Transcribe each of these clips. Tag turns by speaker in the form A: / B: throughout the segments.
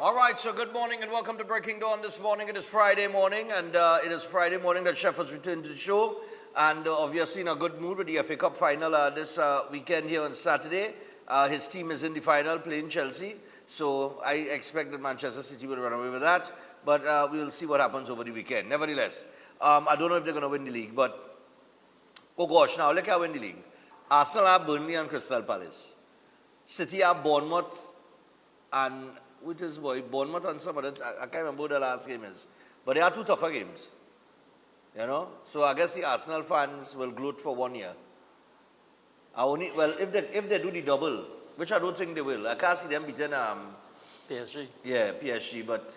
A: All right, so good morning and welcome to Breaking Dawn this morning. It is Friday morning, and it is Friday morning that Chef has returned to the show. And obviously in a good mood with the FA Cup final this weekend here on Saturday. His team is in the final playing Chelsea. So I expect that Manchester City will run away with that. But we will see what happens over the weekend. Nevertheless, I don't know if they're going to win the league, but oh gosh, now look at win the league. Arsenal are Burnley and Crystal Palace. City are Bournemouth and with his boy, Bournemouth and some of that, I can't remember who the last game is. But they are two tougher games. You know? So I guess the Arsenal fans will gloat for 1 year. If they do the double, which I don't think they will. I can't see them beating
B: PSG.
A: Yeah, PSG, but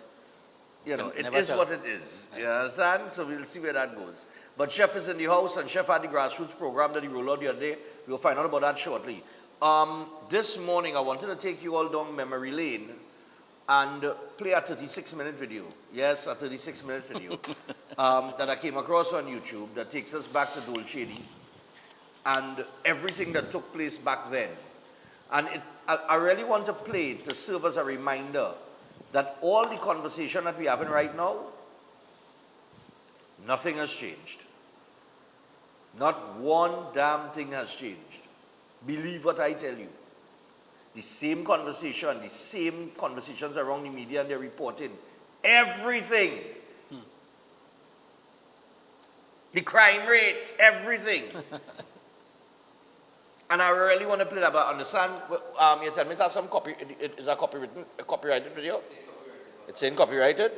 A: you know, it is what it is. You understand? So we'll see where that goes. But Chef is in the house, and Chef had the grassroots program that he rolled out the other day. We'll find out about that shortly. This morning, I wanted to take you all down memory lane and play a 36-minute video. Yes, a 36-minute video that I came across on YouTube that takes us back to Dolcedi and everything that took place back then. And I really want to play it to serve as a reminder that all the conversation that we're having right now, nothing has changed. Not one damn thing has changed. Believe what I tell you. The same conversations around the media and they're reporting everything. The crime rate, everything. And I really want to play that, but understand, you tell me it has some copy, is a copyrighted video? It's saying copyrighted?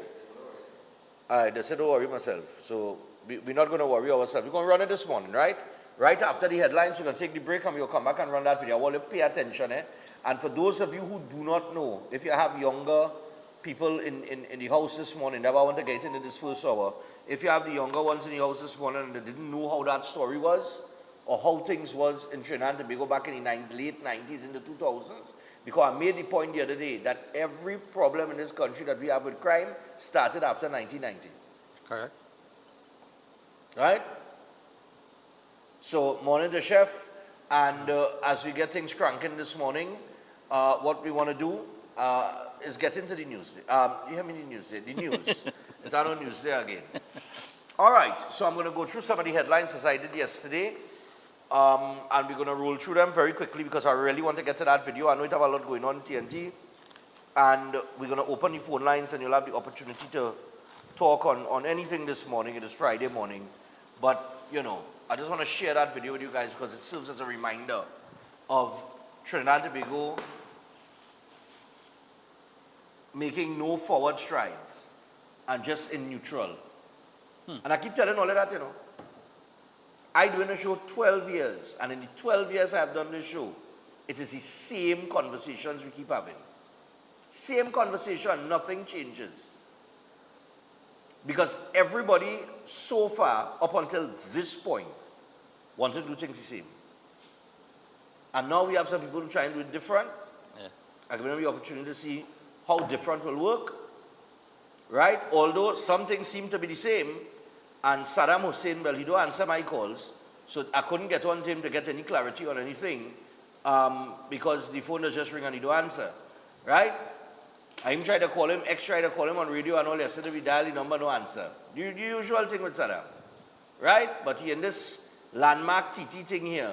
A: Alright, they said don't worry myself. So we're not going to worry ourselves. We're going to run it this morning, right? Right after the headlines, we're going to take the break and we'll come back and run that video. I want you to pay attention, eh? And for those of you who do not know, if you have younger people in the house this morning, that I want to get into this first hour, if you have the younger ones in the house this morning and they didn't know how that story was, or how things was in Trinidad and Tobago back in the late 90s, in the 2000s, because I made the point the other day that every problem in this country that we have with crime started after 1990.
B: Correct.
A: Right? So, morning to Chef, and as we get things cranking this morning, what we want to do is get into the news. You hear me the news there? The news. It's not on news there again. All right, so I'm going to go through some of the headlines as I did yesterday, and we're going to roll through them very quickly because I really want to get to that video. I know it have a lot going on TNT, and we're going to open the phone lines and you'll have the opportunity to talk on anything this morning. It is Friday morning, but you know, I just want to share that video with you guys because it serves as a reminder of Trinidad and Tobago making no forward strides and just in neutral. And I keep telling all of that, you know. I've been doing the show 12 years, and in the 12 years I've done this show, it is the same conversations we keep having. Same conversation, nothing changes. Because everybody so far, up until this point, wanted to do things the same. And now we have some people who try and do it different. Yeah. I'm giving them the opportunity to see how different will work. Right? Although some things seem to be the same, and Saddam Hussein, well, he don't answer my calls, so I couldn't get on to him to get any clarity on anything, because the phone does just ring and he don't answer. Right? I even tried to call him, tried to call him on radio and all yesterday, we dial the number, no answer. The usual thing with Saddam. Right? But he in this landmark TT thing here.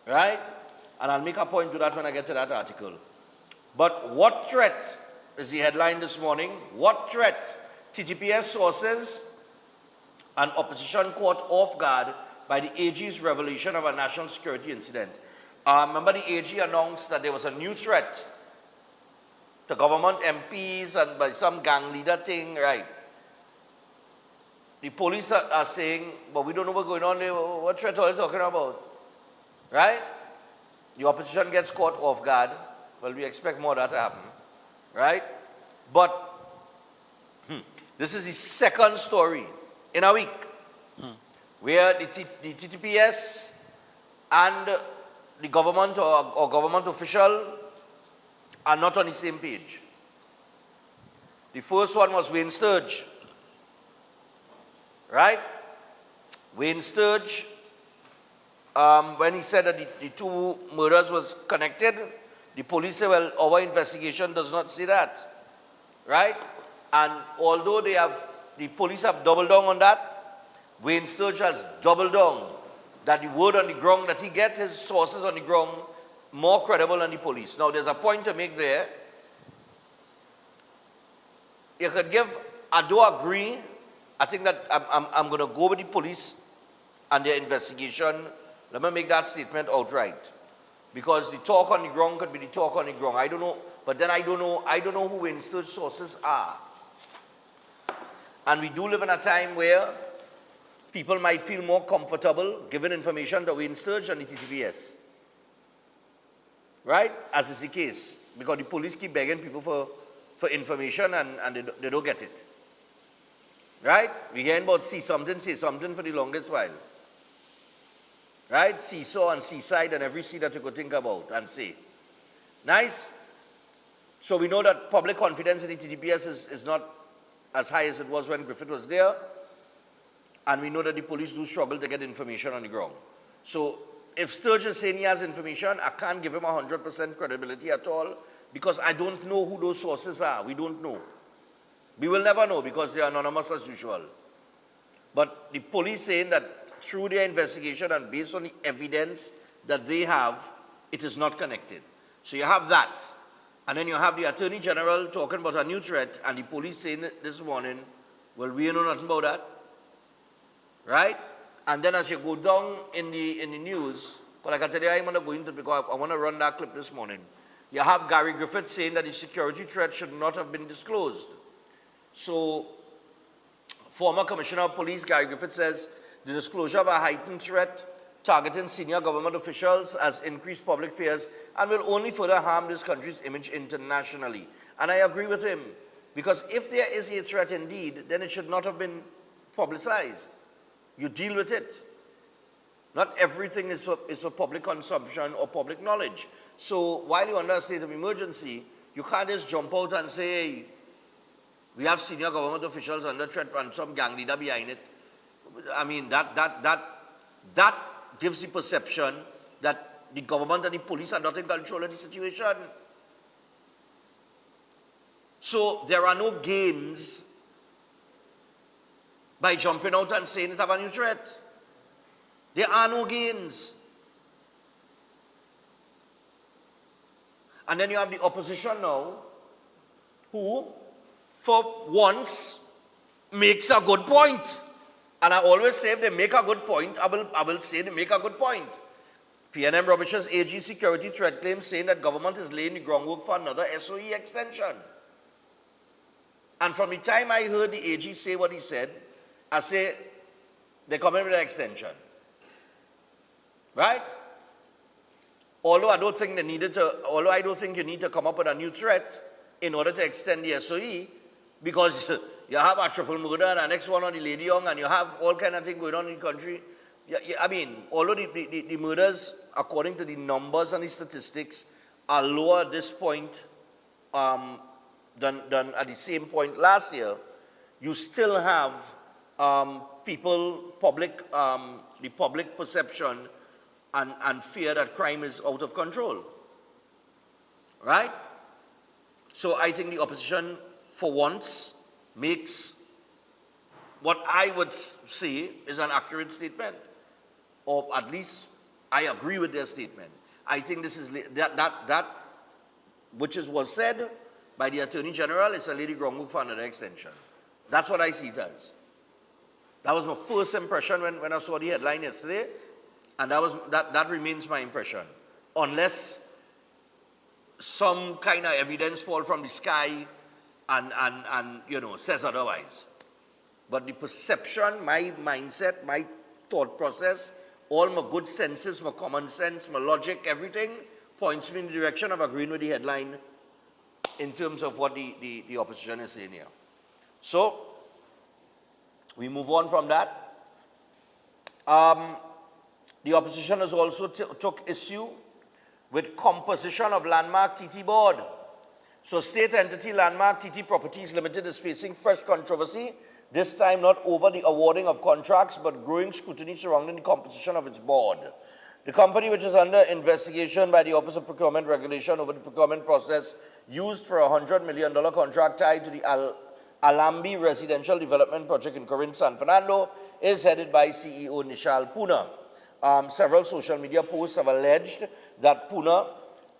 A: Right? And I'll make a point to that when I get to that article. But what threat is the headline this morning? What threat? TTPS sources and opposition caught off guard by the AG's revelation of a national security incident. Remember the AG announced that there was a new threat to government MPs and by some gang leader thing, right? The police are saying, but we don't know what's going on there. What threat are you talking about? Right? The opposition gets caught off guard. Well, we expect more of that to happen. Right? But this is the second story in a week where the TTPS and the government or government official are not on the same page. The first one was Wayne Sturge. Right? Wayne Sturge, when he said that the two murders was connected, the police said, well, our investigation does not say that. right? And although the police have doubled down on that, Wayne Sturge has doubled down that the word on the ground, that he gets his sources on the ground more credible than the police. Now, there's a point to make there. You could give, I do agree, I think that I'm going to go with the police and their investigation. Let me make that statement outright. Because the talk on the ground could be the talk on the ground. I don't know, but then I don't know who Wayne Sturge's sources are. And we do live in a time where people might feel more comfortable giving information to Wayne Sturge and the TTPS. Right? As is the case. Because the police keep begging people for information and they don't get it. Right? We hear about see something, say something for the longest while. Right? Seesaw and seaside and every sea that you could think about and say. Nice? So we know that public confidence in the TTPS is not as high as it was when Griffith was there. And we know that the police do struggle to get information on the ground. So if Sturge is saying he has information, I can't give him 100% credibility at all because I don't know who those sources are. We don't know. We will never know because they are anonymous as usual. But the police saying that through their investigation and based on the evidence that they have, it is not connected. So you have that. And then you have the Attorney General talking about a new threat and the police saying this morning, well, we know nothing about that. Right? And then as you go down in the news, but like I tell you, I'm going to go into because I want to run that clip this morning. You have Gary Griffith saying that the security threat should not have been disclosed. So, former Commissioner of Police Gary Griffith says the disclosure of a heightened threat targeting senior government officials has increased public fears and will only further harm this country's image internationally. And I agree with him, because if there is a threat indeed, then it should not have been publicized. You deal with it. Not everything is for public consumption or public knowledge. So while you're under a state of emergency, you can't just jump out and say, hey, we have senior government officials under threat and some gang leader behind it. I mean, that gives the perception that the government and the police are not in control of the situation. So there are no gains by jumping out and saying it have a new threat. There are no gains. And then you have the opposition now, who, for once, makes a good point. And I always say if they make a good point, I will say they make a good point. PNM Robicha's AG security threat claim saying that government is laying the groundwork for another SOE extension. And from the time I heard the AG say what he said, I say, they're coming with an extension. Right? Although I don't think you need to come up with a new threat in order to extend the SOE, because you have a triple murder and the next one on the Lady Young, and you have all kind of things going on in the country. I mean, although the murders, according to the numbers and the statistics, are lower at this point than at the same point last year, you still have the public perception and fear that crime is out of control. Right? So I think the opposition, for once, makes what I would say is an accurate statement. Or at least I agree with their statement. I think this is that which was said by the Attorney General is a lady groundwork for another extension. That's what I see it as. That was my first impression when I saw the headline yesterday, and that remains my impression. Unless some kind of evidence fall from the sky and says otherwise. But the perception, my mindset, my thought process, all my good senses, my common sense, my logic, everything points me in the direction of agreeing with the headline in terms of what the opposition is saying here. So, we move on from that. The opposition has also took issue with composition of Landmark TT Board. So state entity Landmark TT Properties Limited is facing fresh controversy, this time not over the awarding of contracts, but growing scrutiny surrounding the composition of its board. The company, which is under investigation by the Office of Procurement Regulation over the procurement process used for a $100 million contract tied to the Alambi residential development project in Corinth, San Fernando, is headed by CEO Nishal Puna. Several social media posts have alleged that Puna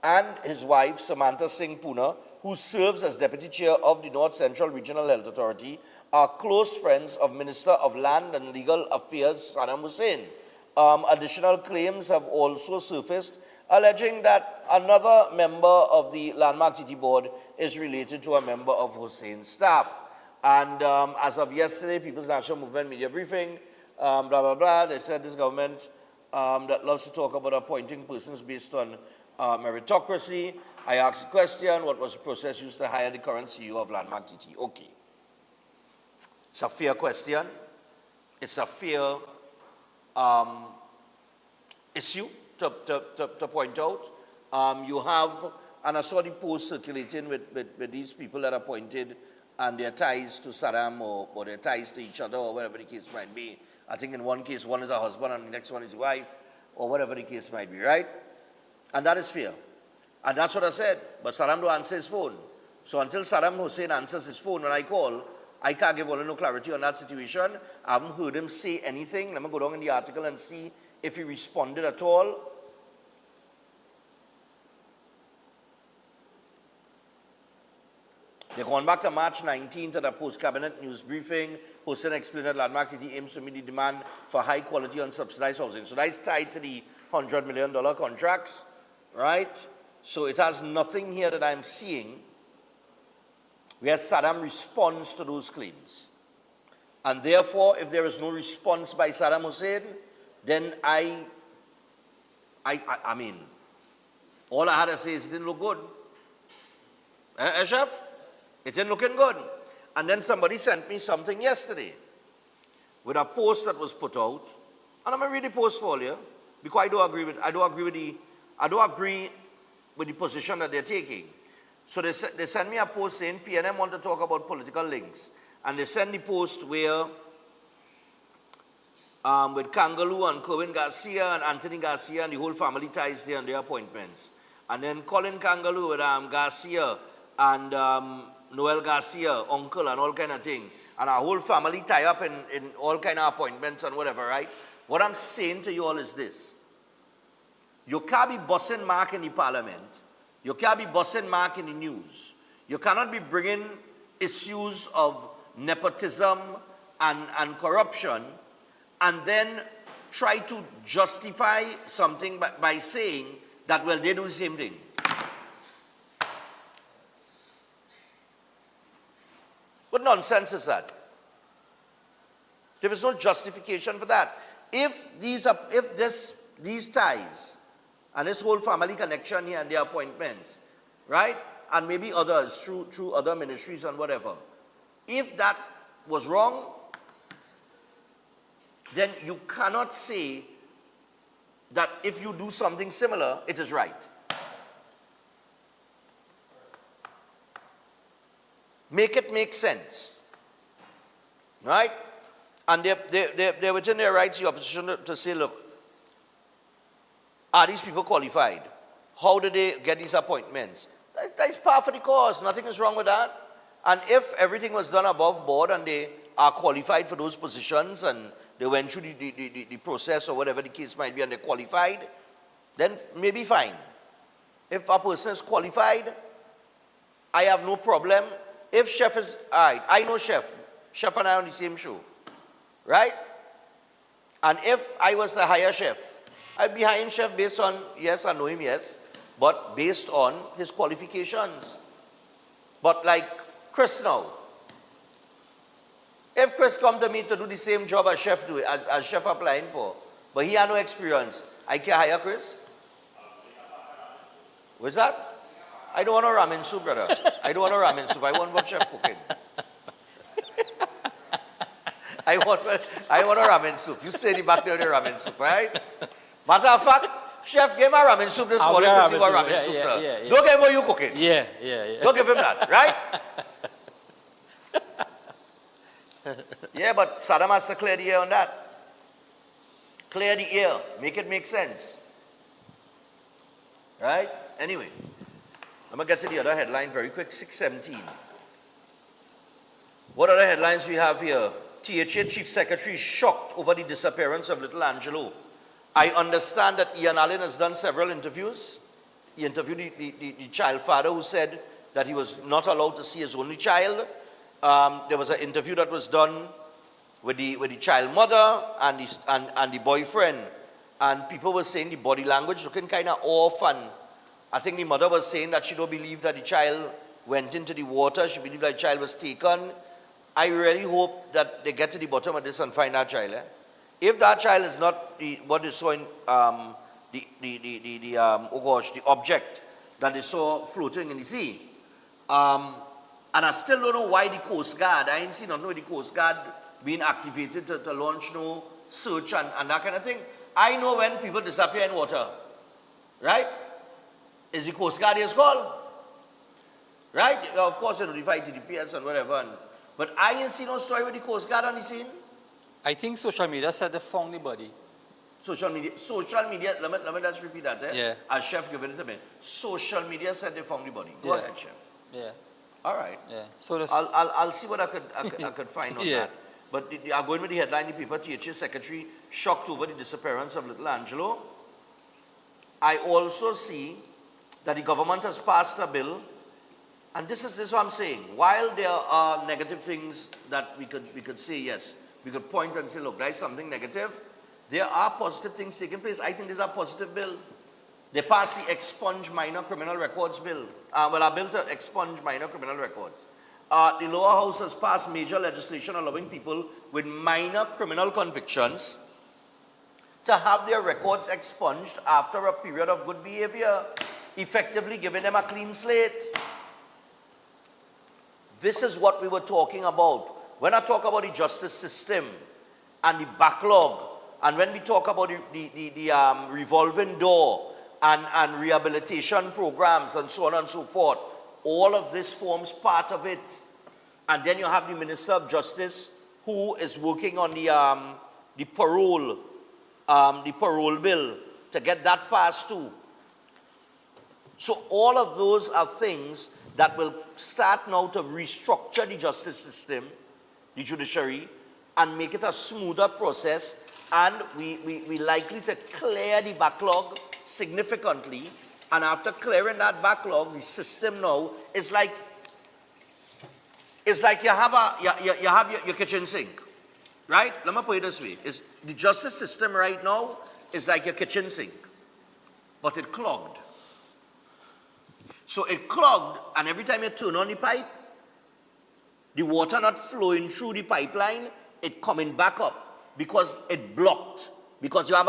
A: and his wife, Samantha Singh Puna, who serves as deputy chair of the North Central Regional Health Authority, are close friends of Minister of Land and Legal Affairs Saddam Hussein. Additional claims have also surfaced alleging that another member of the Landmark TT board is related to a member of Hussein's staff. And as of yesterday, People's National Movement media briefing, blah, blah, blah, they said this government that loves to talk about appointing persons based on meritocracy. I asked the question, what was the process used to hire the current CEO of Landmark TT? Okay. It's a fair question. It's a fair issue to point out. You have, and I saw the post circulating with these people that are appointed and their ties to Saddam or their ties to each other or whatever the case might be. I think in one case, one is a husband and the next one is a wife or whatever the case might be, right? And that is fair. And that's what I said. But Saddam don't answer his phone. So until Saddam Hussein answers his phone when I call, I can't give all no clarity on that situation. I haven't heard him say anything. Let me go down in the article and see if he responded at all. They're going back to March 19th at a post-cabinet news briefing. Hussein explained that Landmark TT aims to meet the demand for high-quality unsubsidized housing. So that is tied to the $100 million contracts, right? So it has nothing here that I'm seeing where Saddam responds to those claims. And therefore, if there is no response by Saddam Hussein, then I mean, all I had to say is it didn't look good. Chef? It ain't looking good. And then somebody sent me something yesterday with a post that was put out. And I'm going to read the post for you because I don't agree with the position that they're taking. So they send me a post saying PNM want to talk about political links. And they send the post where with Kangaloo and Kerwin Garcia and Anthony Garcia and the whole family ties there and their appointments. And then Colin Kangaloo with Garcia and Noel Garcia, uncle and all kind of thing. And our whole family tie up in all kind of appointments and whatever, right? What I'm saying to you all is this. You can't be bossing Mark in the parliament. You can't be bossing Mark in the news. You cannot be bringing issues of nepotism and corruption and then try to justify something by saying that, well, they do the same thing. What nonsense is that? There is no justification for that. If these ties and this whole family connection here and their appointments, right, and maybe others through other ministries and whatever, if that was wrong, then you cannot say that if you do something similar, it is right. Make it make sense, right? And they're within their rights, the opposition, to say, look, are these people qualified? How did they get these appointments? That is part of the cause. Nothing is wrong with that. And if everything was done above board and they are qualified for those positions and they went through the process or whatever the case might be and they're qualified, then maybe fine. If a person is qualified, I have no problem. If Chef is, all right, I know Chef. Chef and I are on the same show, right? And if I was to hire Chef, I'd be hiring Chef based on, yes, I know him, yes, but based on his qualifications. But like Chris now, if Chris come to me to do the same job as Chef do, as Chef applying for, but he has no experience, I can hire Chris? What's that? I don't want a ramen soup, brother. I don't want a ramen soup. I want what Chef cooking. I want a ramen soup. You stay in the back there with the ramen soup, right? Matter of fact, Chef gave me a ramen soup this morning to see what ramen soup does. Yeah. Don't give him what you cooking.
B: Yeah.
A: Don't give him that, right? Yeah, but Saddam has to clear the air on that. Clear the air. Make it make sense. Right? Anyway, I'm going to get to the other headline very quick, 617. What other headlines we have here? THA Chief Secretary shocked over the disappearance of little Angelo. I understand that Ian Allen has done several interviews. He interviewed the child father who said that he was not allowed to see his only child. There was an interview that was done with the child mother and the boyfriend. And people were saying the body language looking kind of off. And I think the mother was saying that she don't believe that the child went into the water. She believed that the child was taken. I really hope that they get to the bottom of this and find that child. If that child is not what they saw in the object that they saw floating in the sea, and I still don't know why the Coast Guard, I ain't seen nothing with the Coast Guard being activated to launch no search and that kind of thing. I know when people disappear in water, right? Is the Coast Guard is called? Right? Of course, you notify TDPS and whatever. But I ain't seen no story with the Coast Guard on the scene.
B: I think social media said they found the body.
A: Social media, let me just repeat that.
B: Yeah.
A: As Chef given it to me. Social media said they found the body. Go ahead, Chef.
B: Yeah.
A: All right.
B: Yeah. So this,
A: I'll see what I could find on
B: Yeah.
A: that. But I'm going with the headline in the paper, THA Secretary shocked over the disappearance of little Angelo. I also see that the government has passed a bill, and this is what I'm saying. While there are negative things that we could say, yes, we could point and say, look, there's something negative. There are positive things taking place. I think this is a positive bill. They passed the Expunge Minor Criminal Records Bill. A bill to expunge minor criminal records. The lower house has passed major legislation allowing people with minor criminal convictions to have their records expunged after a period of good behavior, effectively giving them a clean slate. This is what we were talking about. When I talk about the justice system and the backlog, and when we talk about the revolving door and rehabilitation programs and so on and so forth, all of this forms part of it. And then you have the Minister of Justice who is working on the parole bill to get that passed too. So all of those are things that will start now to restructure the justice system, the judiciary, and make it a smoother process. And we likely to clear the backlog significantly. And after clearing that backlog, the system now is like, it's like you have your kitchen sink, right? Let me put it this way. The justice system right now is like your kitchen sink, but it clogged. So it clogged, and every time you turn on the pipe, the water not flowing through the pipeline, it coming back up because it blocked. Because you have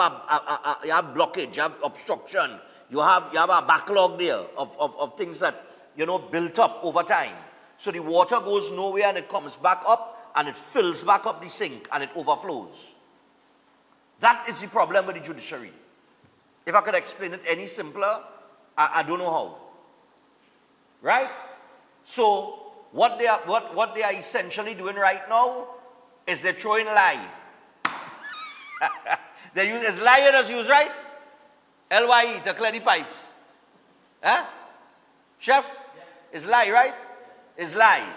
A: you have blockage, you have obstruction, you have a backlog there of things that built up over time. So the water goes nowhere and it comes back up and it fills back up the sink and it overflows. That is the problem with the judiciary. If I could explain it any simpler, I don't know how. Right? So what they are essentially doing right now is they're throwing lye. They use as liars use, right? LYE to clear the pipes. Huh? Chef? Yeah. It's lye, right? Yeah. It's lye.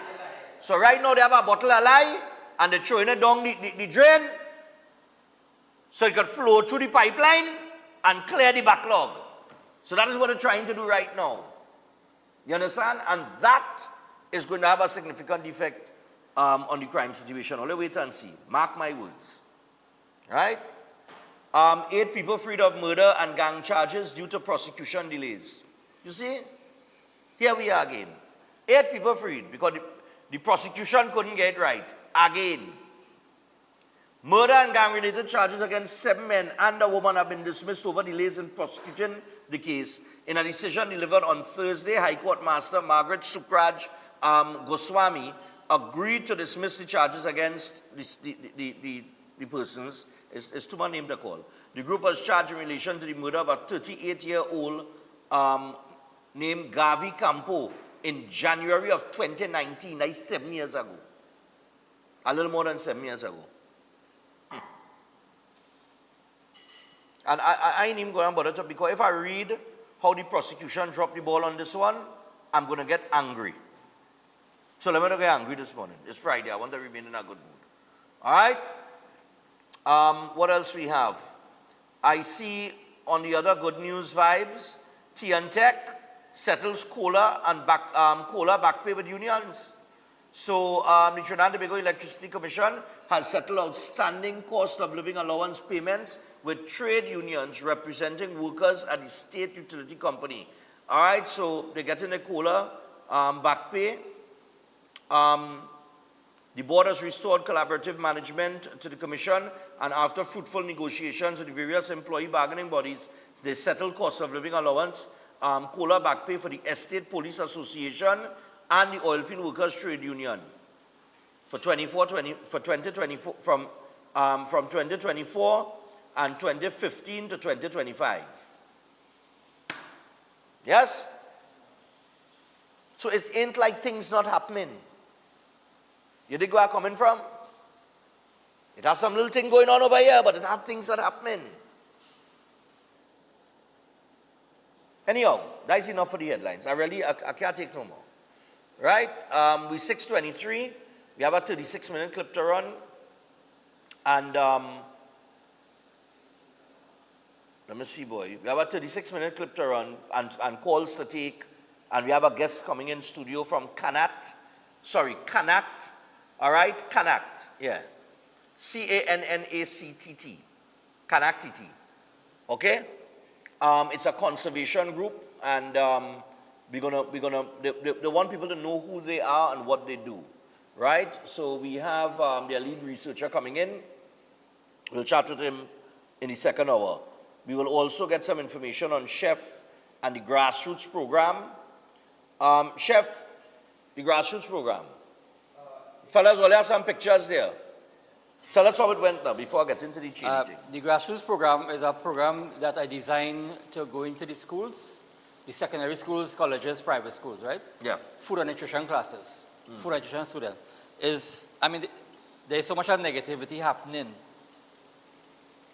A: So right now they have a bottle of lye and they're throwing it down the drain so it could flow through the pipeline and clear the backlog. So that is what they're trying to do right now. You understand? And that is going to have a significant effect on the crime situation. Only wait and see. Mark my words. Right? 8 people freed of murder and gang charges due to prosecution delays. You see? Here we are again. 8 people freed because the prosecution couldn't get it right. Again. Murder and gang-related charges against 7 men and a woman have been dismissed over delays in prosecuting the case. In a decision delivered on Thursday, High Court Master Margaret Sukraj Goswami agreed to dismiss the charges against the persons. It's too many names to call. The group was charged in relation to the murder of a 38-year-old named Gavi Campo in January of 2019. That's 7 years ago. A little more than 7 years ago. And I ain't even going to bother to, because if I read how the prosecution dropped the ball on this one, I'm going to get angry. So let me not get angry this morning. It's Friday. I want to remain in a good mood. All right? What else we have? I see on the other good news vibes, TNTech settles COLA and COLA back pay with unions. So the Trinidad and Tobago Electricity Commission has settled outstanding cost of living allowance payments with trade unions representing workers at the state utility company. All right, so they're getting a COLA back pay. The board has restored collaborative management to the commission, and after fruitful negotiations with the various employee bargaining bodies, they settled cost of living allowance, COLA back pay for the Estate Police Association and the Oilfield Workers Trade Union for 2024 from 2024 and 2015 to 2025. Yes? So it ain't like things not happening. You dig where I'm coming from? It has some little thing going on over here, but it have things that are happening. Anyhow, that's enough for the headlines. I can't take no more. Right? We 6:23. We have a 36-minute clip to run. And let me see, boy. We have a 36-minute clip to run and calls to take. And we have a guest coming in studio from Canact. All right? Canact. Yeah. CANNACTT. Canact. Okay? It's a conservation group, and they want people to know who they are and what they do, right? So we have their lead researcher coming in. We'll chat with him in the second hour. We will also get some information on Chef and the grassroots program. Chef, the grassroots program. Fellas, will have some pictures there. Tell us how it went now before I get into the changing.
B: The grassroots program is a program that I designed to go into the schools, the secondary schools, colleges, private schools, right?
A: Yeah.
B: Food and nutrition classes, food and nutrition students. There's so much negativity happening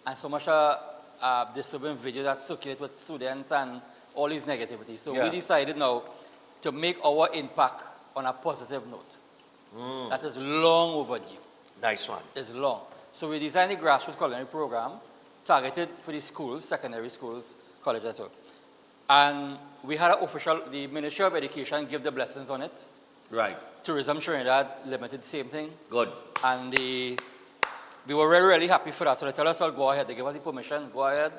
B: and so much disturbing video that circulate with students and all these negativity. So we decided now to make our impact on a positive note. That is long overdue.
A: Nice one.
B: It's long. So we designed a grassroots culinary program targeted for the schools, secondary schools, colleges as well. And we had the Ministry of Education give the blessings on it.
A: Right.
B: Tourism Trinidad Limited, same thing.
A: Good.
B: And we were really, really happy for that. So they tell us all, go ahead. They give us the permission, go ahead.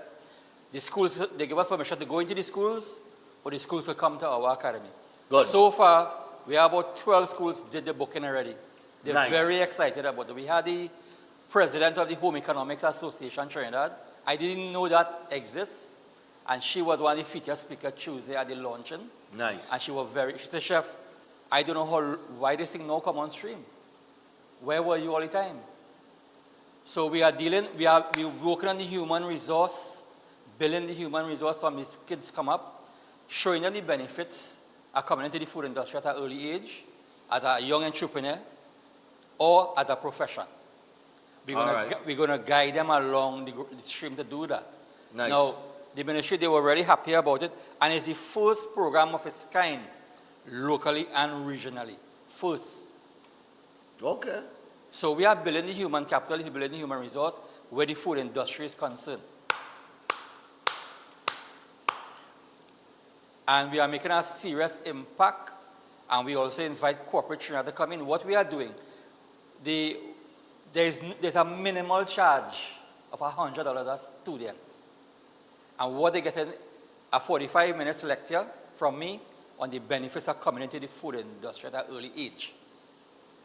B: The schools, they give us permission to go into the schools, or the schools will come to our academy.
A: Good.
B: So far, we have about 12 schools did the booking already. They're
A: nice.
B: Very excited about it. We had the president of the Home Economics Association Trinidad. I didn't know that exists. And she was one of the featured speakers Tuesday at the launching.
A: Nice.
B: And she said, Chef, I don't know why this thing now come on stream. Where were you all the time? So we're working on the human resource, building the human resource from these kids come up, showing them the benefits of coming into the food industry at an early age, as a young entrepreneur, or as a profession. We're going to guide them along the stream to do that.
A: Nice.
B: Now, the ministry, they were really happy about it, and it's the first program of its kind, locally and regionally. First.
A: Okay.
B: So we are building the human capital, building the human resource, where the food industry is concerned. And we are making a serious impact, and we also invite corporate Trinidad to come in. What we are doing, there's a minimal charge of $100 a student. And what they get in a 45 minutes lecture from me on the benefits of coming into the food industry at an early age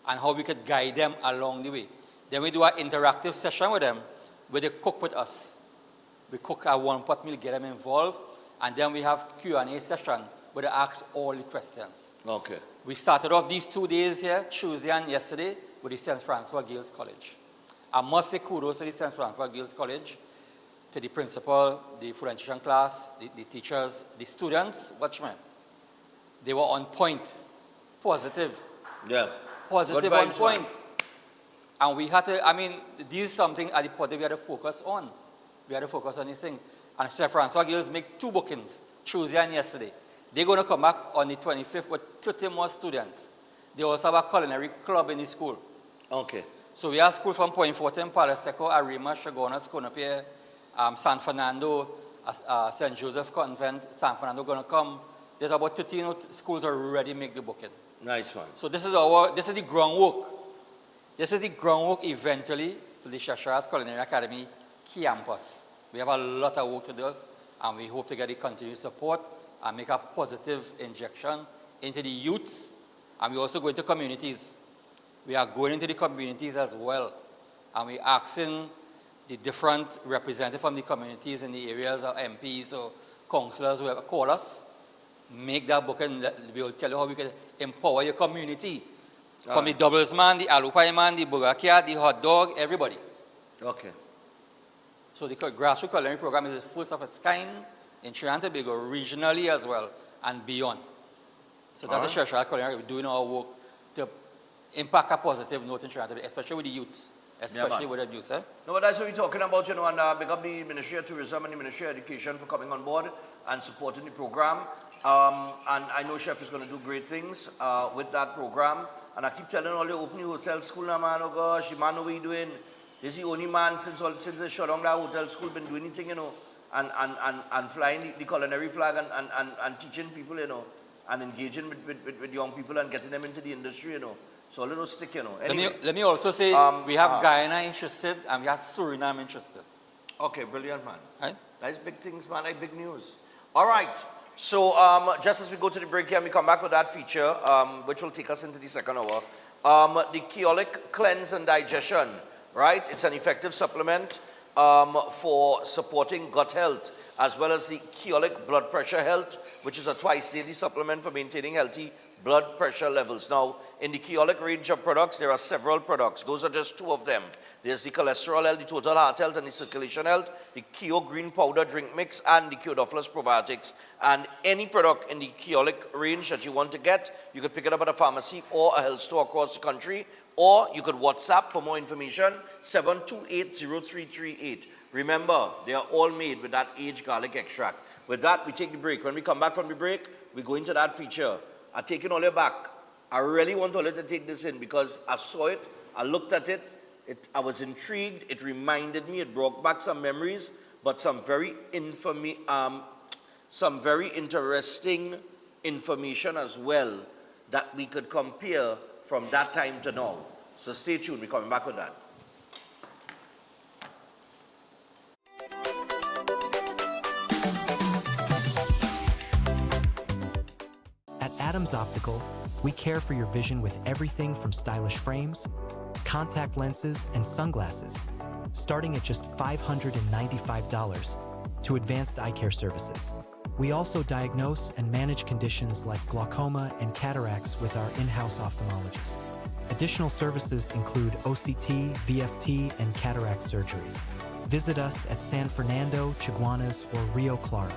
B: and how we could guide them along the way. Then we do an interactive session with them where they cook with us. We cook a one-pot meal, get them involved, and then we have Q&A session where they ask all the questions.
A: Okay.
B: We started off these 2 days here, Tuesday and yesterday, with the St. Francois Girls College. I must say kudos to the St. Francois Girls College, to the principal, the food and nutrition class, the teachers, the students, watchmen. They were on point, positive.
A: Yeah.
B: Positive on point. And we had to, this is something at the point we had to focus on. We had to focus on this thing. And St. Francois Girls make 2 bookings, Tuesday and yesterday. They're going to come back on the 25th with 30 more students. They also have a culinary club in the school.
A: Okay.
B: So we have school from Point Fortin, Palo Seco, Arima, Chagonas, Conapia, San Fernando, St. Joseph Convent, San Fernando going to come. There's about 13 schools already make the booking.
A: Nice one.
B: So this is the groundwork. This is the groundwork eventually for the Shasharas Culinary Academy campus. We have a lot of work to do, and we hope to get the continued support and make a positive injection into the youths, and we also go into communities. We are going into the communities as well, and we're asking the different representatives from the communities in the areas, or MPs or councillors, whoever, call us, make that book, and we will tell you how we can empower your community. From the doubles man, the alupai man, the bugakia, the hot dog, everybody.
A: Okay.
B: So the grassroots culinary program is the first of its kind in Trinidad and Tobago, regionally as well, and beyond. So that's the Shasharas Culinary. We're doing our work to impact a positive note in Trinidad, especially with the youths, especially with the youths.
A: No, but that's what we're talking about, you know, and big up the Ministry of Tourism and the Ministry of Education for coming on board and supporting the program. And I know Chef is going to do great things with that program. And I keep telling all the opening hotel school now, man, oh gosh, man, what are you doing? This is the only man since they shut down that hotel school been doing anything, you know, and flying the culinary flag and teaching people, you know, and engaging with young people and getting them into the industry, you know. So a little stick, you know. Anyway,
B: let me also say we have Guyana interested and we have Suriname interested.
A: Okay, brilliant, man.
B: Right?
A: That's big things, man, like big news. All right. So just as we go to the break here, we come back with that feature, which will take us into the second hour. The Keolic Cleanse and Digestion, right? It's an effective supplement for supporting gut health, as well as the Keolic Blood Pressure Health, which is a twice daily supplement for maintaining healthy blood pressure levels. Now, in the Keolic range of products, there are several products. Those are just two of them. There's the cholesterol health, the total heart health, and the circulation health, the Keo Green Powder Drink Mix, and the Keodophilus Probiotics. And any product in the Keolic range that you want to get, you could pick it up at a pharmacy or a health store across the country, or you could WhatsApp for more information, 7280338. Remember, they are all made with that aged garlic extract. With that, we take the break. When we come back from the break, we go into that feature. I'm taking all your back. I really want all to take this in because I saw it, I looked at it, I was intrigued, it reminded me, it brought back some memories, but some very interesting information as well that we could compare from that time to now. So stay tuned, we're coming back with that.
C: At Adams Optical, we care for your vision with everything from stylish frames, contact lenses, and sunglasses, starting at just $595, to advanced eye care services. We also diagnose and manage conditions like glaucoma and cataracts with our in-house ophthalmologist. Additional services include OCT, VFT, and cataract surgeries. Visit us at San Fernando, Chaguanas, or Rio Claro.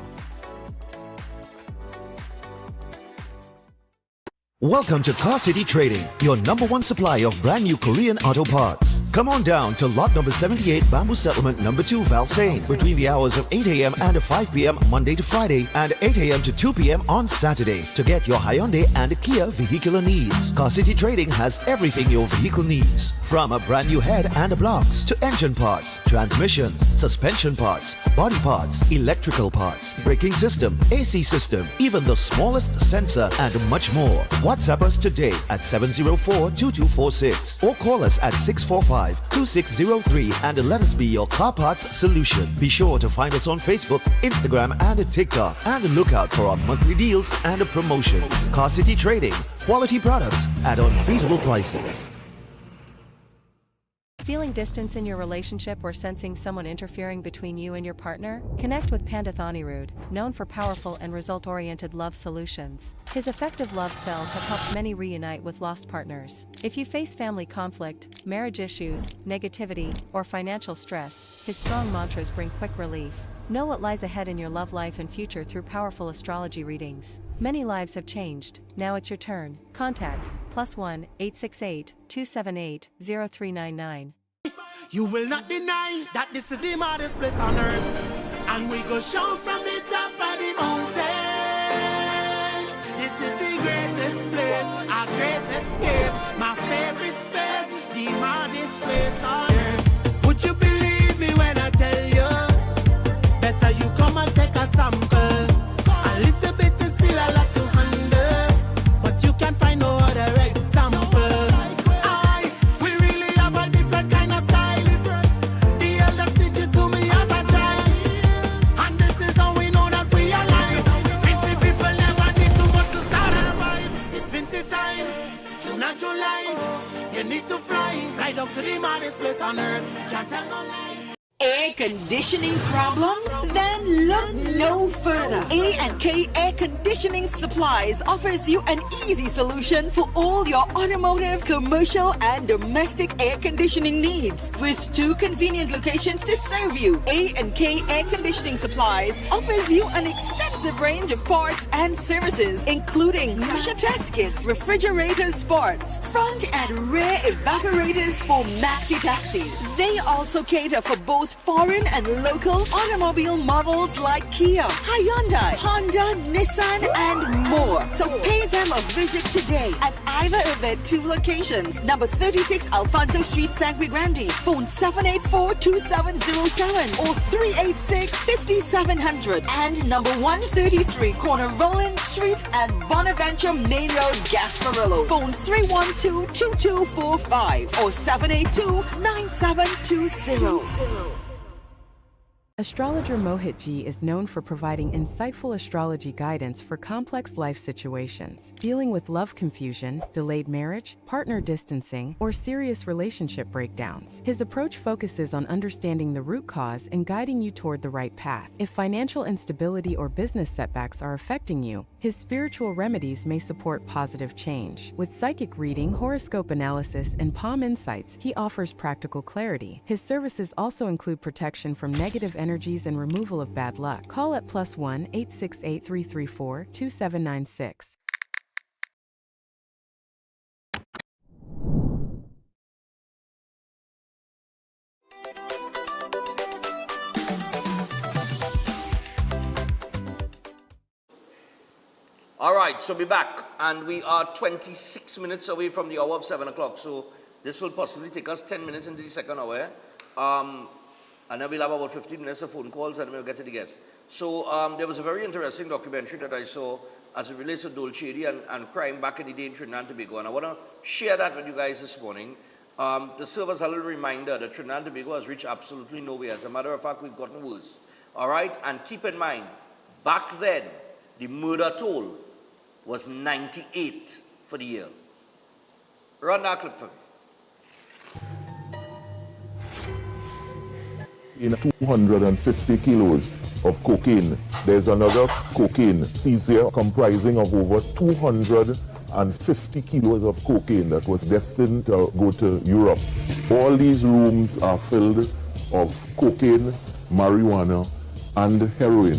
D: Welcome to Car City Trading, your #1 supply of brand new Korean auto parts. Come on down to lot number 78, Bamboo Settlement number 2, Valsayn, between the hours of 8 a.m. and 5 p.m. Monday to Friday, and 8 a.m. to 2 p.m. on Saturday to get your Hyundai and Kia vehicular needs. Car City Trading has everything your vehicle needs, from a brand new head and blocks to engine parts, transmissions, suspension parts, body parts, electrical parts, braking system, AC system, even the smallest sensor, and much more. WhatsApp us today at 704-2246 or call us at 645-2603 and let us be your car parts solution. Be sure to find us on Facebook, Instagram, and TikTok, and look out for our monthly deals and promotions. Car City Trading, quality products at unbeatable prices.
E: Feeling distance in your relationship or sensing someone interfering between you and your partner? Connect with Pandit Anirudh, known for powerful and result-oriented love solutions. His effective love spells have helped many reunite with lost partners. If you face family conflict, marriage issues, negativity, or financial stress, his strong mantras bring quick relief. Know what lies ahead in your love life and future through powerful astrology readings. Many lives have changed. Now it's your turn. Contact +1 868 278 0399.
F: You will not deny that this is the maddest place on earth, and we go shout from the top of the mountain. greatest place, our great escape, my favorite space, the hardest place on earth. Would you believe me when I tell you? Better you come and take a sample. A little bit is still a lot to handle, but you can find no other example. We really have a different kind of style. The elders teach it to me as a child, and this is how we know that we are alive. Fancy people never need to go to start a vibe. It's Vincy time, June and July. You need to fly right up to the maddest place on earth. Can't tell no lie.
G: Air conditioning problems? Then look no further. A&K Air Conditioning Supplies offers you an easy solution for all your automotive, commercial, and domestic air conditioning needs. With 2 convenient locations to serve you, A&K Air Conditioning Supplies offers you an extensive range of parts and services, including pressure test kits, refrigerator parts, front and rear evaporators for maxi taxis. They also cater for both foreign and local automobile models like Kia, Hyundai, Honda, Nissan, and more. So pay them a visit today at either of their 2 locations. Number 36 Alfonso Street, Sangre Grande. Phone 784-2707 or 386-5700. And number 133 Corner Roland Street and Bonaventure Main Road, Gasparillo. Phone 312-2245 or 782-9720.
H: Astrologer Mohit Ji is known for providing insightful astrology guidance for complex life situations, dealing with love confusion, delayed marriage, partner distancing, or serious relationship breakdowns. His approach focuses on understanding the root cause and guiding you toward the right path. If financial instability or business setbacks are affecting you, his spiritual remedies may support positive change. With psychic reading, horoscope analysis, and palm insights, he offers practical clarity. His services also include protection from negative energies and removal of bad luck. Call at +1 868 334 2796.
A: All right, so we're back, and we are 26 minutes away from the hour of 7 o'clock. So this will possibly take us 10 minutes into the second hour. And then we'll have about 15 minutes of phone calls, and then we'll get to the guests. So there was a very interesting documentary that I saw as it relates to Dolce and crime back in the day in Trinidad and Tobago. And I want to share that with you guys this morning to serve as a little reminder that Trinidad and Tobago has reached absolutely nowhere. As a matter of fact, we've gotten worse. All right? And keep in mind, back then, the murder toll was 98 for the year. Run that clip for me.
I: In 250 kilos of cocaine. There's another cocaine seized here comprising of over 250 kilos of cocaine that was destined to go to Europe. All these rooms are filled of cocaine, marijuana, and heroin.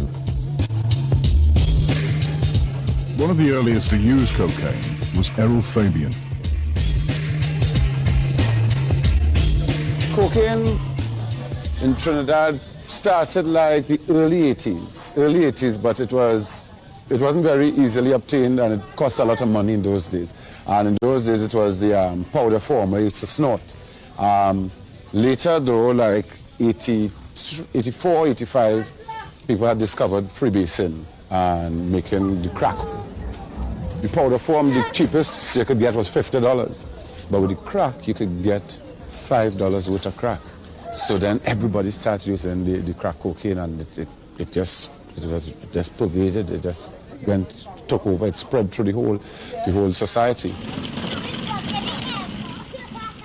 J: One of the earliest to use cocaine was Errol Fabian.
K: Cocaine in Trinidad started like the early 80s, but it wasn't very easily obtained, and it cost a lot of money in those days. And in those days it was the powder form where you used to snort. Later though, like 84, 85, people had discovered freebasing and making the crack. The powder form, the cheapest you could get was $50, but with the crack you could get $5 worth of crack. So then everybody started using the crack cocaine, and it just pervaded. It just took over. It spread through the whole society.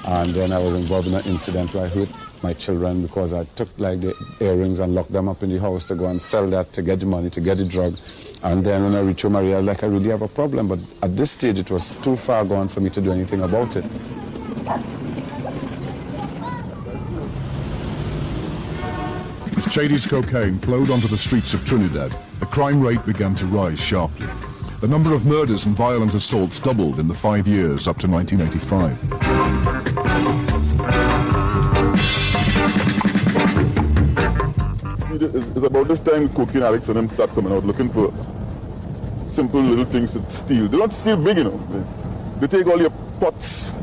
K: And then I was involved in an incident where I hurt my children because I took like the earrings and locked them up in the house to go and sell that to get the money, to get the drug. And then when I reached home, I realized like I really have a problem. But at this stage, it was too far gone for me to do anything about it.
J: As Chady's cocaine flowed onto the streets of Trinidad, the crime rate began to rise sharply. The number of murders and violent assaults doubled in the 5 years up to 1985.
I: It's about this time cocaine addicts and them start coming out looking for simple little things to steal. They don't steal big, you know. They take all your pots,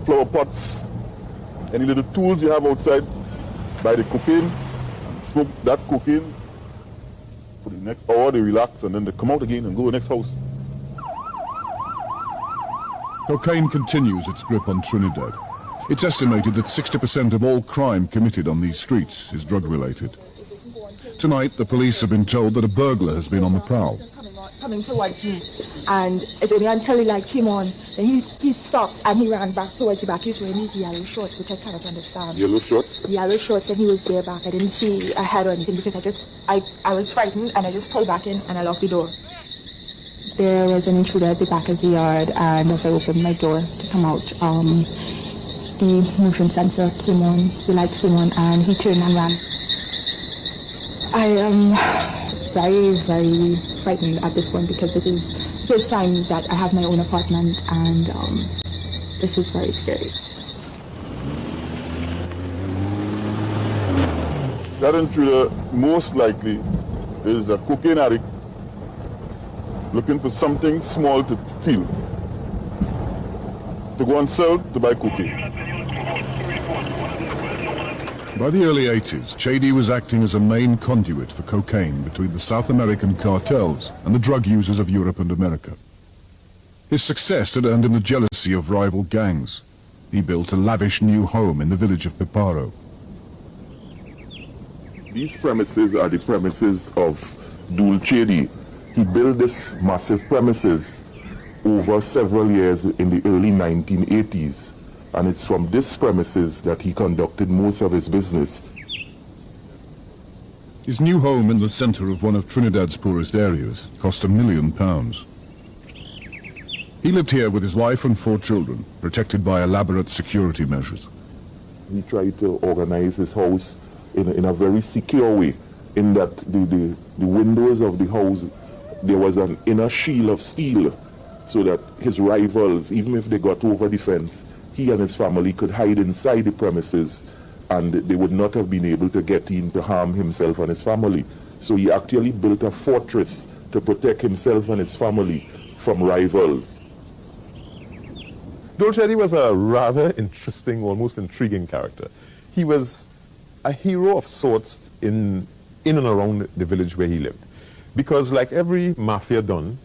I: flower pots, any little tools you have outside, buy the cocaine, smoke that cocaine. For the next hour, they relax, and then they come out again and go to the next house.
J: Cocaine continues its grip on Trinidad. It's estimated that 60% of all crime committed on these streets is drug-related. Tonight, the police have been told that a burglar has been on the prowl.
L: Coming towards me, and it's only until he came on, then he stopped and he ran back towards the back. He's wearing these yellow shorts, which I cannot understand.
I: Yellow shorts?
L: Yellow shorts, and he was there back. I didn't see a head or anything because I was frightened, and I just pulled back in and I locked the door. There was an intruder at the back of the yard, and as I opened my door to come out, the motion sensor came on, the lights came on, and he turned and ran. I am very, very frightened at this point because this is the first time that I have my own apartment, and this is very scary.
I: That intruder most likely is a cocaine addict looking for something small to steal, to go and sell, to buy cocaine.
J: By the early 80s, Chady was acting as a main conduit for cocaine between the South American cartels and the drug users of Europe and America. His success had earned him the jealousy of rival gangs. He built a lavish new home in the village of Piparo.
I: These premises are the premises of Dul Chady. He built this massive premises over several years in the early 1980s. And it's from this premises that he conducted most of his business.
J: His new home in the center of one of Trinidad's poorest areas cost £1 million. He lived here with his wife and 4 children, protected by elaborate security measures.
I: He tried to organize his house in a very secure way, in that the windows of the house, there was an inner shield of steel, so that his rivals, even if they got over the fence, he and his family could hide inside the premises, and they would not have been able to get in to harm himself and his family. So he actually built a fortress to protect himself and his family from rivals.
M: Dul Chady was a rather interesting, almost intriguing character. He was a hero of sorts in and around the village where he lived. Because like every mafia don,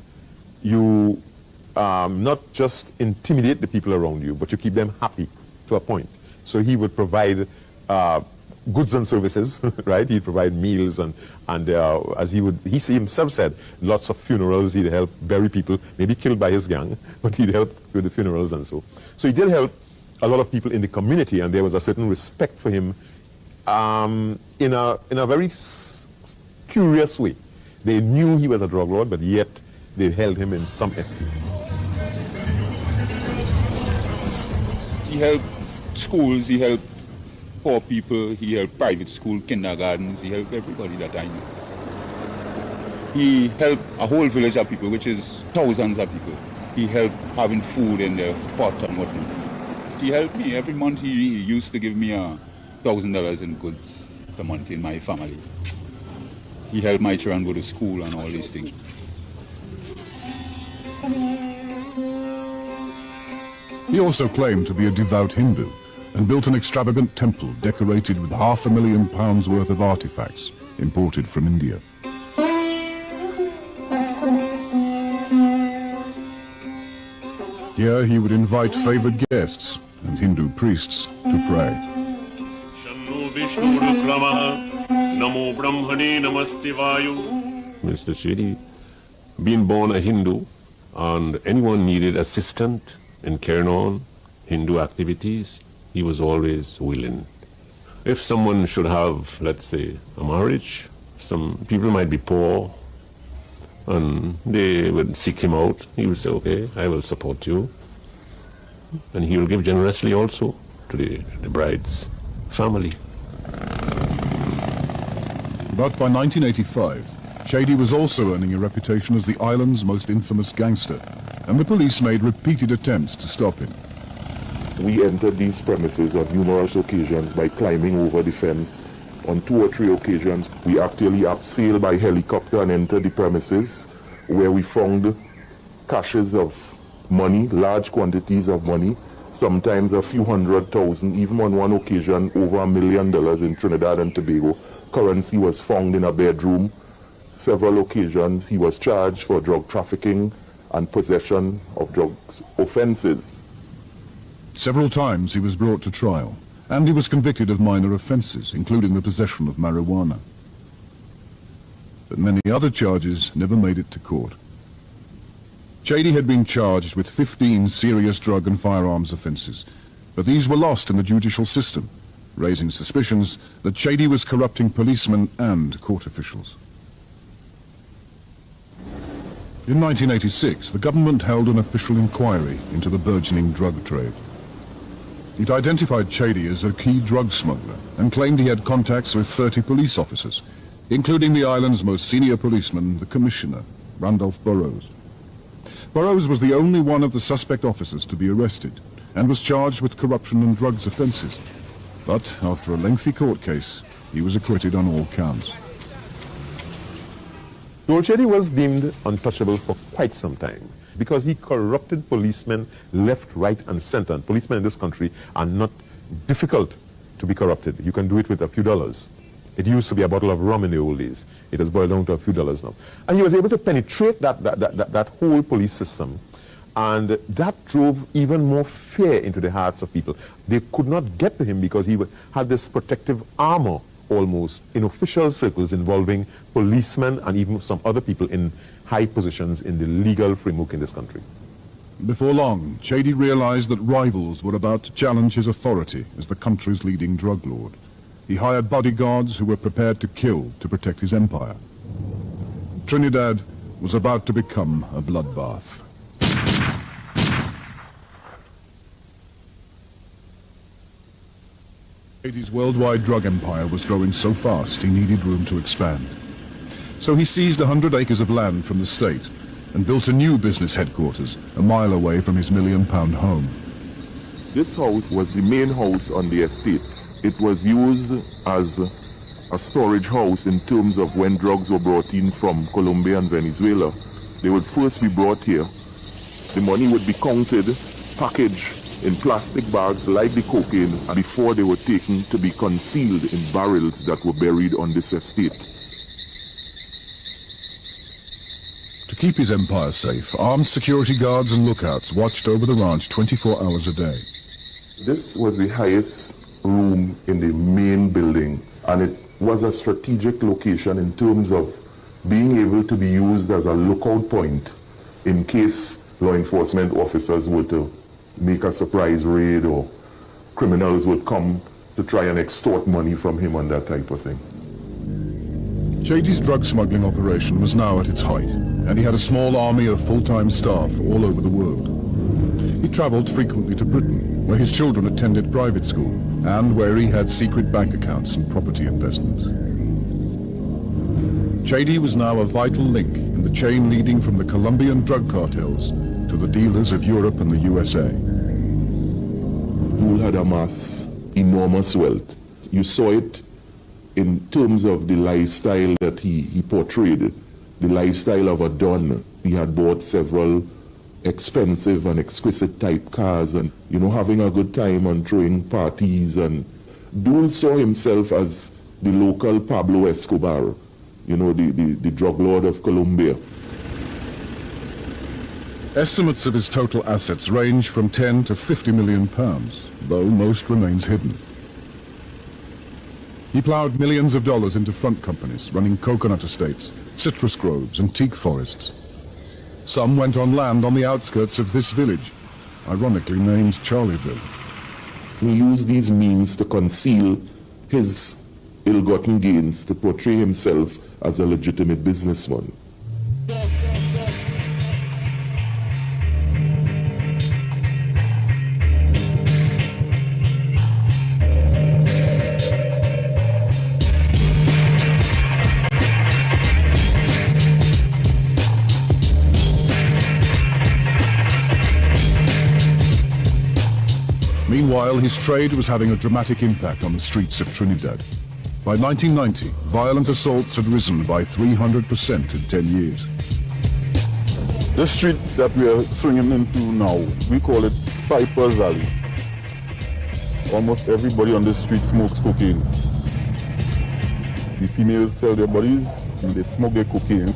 M: you not just intimidate the people around you, but you keep them happy to a point. So he would provide goods and services, right? He'd provide meals, and as he himself said, lots of funerals. He'd help bury people, maybe killed by his gang, but he'd help with the funerals and so. So he did help a lot of people in the community, and there was a certain respect for him in a very curious way. They knew he was a drug lord, but yet they held him in some esteem.
N: He helped schools, he helped poor people, he helped private school, kindergartens, he helped everybody that I knew. He helped a whole village of people, which is thousands of people. He helped having food in their pot and whatnot. He helped me. Every month he used to give me $1,000 in goods a month in my family. He helped my children go to school and all these things.
J: He also claimed to be a devout Hindu and built an extravagant temple decorated with £500,000 worth of artifacts imported from India. Here he would invite favored guests and Hindu priests to pray.
O: Mr. Chady, being born a Hindu, and anyone needed assistance in carrying on Hindu activities, he was always willing. If someone should have, let's say, a marriage, some people might be poor, and they would seek him out, he would say, okay, I will support you. And he will give generously also to the bride's family.
J: But by 1985, Chady was also earning a reputation as the island's most infamous gangster, and the police made repeated attempts to stop him.
I: We entered these premises on numerous occasions by climbing over the fence. On 2 or 3 occasions, we actually abseiled by helicopter and entered the premises. where we found caches of money, large quantities of money, sometimes a few $100,000, even on one occasion over $1 million in Trinidad and Tobago. Currency was found in a bedroom. Several occasions he was charged for drug trafficking and possession of drugs offenses.
J: Several times he was brought to trial, and he was convicted of minor offenses, including the possession of marijuana. But many other charges never made it to court. Chady had been charged with 15 serious drug and firearms offenses, but these were lost in the judicial system, raising suspicions that Chady was corrupting policemen and court officials. In 1986, the government held an official inquiry into the burgeoning drug trade. It identified Chady as a key drug smuggler and claimed he had contacts with 30 police officers, including the island's most senior policeman, the Commissioner, Randolph Burrows. Burrows was the only one of the suspect officers to be arrested and was charged with corruption and drugs offenses. But after a lengthy court case, he was acquitted on all counts.
M: Joel Chady was deemed untouchable for quite some time because he corrupted policemen left, right, and center. And policemen in this country are not difficult to be corrupted. You can do it with a few dollars. It used to be a bottle of rum in the old days. It has boiled down to a few dollars now. And he was able to penetrate that whole police system. And that drove even more fear into the hearts of people. They could not get to him because he had this protective armor almost in official circles involving policemen and even some other people in high positions in the legal framework in this country.
J: Before long, Chady realized that rivals were about to challenge his authority as the country's leading drug lord. He hired bodyguards who were prepared to kill to protect his empire. Trinidad was about to become a bloodbath. Chady's worldwide drug empire was growing so fast he needed room to expand. So he seized 100 acres of land from the state and built a new business headquarters a mile away from his £1 million home.
I: This house was the main house on the estate. It was used as a storage house in terms of when drugs were brought in from Colombia and Venezuela. They would first be brought here. The money would be counted, packaged in plastic bags like the cocaine before they were taken to be concealed in barrels that were buried on this estate.
J: To keep his empire safe, armed security guards and lookouts watched over the ranch 24 hours a day.
I: This was the highest room in the main building, and it was a strategic location in terms of being able to be used as a lookout point in case law enforcement officers were to make a surprise raid or criminals would come to try and extort money from him and that type of thing.
J: Chady's drug smuggling operation was now at its height, and he had a small army of full-time staff all over the world. He traveled frequently to Britain, where his children attended private school, and where he had secret bank accounts and property investments. Chady was now a vital link in the chain leading from the Colombian drug cartels to the dealers of Europe and the USA.
I: Dul had amassed enormous wealth. You saw it in terms of the lifestyle that he portrayed, the lifestyle of a don. He had bought several expensive and exquisite type cars and, you know, having a good time and throwing parties. And Dul saw himself as the local Pablo Escobar, you know, the drug lord of Colombia.
J: Estimates of his total assets range from 10 to 50 million pounds, though most remains hidden. He ploughed millions of dollars into front companies, running coconut estates, citrus groves, and teak forests. Some went on land on the outskirts of this village, ironically named Charlieville.
I: He used these means to conceal his ill-gotten gains, to portray himself as a legitimate businessman.
J: Meanwhile, his trade was having a dramatic impact on the streets of Trinidad. By 1990, violent assaults had risen by 300% in 10 years.
I: The street that we are swinging into now, we call it Piper's Alley. Almost everybody on the street smokes cocaine. The females sell their bodies and they smoke their cocaine.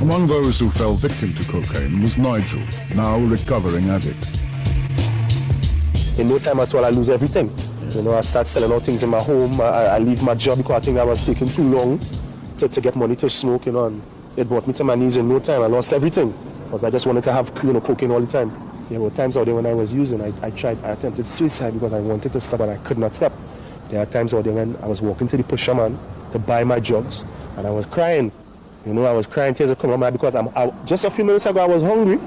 J: Among those who fell victim to cocaine was Nigel, now a recovering addict.
P: In no time at all, I lose everything. You know, I start selling out things in my home. I leave my job because I think I was taking too long to get money to smoke, you know, and it brought me to my knees in no time. I lost everything because I just wanted to have, you know, cocaine all the time. There were times out there when I was using, I attempted suicide because I wanted to stop, but I could not stop. There are times out there when I was walking to the pusher man to buy my drugs, and I was crying. You know, I was crying, tears would come out because just a few minutes ago I was hungry.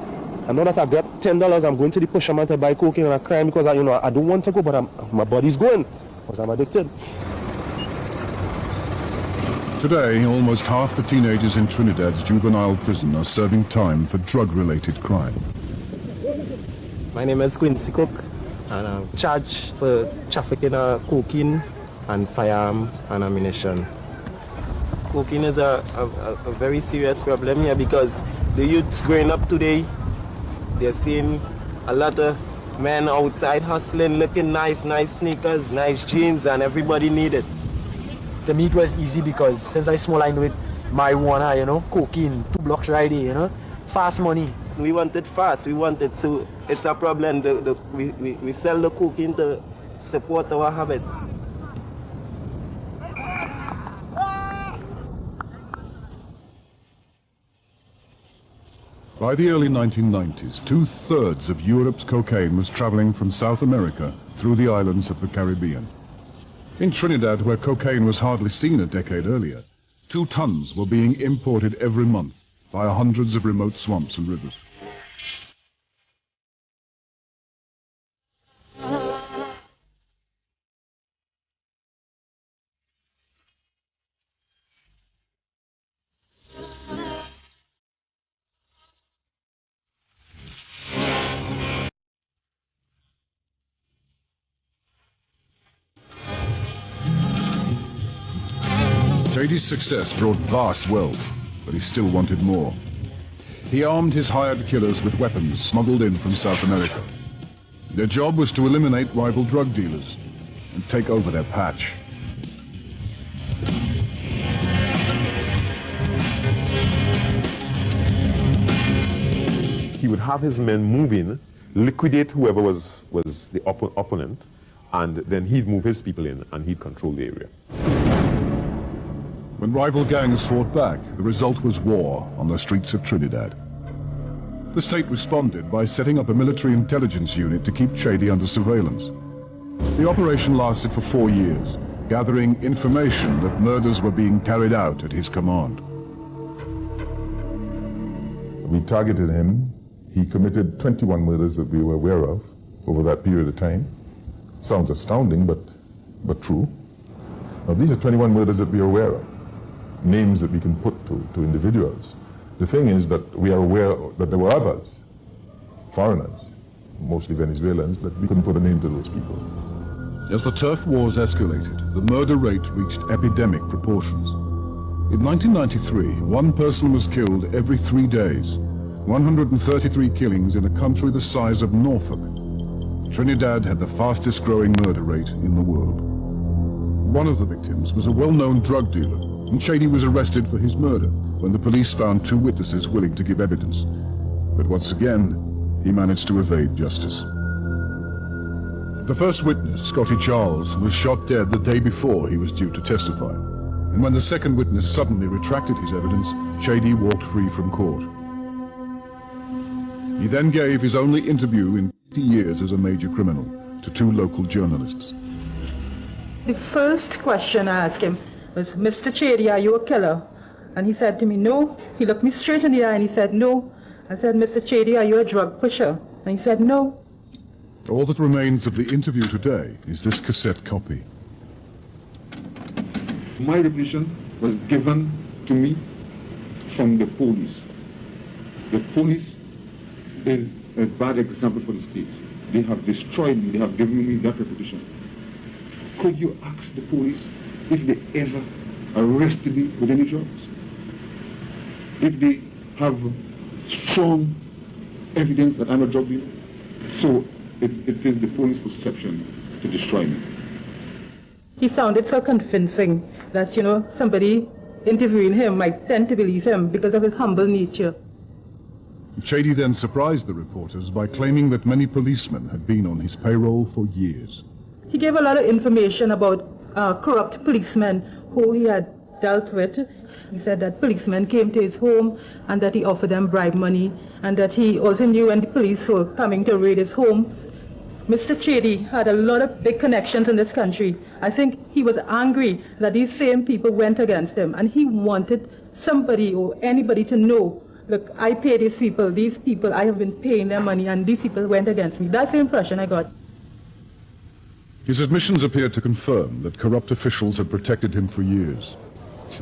P: I know that I got $10, I'm going to the pusher man to buy cocaine, and I'm crying because I don't want to go, but my body's going because I'm addicted.
J: Today, almost half the teenagers in Trinidad's juvenile prison are serving time for drug-related crime.
P: My name is Quincy Cook, and I'm charged for trafficking cocaine and firearm and ammunition. Cocaine is a very serious problem here because the youths growing up today, they're seeing a lot of men outside hustling, looking nice sneakers, nice jeans, and everybody need it.
Q: To me it was easy because since I small I know it, marijuana, you know, cocaine, 2 blocks right there, you know, fast money.
P: We want it fast, we want it, so it's a problem. We sell the cocaine to support our habits.
J: By the early 1990s, 2/3 of Europe's cocaine was traveling from South America through the islands of the Caribbean. In Trinidad, where cocaine was hardly seen a decade earlier, 2 tons were being imported every month via hundreds of remote swamps and rivers. Shady's success brought vast wealth, but he still wanted more. He armed his hired killers with weapons smuggled in from South America. Their job was to eliminate rival drug dealers and take over their patch.
M: He would have his men move in, liquidate whoever was the opponent, and then he'd move his people in and he'd control the area.
J: When rival gangs fought back, the result was war on the streets of Trinidad. The state responded by setting up a military intelligence unit to keep Shady under surveillance. The operation lasted for 4 years, gathering information that murders were being carried out at his command.
I: We targeted him. He committed 21 murders that we were aware of over that period of time. Sounds astounding, but true. Now, these are 21 murders that we are aware of, names that we can put to individuals. The thing is that we are aware that there were others, foreigners, mostly Venezuelans, but we couldn't put a name to those people.
J: As the turf wars escalated, the murder rate reached epidemic proportions. In 1993, 1 person was killed every 3 days, 133 killings in a country the size of Norfolk. Trinidad had the fastest growing murder rate in the world. One of the victims was a well-known drug dealer, and Shady was arrested for his murder when the police found 2 witnesses willing to give evidence. But once again, he managed to evade justice. The first witness, Scotty Charles, was shot dead the day before he was due to testify. And when the second witness suddenly retracted his evidence, Shady walked free from court. He then gave his only interview in 50 years as a major criminal to 2 local journalists.
R: The first question I asked him was, "Mr. Shady, are you a killer?" And he said to me, "No." He looked me straight in the eye and he said, "No." I said, "Mr. Shady, are you a drug pusher?" And he said, "No."
J: All that remains of the interview today is this cassette copy.
S: My reputation was given to me from the police. The police is a bad example for the state. They have destroyed me. They have given me that reputation. Could you ask the police if they ever arrested me with any drugs. If they have strong evidence that I'm a drug dealer, so it is the police perception to destroy me.
R: He sounded so convincing that, somebody interviewing him might tend to believe him because of his humble nature.
J: Chady then surprised the reporters by claiming that many policemen had been on his payroll for years.
R: He gave a lot of information about corrupt policemen who he had dealt with. He said that policemen came to his home and that he offered them bribe money, and that he also knew when the police were coming to raid his home. Mr. Chady had a lot of big connections in this country. I think he was angry that these same people went against him, and he wanted somebody or anybody to know, look, I pay these people, I have been paying their money, and these people went against me. That's the impression I got.
J: His admissions appeared to confirm that corrupt officials had protected him for years.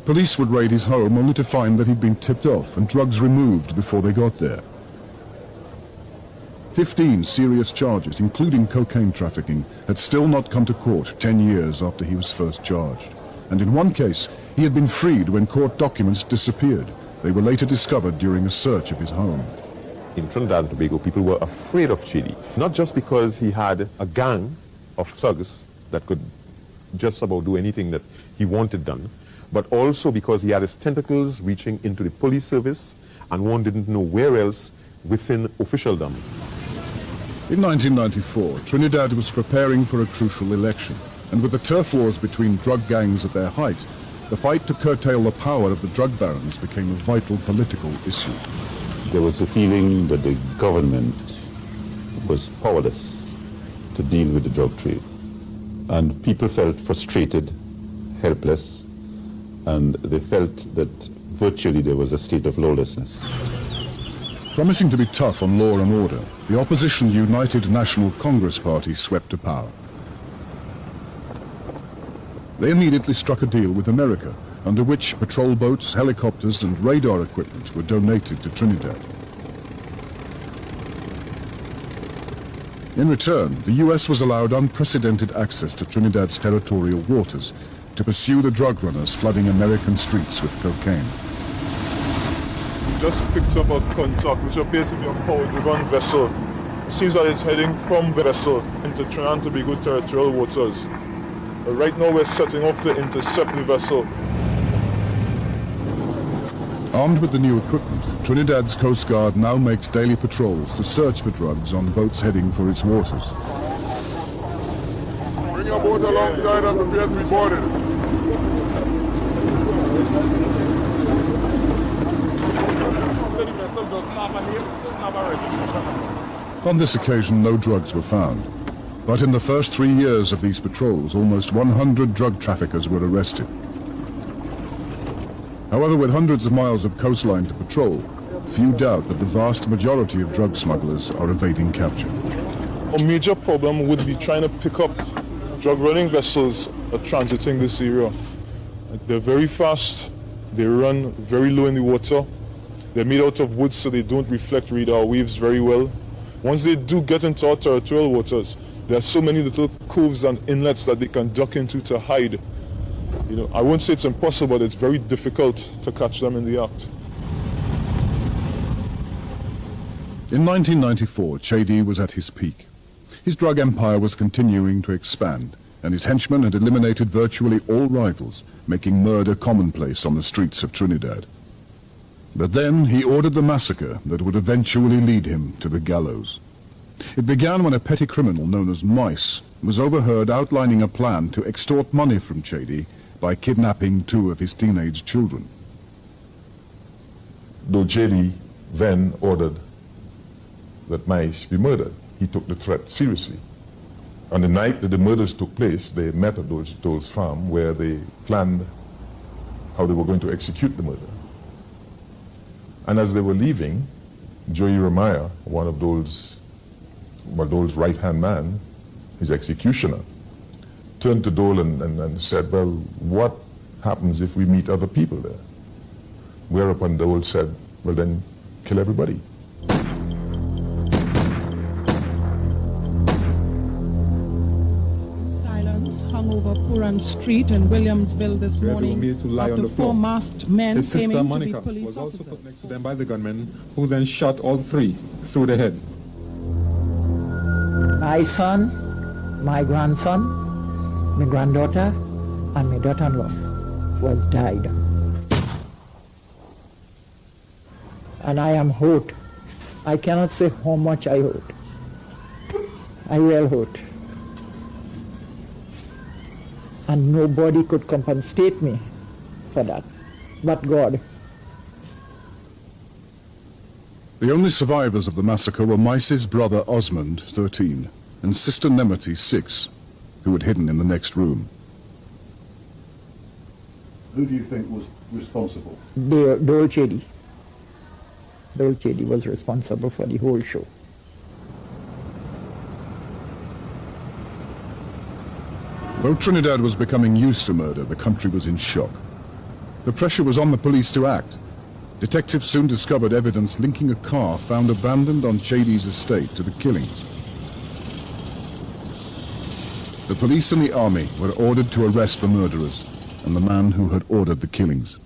J: Police would raid his home only to find that he'd been tipped off and drugs removed before they got there. 15 serious charges, including cocaine trafficking, had still not come to court 10 years after he was first charged. And in one case, he had been freed when court documents disappeared. They were later discovered during a search of his home.
M: In Trinidad and Tobago, people were afraid of Chady, not just because he had a gang of thugs that could just about do anything that he wanted done, but also because he had his tentacles reaching into the police service, and one didn't know where else within officialdom.
J: In 1994, Trinidad was preparing for a crucial election, and with the turf wars between drug gangs at their height, the fight to curtail the power of the drug barons became a vital political issue.
T: There was a feeling that the government was powerless to deal with the drug trade, and people felt frustrated, helpless, and they felt that virtually there was a state of lawlessness.
J: Promising to be tough on law and order, the opposition United National Congress Party swept to power. They immediately struck a deal with America, under which patrol boats, helicopters, and radar equipment were donated to Trinidad. In return, the US was allowed unprecedented access to Trinidad's territorial waters to pursue the drug runners flooding American streets with cocaine.
I: Just picked up a contact which appears to be a powered vessel. It seems that it's heading from the vessel into Trinidad and Tobago territorial waters. Right now we're setting off to intercept the vessel.
J: Armed with the new equipment, Trinidad's Coast Guard now makes daily patrols to search for drugs on boats heading for its waters.
I: Bring your boat alongside and prepare to be boarded.
J: On this occasion, no drugs were found. But in the first 3 years of these patrols, almost 100 drug traffickers were arrested. However, with hundreds of miles of coastline to patrol, few doubt that the vast majority of drug smugglers are evading capture.
I: A major problem would be trying to pick up drug running vessels transiting this area. They're very fast, they run very low in the water, they're made out of wood so they don't reflect radar waves very well. Once they do get into our territorial waters, there are so many little coves and inlets that they can duck into to hide. I won't say it's impossible, but it's very difficult to catch them in the act.
J: In 1994, Chady was at his peak. His drug empire was continuing to expand, and his henchmen had eliminated virtually all rivals, making murder commonplace on the streets of Trinidad. But then he ordered the massacre that would eventually lead him to the gallows. It began when a petty criminal known as Mice was overheard outlining a plan to extort money from Chady by kidnapping 2 of his teenage children.
I: Though Chady then ordered that Mice be murdered, he took the threat seriously. On the night that the murders took place, they met at Dole's farm where they planned how they were going to execute the murder. And as they were leaving, Joey Ramaya, one of Dole's right-hand man, his executioner, turned to Dole and said, well, what happens if we meet other people there? Whereupon Dole said, well then, kill everybody.
R: Silence. was hung over Puran Street in Williamsville this
U: where they were
R: morning
U: made to lie on
R: after
U: the floor.
R: four masked men
U: His
R: claiming
U: sister
R: to
U: Monica
R: be police
U: was also
R: officers.
U: put next to them by the gunmen, who then shot all three through the head.
V: My son, my grandson, my granddaughter, and my daughter-in-law was died. And I am hurt. I cannot say how much I hurt. I will hurt. And nobody could compensate me for that, but God.
J: The only survivors of the massacre were Mice's brother Osmond, 13, and sister Nemati, 6, who had hidden in the next room.
W: Who do you think was responsible?
V: Dole Chedi. Dole Chedi was responsible for the whole show.
J: Though Trinidad was becoming used to murder, the country was in shock. The pressure was on the police to act. Detectives soon discovered evidence linking a car found abandoned on Chedi's estate to the killings. The police and the army were ordered to arrest the murderers and the man who had ordered the killings.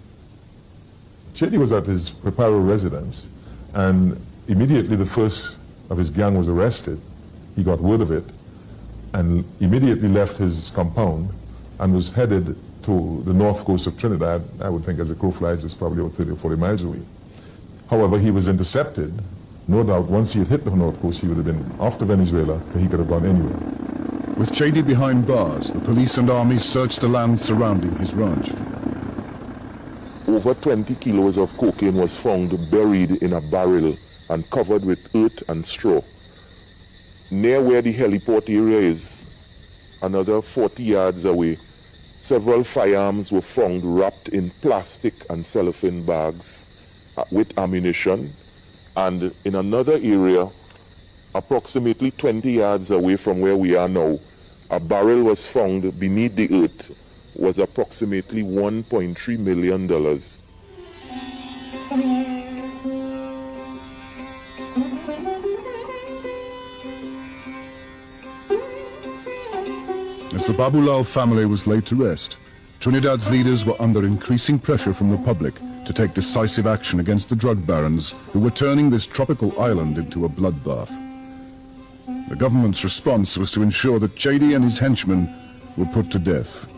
M: Chedi was at his Peparo residence, and immediately the first of his gang was arrested. He got word of it and immediately left his compound and was headed to the north coast of Trinidad. I would think as a crow flies, it's probably about 30 or 40 miles away. However, he was intercepted. No doubt once he had hit the north coast, he would have been off to Venezuela, because he could have gone anywhere.
J: With Chedi behind bars, the police and army searched the land surrounding his ranch.
I: Over 20 kilos of cocaine was found buried in a barrel and covered with earth and straw. Near where the heliport area is, another 40 yards away, several firearms were found wrapped in plastic and cellophane bags with ammunition. And in another area, approximately 20 yards away from where we are now, a barrel was found beneath the earth, was approximately $1.3 million.
J: As the Babulal family was laid to rest, Trinidad's leaders were under increasing pressure from the public to take decisive action against the drug barons who were turning this tropical island into a bloodbath. The government's response was to ensure that Chedi and his henchmen were put to death.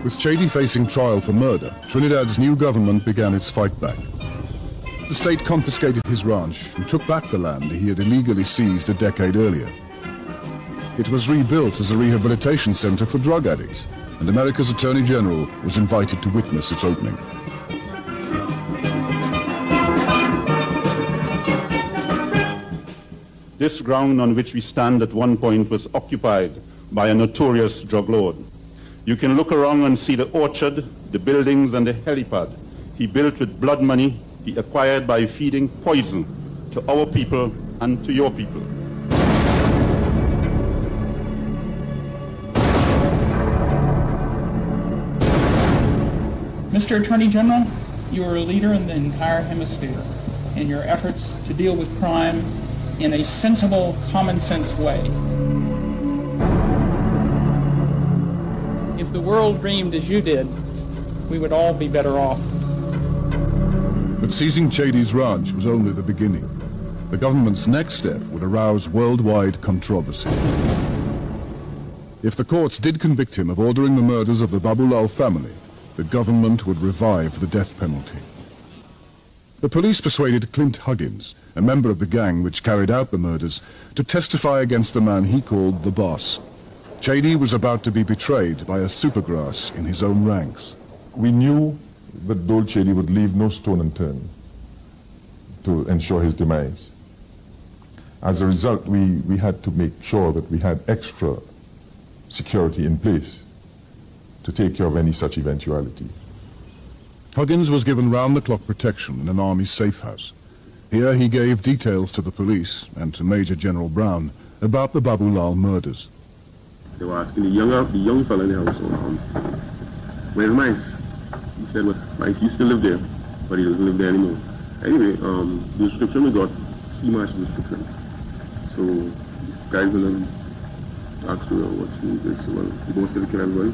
J: With Chedi facing trial for murder, Trinidad's new government began its fight back. The state confiscated his ranch and took back the land he had illegally seized a decade earlier. It was rebuilt as a rehabilitation center for drug addicts, and America's Attorney General was invited to witness its opening.
W: This ground on which we stand at one point was occupied by a notorious drug lord. You can look around and see the orchard, the buildings, and the helipad he built with blood money he acquired by feeding poison to our people and to your people.
X: Mr. Attorney General, you are a leader in the entire hemisphere in your efforts to deal with crime in a sensible, common sense way. If the world dreamed as you did, we would all be better off.
J: But seizing Chedi's ranch was only the beginning. The government's next step would arouse worldwide controversy. If the courts did convict him of ordering the murders of the Babulal family, the government would revive the death penalty. The police persuaded Clint Huggins, a member of the gang which carried out the murders, to testify against the man he called the boss. Chedi was about to be betrayed by a supergrass in his own ranks.
M: We knew that Dole Chedi would leave no stone unturned to ensure his demise. As a result, we had to make sure that we had extra security in place to take care of any such eventuality.
J: Huggins was given round-the-clock protection in an army safe house. Here he gave details to the police and to Major General Brown about the Babulal murders.
Y: They were asking the young fella in the house,
B: Where's Mike? He said, well, Mike used to live there, but he doesn't live there anymore. Anyway, the description we got, he matched the description. So, guys will ask her what she did. So, well, he goes to the kill everybody.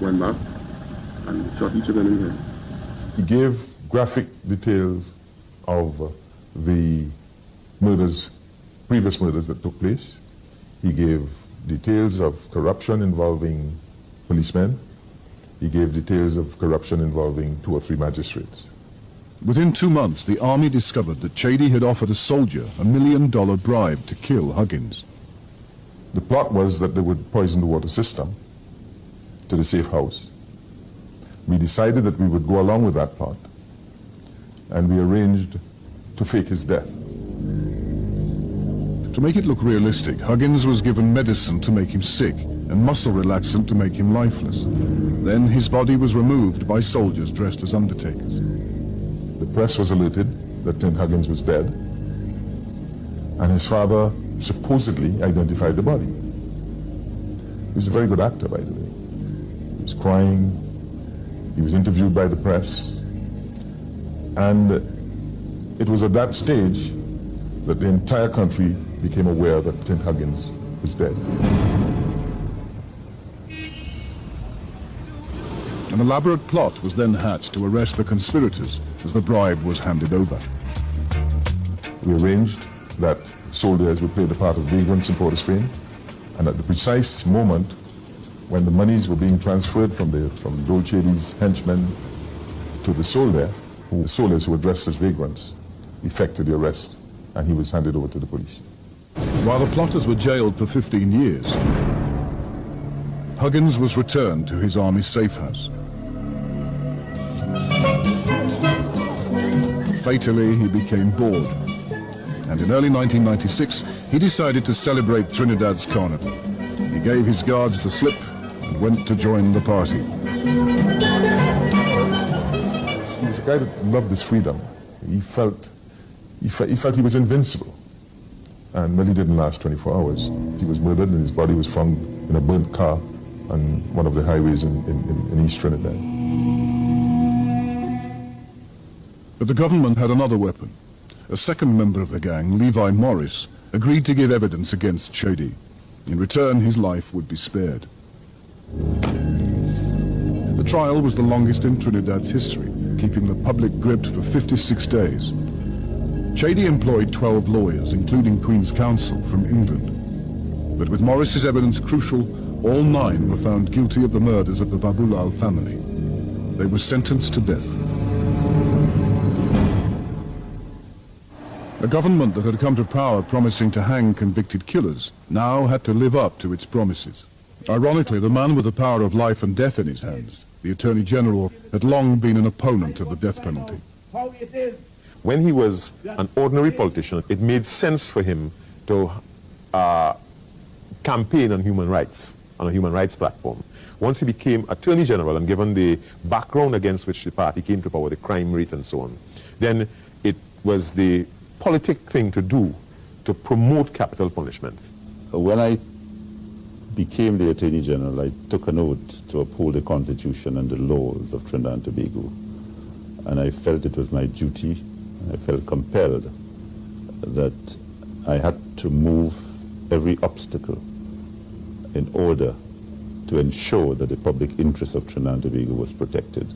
B: Went back and shot each of them in the head.
I: He gave graphic details of the murders, previous murders that took place. He gave details of corruption involving policemen. He gave details of corruption involving 2 or 3 magistrates.
J: Within 2 months, the army discovered that Chady had offered a soldier a $1 million bribe to kill Huggins.
I: The plot was that they would poison the water system to the safe house. We decided that we would go along with that plot, and we arranged to fake his death.
J: To make it look realistic, Huggins was given medicine to make him sick and muscle relaxant to make him lifeless. Then his body was removed by soldiers dressed as undertakers.
I: The press was alerted that Clint Huggins was dead, and his father supposedly identified the body. He was a very good actor, by the way. He was crying, he was interviewed by the press, and it was at that stage that the entire country became aware that Clint Huggins was dead.
J: An elaborate plot was then hatched to arrest the conspirators as the bribe was handed over.
I: We arranged that soldiers would play the part of vagrants in Port of Spain, and at the precise moment when the monies were being transferred from Dole Chady's henchmen to the soldiers who were dressed as vagrants, effected the arrest, and he was handed over to the police.
J: While the plotters were jailed for 15 years, Huggins was returned to his army safe house. Fatally, he became bored, and in early 1996, he decided to celebrate Trinidad's carnival. He gave his guards the slip and went to join the party.
I: He was a guy that loved his freedom. He felt he was invincible. And well, he didn't last 24 hours. He was murdered and his body was found in a burnt car on one of the highways in East Trinidad.
J: But the government had another weapon. A second member of the gang, Levi Morris, agreed to give evidence against Chady. In return, his life would be spared. The trial was the longest in Trinidad's history, keeping the public gripped for 56 days. Chady employed 12 lawyers, including Queen's Counsel from England. But with Morris's evidence crucial, all 9 were found guilty of the murders of the Babulal family. They were sentenced to death. A government that had come to power promising to hang convicted killers now had to live up to its promises. Ironically, the man with the power of life and death in his hands, the Attorney General, had long been an opponent of the death penalty.
M: When he was an ordinary politician, it made sense for him to campaign on human rights, on a human rights platform. Once he became Attorney General, and given the background against which the party came to power, the crime rate and so on, then it was the politic thing to do to promote capital punishment.
T: When I became the Attorney General, I took an oath to uphold the Constitution and the laws of Trinidad and Tobago. And I felt it was my duty, I felt compelled that I had to move every obstacle in order to ensure that the public interest of Trinidad and Tobago was protected.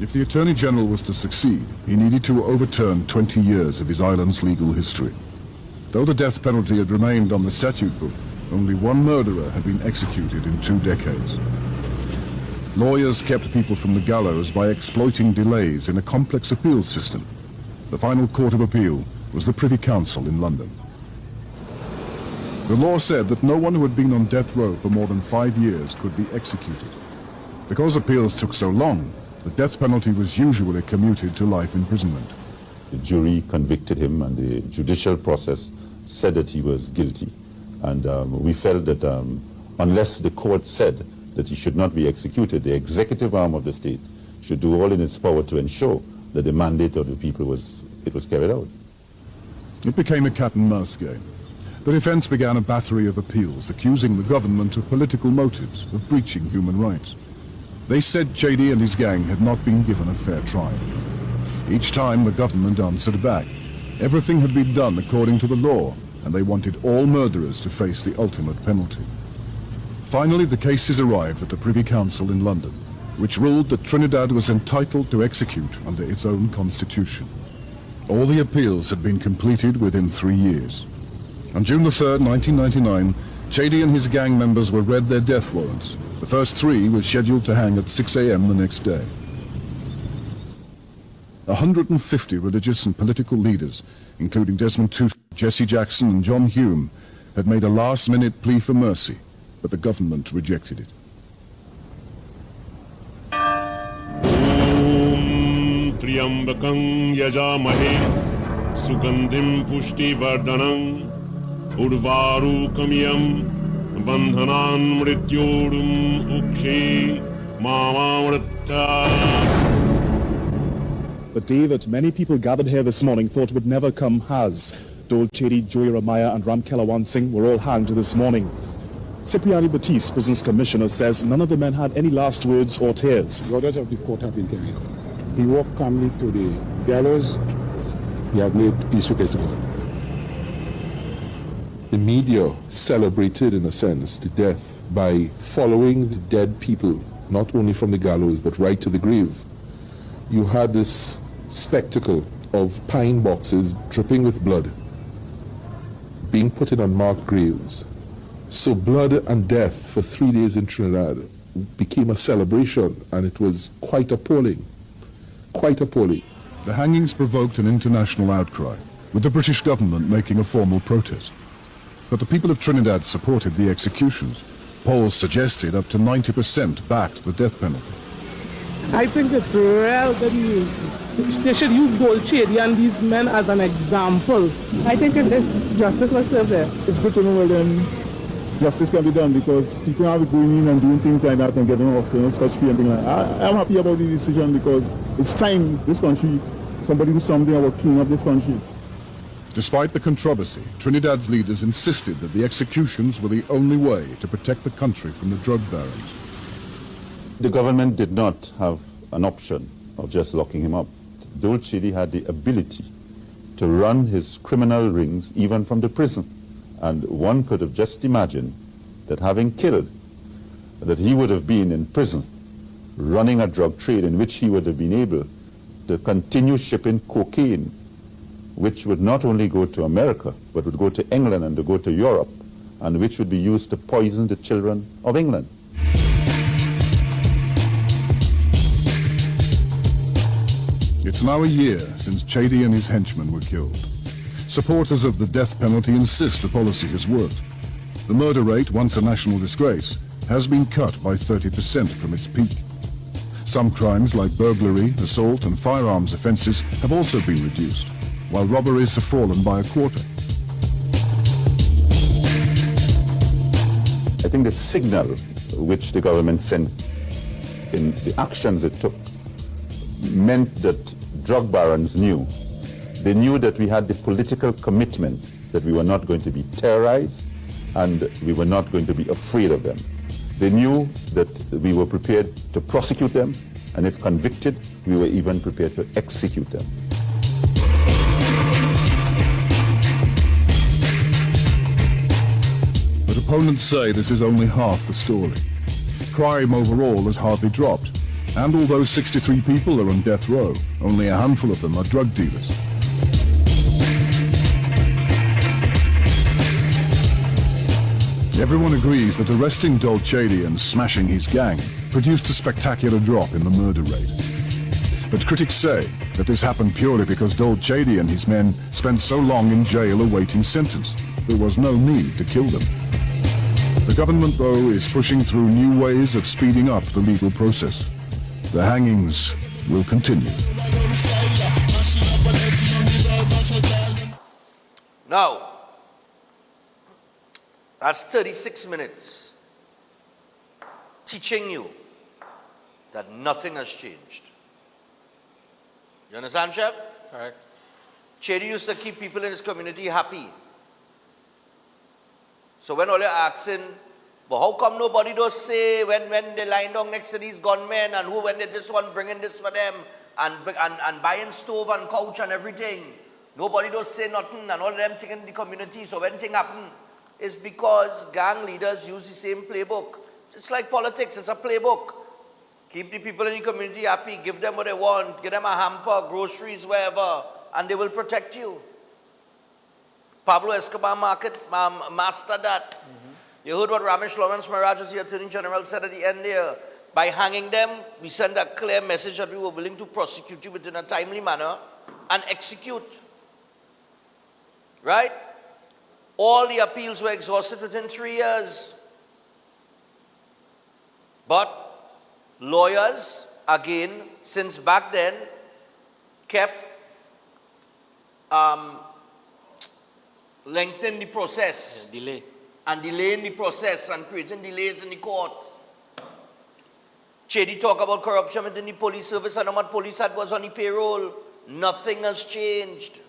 J: If the Attorney General was to succeed, he needed to overturn 20 years of his island's legal history. Though the death penalty had remained on the statute book, only 1 murderer had been executed in 2 decades. Lawyers kept people from the gallows by exploiting delays in a complex appeals system. The final court of appeal was the Privy Council in London. The law said that no one who had been on death row for more than 5 years could be executed. Because appeals took so long, the death penalty was usually commuted to life imprisonment.
T: The jury convicted him and the judicial process said that he was guilty. And we felt that unless the court said that he should not be executed, the executive arm of the state should do all in its power to ensure that the mandate of the people was carried out.
J: It became a cat and mouse game. The defense began a battery of appeals accusing the government of political motives of breaching human rights. They said Chedi and his gang had not been given a fair trial. Each time the government answered back. Everything had been done according to the law, and they wanted all murderers to face the ultimate penalty. Finally, the cases arrived at the Privy Council in London, which ruled that Trinidad was entitled to execute under its own constitution. All the appeals had been completed within 3 years. On June the 3rd, 1999, Chedi and his gang members were read their death warrants. The first 3 were scheduled to hang at 6 a.m. the next day. 150 religious and political leaders, including Desmond Tutu, Jesse Jackson and John Hume, had made a last-minute plea for mercy, but the government rejected it.
O: Om Triambakam Yajamahe Sugandhim Pushtivardhanam Urvarukamyam Bandhanan Mrityorum Ukshe Mamamritta.
C: The day that many people gathered here this morning thought would never come has. Dole Chedi, Joy Ramaya and Ram Kelawan Singh were all hanged this morning. Cipriani Batiste, prison's commissioner, says none of the men had any last words or tears.
D: The orders of the court have been carried out. He walked calmly to the gallows. He had made peace with his God.
B: The media celebrated, in a sense, the death by following the dead people, not only from the gallows, but right to the grave. You had this spectacle of pine boxes dripping with blood being put in unmarked graves. So blood and death for 3 days in Trinidad became a celebration, and it was quite appalling. Quite appalling.
J: The hangings provoked an international outcry, with the British government making a formal protest. But the people of Trinidad supported the executions. Polls suggested up to 90% backed the death penalty.
E: I think it's real good news. They should use Dole Chedi and these men as an example. I think justice must live there.
S: It's good to know, well then, justice can be done, because people have it going in and doing things like that and getting off scotch-free and things like that. I'm happy about the decision, because it's time this country, somebody do something about cleaning up this country.
J: Despite the controversy, Trinidad's leaders insisted that the executions were the only way to protect the country from the drug barons.
T: The government did not have an option of just locking him up. Dole Chedi had the ability to run his criminal rings even from the prison. And one could have just imagined that having killed, that he would have been in prison, running a drug trade in which he would have been able to continue shipping cocaine, which would not only go to America, but would go to England and to go to Europe, and which would be used to poison the children of England.
J: It's now a year since Chedi and his henchmen were killed. Supporters of the death penalty insist the policy has worked. The murder rate, once a national disgrace, has been cut by 30% from its peak. Some crimes like burglary, assault and firearms offences have also been reduced, while robberies have fallen by a quarter.
T: I think the signal which the government sent in the actions it took meant that drug barons knew. They knew that we had the political commitment that we were not going to be terrorized and we were not going to be afraid of them. They knew that we were prepared to prosecute them, and if convicted, we were even prepared to execute them.
J: But opponents say this is only half the story. Crime overall has hardly dropped, and although 63 people are on death row, only a handful of them are drug dealers. Everyone agrees that arresting Dole Chedi and smashing his gang produced a spectacular drop in the murder rate. But critics say that this happened purely because Dole Chedi and his men spent so long in jail awaiting sentence. There was no need to kill them. The government, though, is pushing through new ways of speeding up the legal process. The hangings will continue.
A: Now, that's 36 minutes teaching you that nothing has changed. You understand, Chef?
F: Correct.
A: Chedi used to keep people in his community happy. So when all you're asking, but how come nobody does say when they lying down next to these gunmen and who when they this one bringing this for them and buying stove and couch and everything, nobody does say nothing and all of them taking the community. So when thing happen, it's because gang leaders use the same playbook. It's like politics, it's a playbook. Keep the people in the community happy, give them what they want, give them a hamper, groceries, wherever, and they will protect you. Pablo Escobar mastered that. You heard what Ramesh Lawrence Maharaj, the Attorney General, said at the end there. By hanging them, we send a clear message that we were willing to prosecute you within a timely manner and execute. Right? All the appeals were exhausted within 3 years. But lawyers, again, since back then, kept lengthening the process.
F: Delay.
A: And delaying the process and creating delays in the court. Chedi talk about corruption within the police service and how much police had was on the payroll. Nothing has changed.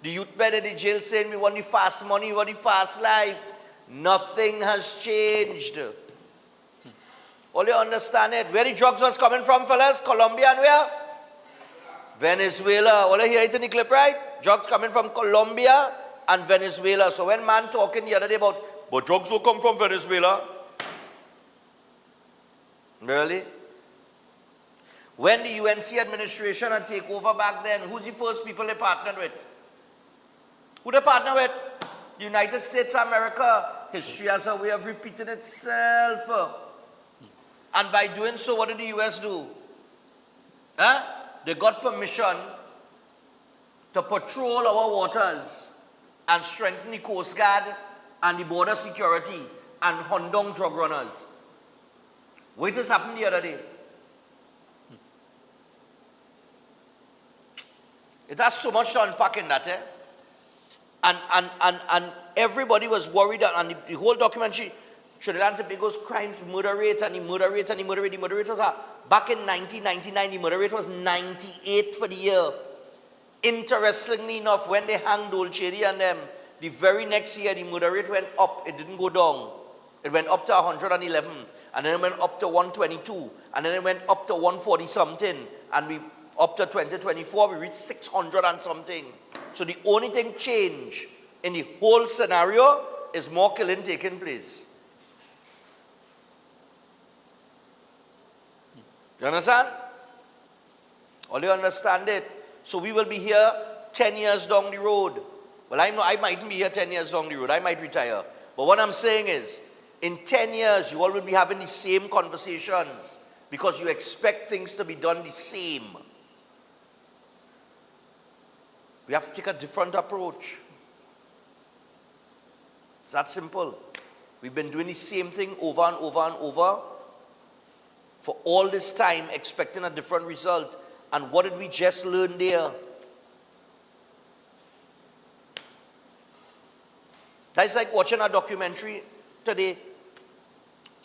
A: The youth bed at the jail saying we want the fast money, we want the fast life. Nothing has changed. All you understand it. Where the drugs was coming from, fellas? Colombia and where? Venezuela. All you hear it in the clip, right? Drugs coming from Colombia and Venezuela. So when man talking the other day about, but drugs will come from Venezuela. Really? When the UNC administration had taken over back then, who's the first people they partnered with? Who they partnered with? The United States of America. History has a way of repeating itself. And by doing so, what did the US do? They got permission to patrol our waters and strengthen the Coast Guard and the border security and hunt down drug runners. What just happened the other day? It has so much to unpack in that, And everybody was worried, and the whole documentary, Trinidad and Tobago's crimes, murder rate, and the murder rate, and the murder rate. The murder rate was, back in 1999, the murder rate was 98 for the year. Interestingly enough, when they hanged Dole Chedi and them, the very next year, the murder rate went up. It didn't go down. It went up to 111, and then it went up to 122, and then it went up to 140 something, and we up to 2024, we reached 600 and something. So the only thing changed in the whole scenario is more killing taking place. You understand? All you understand it. So we will be here 10 years down the road. Well, I mightn't be here 10 years down the road. I might retire. But what I'm saying is, in 10 years, you all will be having the same conversations because you expect things to be done the same. We have to take a different approach. It's that simple. We've been doing the same thing over and over and over for all this time, expecting a different result. And what did we just learn there? That's like watching a documentary today.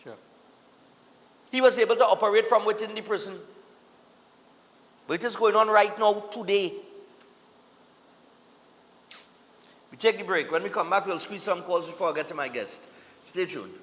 F: Sure.
A: He was able to operate from within the prison. But it is going on right now, today. We take the break. When we come back, we'll squeeze some calls before I get to my guest. Stay tuned.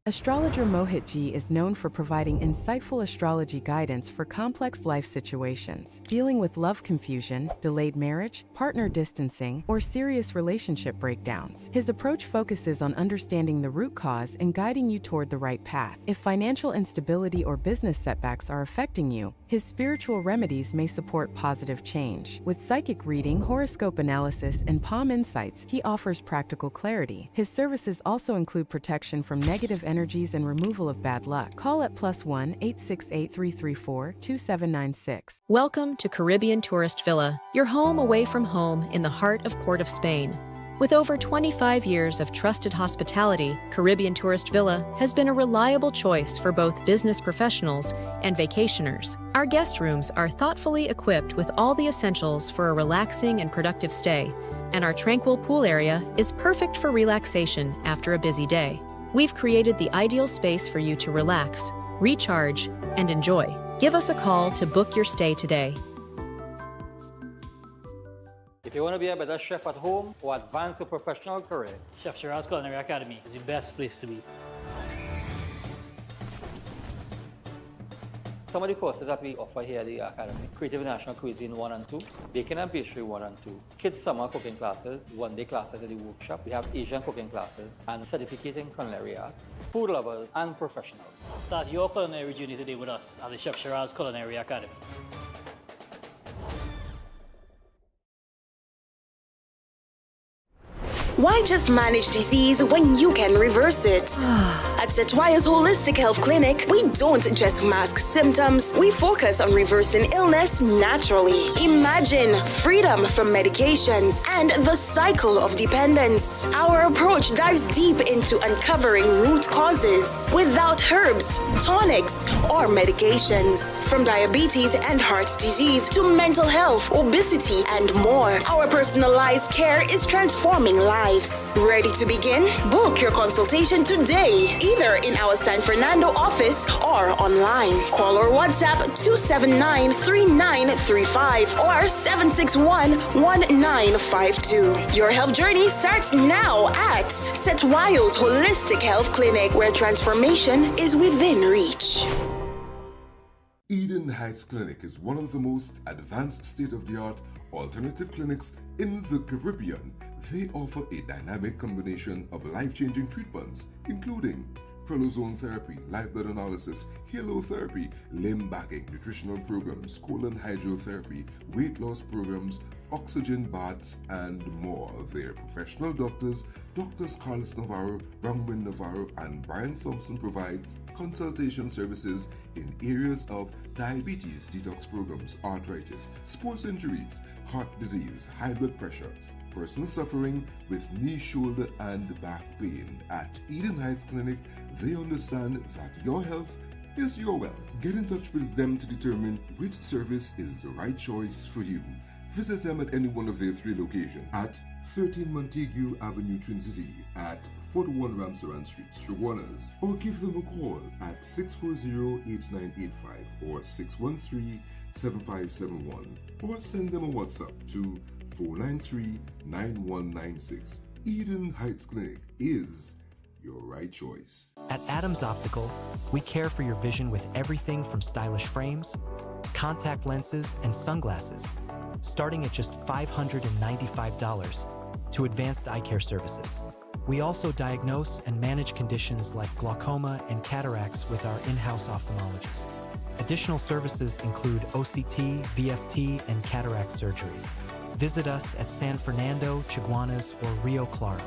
G: Astrologer Mohit Ji is known for providing insightful astrology guidance for complex life situations, dealing with love confusion, delayed marriage, partner distancing, or serious relationship breakdowns. His approach focuses on understanding the root cause and guiding you toward the right path. If financial instability or business setbacks are affecting you, his spiritual remedies may support positive change. With psychic reading, horoscope analysis, and palm insights, he offers practical clarity. His services also include protection from negative energies and removal of bad luck. Call at +1 868 334 2796.
H: Welcome to Caribbean Tourist Villa, your home away from home in the heart of Port of Spain. With over 25 years of trusted hospitality, Caribbean Tourist Villa has been a reliable choice for both business professionals and vacationers. Our guest rooms are thoughtfully equipped with all the essentials for a relaxing and productive stay, and our tranquil pool area is perfect for relaxation after a busy day. We've created the ideal space for you to relax, recharge, and enjoy. Give us a call to book your stay today.
F: If you want to be a better chef at home or advance your professional career,
K: Chef Shiraz Culinary Academy is the best place to be.
F: some of the courses that we offer here at the Academy: Creative National Cuisine 1 and 2, Baking and Pastry 1 and 2, Kids Summer Cooking Classes, one-day classes at the workshop. We have Asian cooking classes and certificate in culinary arts, food lovers and professionals.
K: Start your culinary journey today with us at the Chef Shiraz Culinary Academy.
L: Why just manage disease when you can reverse it? At Setwaya's Holistic Health Clinic, we don't just mask symptoms, we focus on reversing illness naturally. Imagine freedom from medications and the cycle of dependence. Our approach dives deep into uncovering root causes without herbs, tonics, or medications. From diabetes and heart disease to mental health, obesity, and more, our personalized care is transforming lives. Ready to begin? Book your consultation today, either in our San Fernando office or online. Call or WhatsApp 279-3935 or 761-1952. Your health journey starts now at Setwayo's Holistic Health Clinic, where transformation is within reach.
N: Eden Heights Clinic is one of the most advanced state-of-the-art alternative clinics in the Caribbean. They offer a dynamic combination of life-changing treatments, including prolozone therapy, live blood analysis, halotherapy, limb bagging, nutritional programs, colon hydrotherapy, weight loss programs, oxygen baths, and more. Their professional doctors, Drs. Carlos Navarro, Brangwin Navarro, and Brian Thompson, provide consultation services in areas of diabetes detox programs, arthritis, sports injuries, heart disease, high blood pressure, persons suffering with knee, shoulder, and back pain. At Eden Heights Clinic, they understand that your health is your wealth. Get in touch with them to determine which service is the right choice for you. Visit them at any one of their 3 locations: at 13 Montague Avenue, Twin City, at 41 Ramsaran Street, Shoguanas, or give them a call at 640-8985 or 613-7571, or send them a WhatsApp to 493-9196. Eden Heights Clinic is your right choice.
Y: At Adams Optical, we care for your vision with everything from stylish frames, contact lenses, and sunglasses, starting at just $595, to advanced eye care services. We also diagnose and manage conditions like glaucoma and cataracts with our in-house ophthalmologist. Additional services include OCT, VFT, and cataract surgeries. Visit us at San Fernando, Chaguanas, or Rio Claro.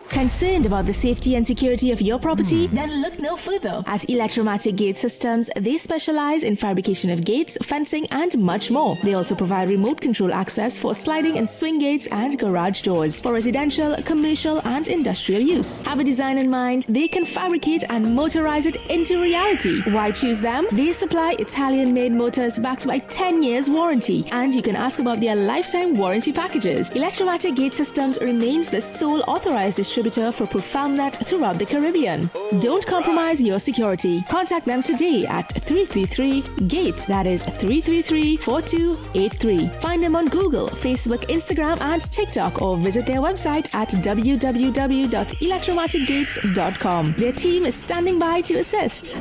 Z: Concerned about the safety and security of your property? Then look no further. At Electromatic Gate Systems, they specialize in fabrication of gates, fencing, and much more. They also provide remote control access for sliding and swing gates and garage doors for residential, commercial, and industrial use. Have a design in mind? They can fabricate and motorize it into reality. Why choose them? They supply Italian-made motors backed by 10 years warranty, and you can ask about their lifetime warranty packages. Electromatic Gate Systems remains the sole authorized distributor for ProfoundNet throughout the Caribbean. Don't compromise your security. Contact them today at 333-GATE, that is 333-4283. Find them on Google, Facebook, Instagram, and TikTok, or visit their website at www.electromaticgates.com. Their team is standing by to assist.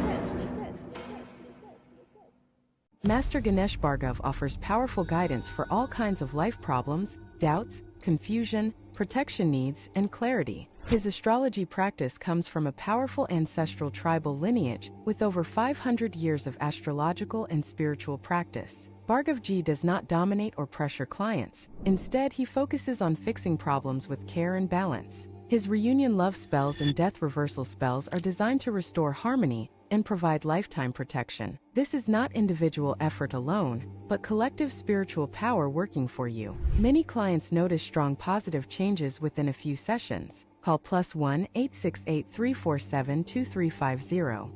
G: Master Ganesh Bhargav offers powerful guidance for all kinds of life problems, doubts, confusion, protection needs, and clarity. His astrology practice comes from a powerful ancestral tribal lineage with over 500 years of astrological and spiritual practice. Bhargavji does not dominate or pressure clients. Instead, he focuses on fixing problems with care and balance. His reunion love spells and death reversal spells are designed to restore harmony and provide lifetime protection. This is not individual effort alone, but collective spiritual power working for you. Many clients notice strong positive changes within a few sessions. Call +1 868 347 2350.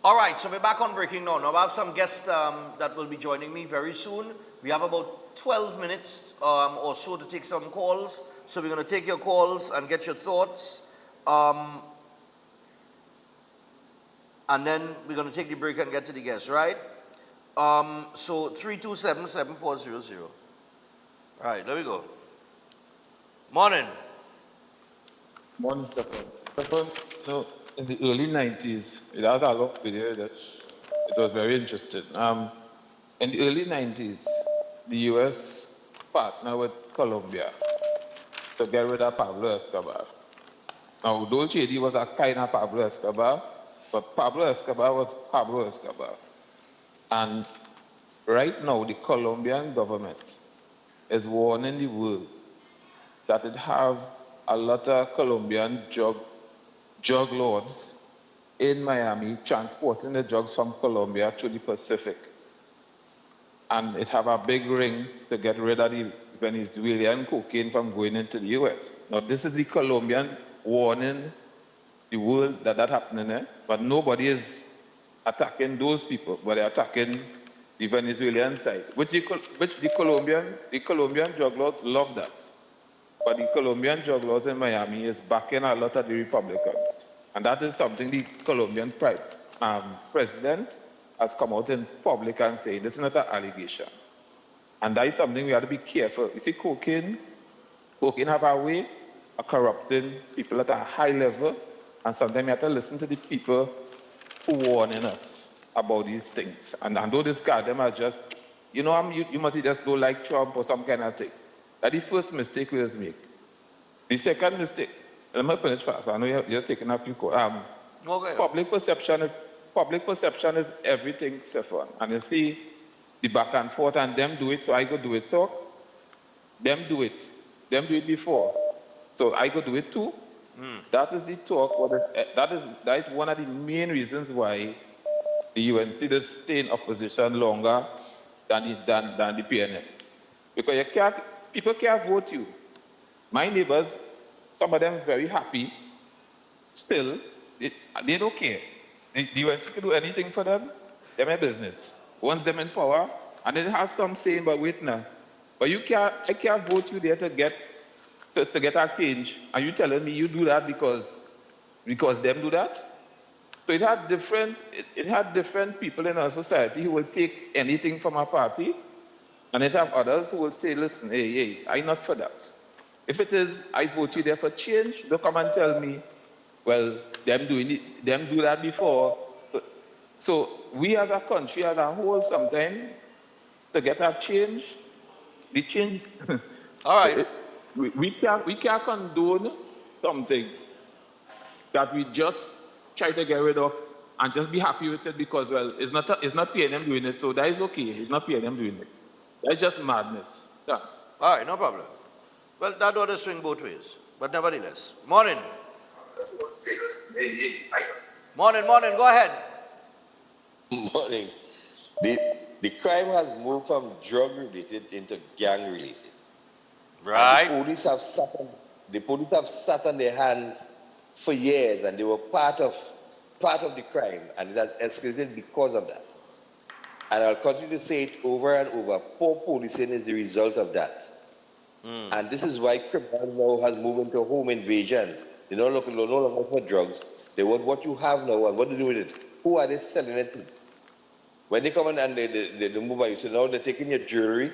A: All right, so we're back on Breaking Now. Now I have some guests that will be joining me very soon. We have about 12 minutes or so to take some calls. So we're going to take your calls and get your thoughts. And then we're going to take the break and get to the guests, right? So 327-7400. All right, there we go. Morning.
P: Morning, Stefan. Stefan, in the early 90s, it has a long video that it was very interesting. In the early 90s, the U.S. partnered with Colombia to get rid of Pablo Escobar. Now, Dole Chedi was a kind of Pablo Escobar, but Pablo Escobar was Pablo Escobar. And right now, the Colombian government is warning the world that it have a lot of Colombian drug lords in Miami transporting the drugs from Colombia to the Pacific. And it have a big ring to get rid of the Venezuelan cocaine from going into the US. Now, this is the Colombian warning the world that happening there, but nobody is attacking those people, but they're attacking the Venezuelan side, which the Colombian drug lords love that. But the Colombian drug lords in Miami is backing a lot of the Republicans. And that is something the Colombian president has come out in public and saying, this is not an allegation. And that is something we have to be careful. You see, cocaine have a way of corrupting people at a high level, and sometimes we have to listen to the people who warning us about these things. And though this guy, them are just, you must just don't like Trump or some kind of thing. That's the first mistake we just make. The second mistake, let me finish fast. I know you're just taking up your call. Public perception is everything, Stefan. And you see the back and forth, and them do it, so I go do it too. Them do it before, so I go do it too. That is the talk. That is one of the main reasons why the UNC does stay in opposition longer than the PNM. Because people can't vote you. My neighbors, some of them very happy. Still, they don't care. The UNC can do anything for them. They're my business. Once them in power, and it has some saying, but wait now. But I can't vote you there to get a change. Are you telling me you do that because them do that? So it had different people in our society who will take anything from a party, and it have others who will say, listen, hey, I'm not for that. If it is, I vote you there for change, don't come and tell me, well, them do that before. So we as a country as a whole sometimes, to get that change, the change.
A: All right.
P: We can't condone something that we just try to get rid of and just be happy with it because, well, it's not PNM doing it, so that is okay. It's not PNM doing it. That's just madness. Thanks.
A: All right, no problem. Well, that ought to swing both ways, but nevertheless. Morning. Morning, go ahead.
Q: Morning. The crime has moved from drug-related into gang-related.
A: Right.
Q: And the police have sat on their hands for years, and they were part of the crime, and it has escalated because of that. And I'll continue to say it over and over. Poor policing is the result of that. And this is why criminals now has moved into home invasions. They no longer for drugs. They want what you have now and what to do with it. Who are they selling it to? When they come in and they move by you, so now they're taking your jewelry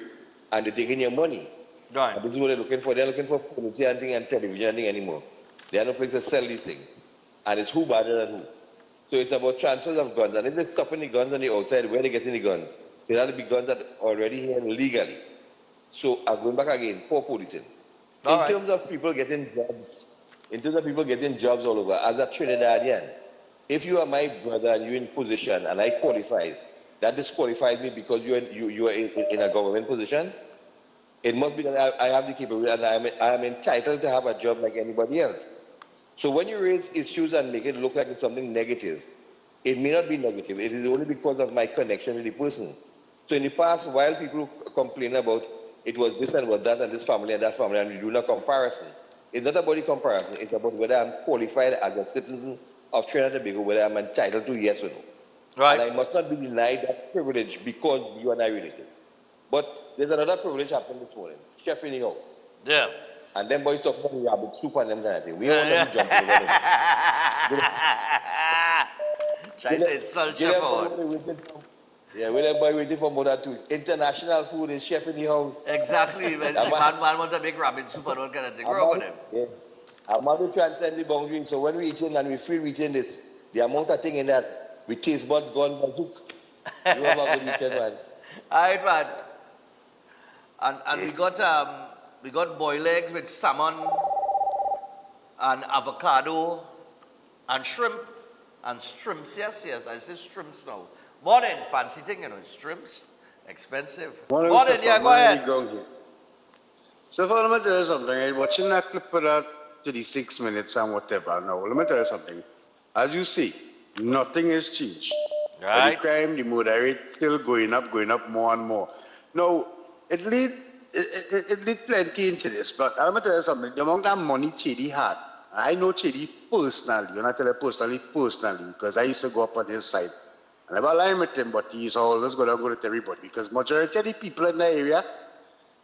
Q: and they're taking your money.
A: Right.
Q: And this is what they're looking for. They're looking for furniture and television anymore. They have no place to sell these things. And it's who better than who. So it's about transfers of guns. And if they're stopping the guns on the outside, where are they getting the guns? There have to be guns that are already here legally. So I'm going back again, poor policing. In terms of people getting jobs all over, as a Trinidadian, if you are my brother and you're in position and I qualified, that disqualifies me because you are in a government position. It must be that I have the capability and I am entitled to have a job like anybody else. So when you raise issues and make it look like it's something negative, it may not be negative. It is only because of my connection with the person. So in the past, while people complain about it was this and was that and this family and that family, and we do not comparison, it's not about the comparison. It's about whether I'm qualified as a citizen of Trinidad and Tobago, whether I'm entitled to yes or no.
A: Right.
Q: And I must not be denied that privilege because you and I related. But there's another privilege happening this morning. Chef in the house.
A: Yeah.
Q: And them boys talking about rabbit soup and them kind of thing. We all want to jump in the
A: Trying to insult Chef Howard.
Q: Yeah, we them boy waiting for more than 2 weeks. International food is chef in the house.
A: Exactly. Man want to make rabbit soup and all kind of thing. What's wrong with them?
Q: Yeah. I'm going to transcend the boundary. So when we eating and we feel we eating this, the amount of thing in that, we taste buds gone bazook. You have a good weekend, man.
A: All right, man. And we got boiled eggs with salmon and avocado and shrimp. And shrimps, yes, I say shrimps now. Morning, fancy thing, you know, shrimps, expensive. Morning, yeah, go ahead.
I: So let me tell you something, right? Watching that clip of that 36 minutes and whatever, now, let me tell you something. As you see, nothing has changed.
A: Right.
I: The crime, the murder rate still going up more and more. Now, it lead plenty into this, but I'm going to tell you something. The amount of money Chedi had, I know Chedi personally, when I tell you personally, because I used to go up on his side. I never lie with him, but he's always going to go to everybody, because majority of the people in the area,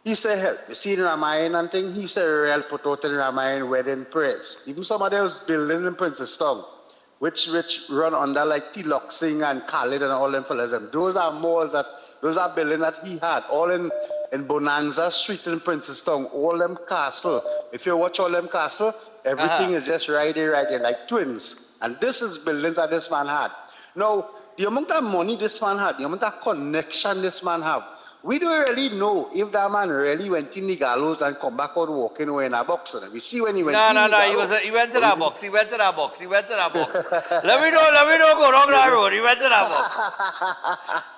I: he say help. You see in Ramayan and thing, he say real put out in Ramayan wedding prayers. Even some of those buildings in Princess Town, which run under like Tilok Singh and Khalid and all them fellas, those are malls those are buildings that he had, all in Bonanza Street in Princess Town, all them castle. If you watch all them castle, everything is just right there, like twins. And this is buildings that this man had. Now, the amount of money this man had, the amount of connection this man have, we don't really know if that man really went in the gallows and come back out walking away in a box. We see when he went in the gallows.
A: He went to that box. Let me know, go wrong that road. He went to that box.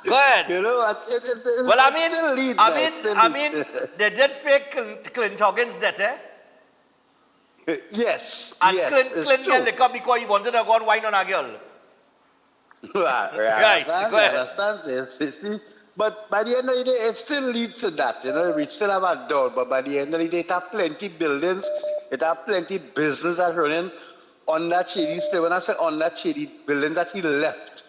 A: Go ahead.
I: You know,
A: well, I mean, they did fake Clint Huggins' death, eh?
I: Yes.
A: And
I: yes,
A: Clint got liquor because he wanted to go and wine on a girl.
I: Right. Go ahead. Understand? Yes. See? But by the end of the day, it still leads to that. You know, we still have a doubt. But by the end of the day, it have plenty buildings, it have plenty business that running on that Chedi. Still, when I say on that Chedi, buildings that he left,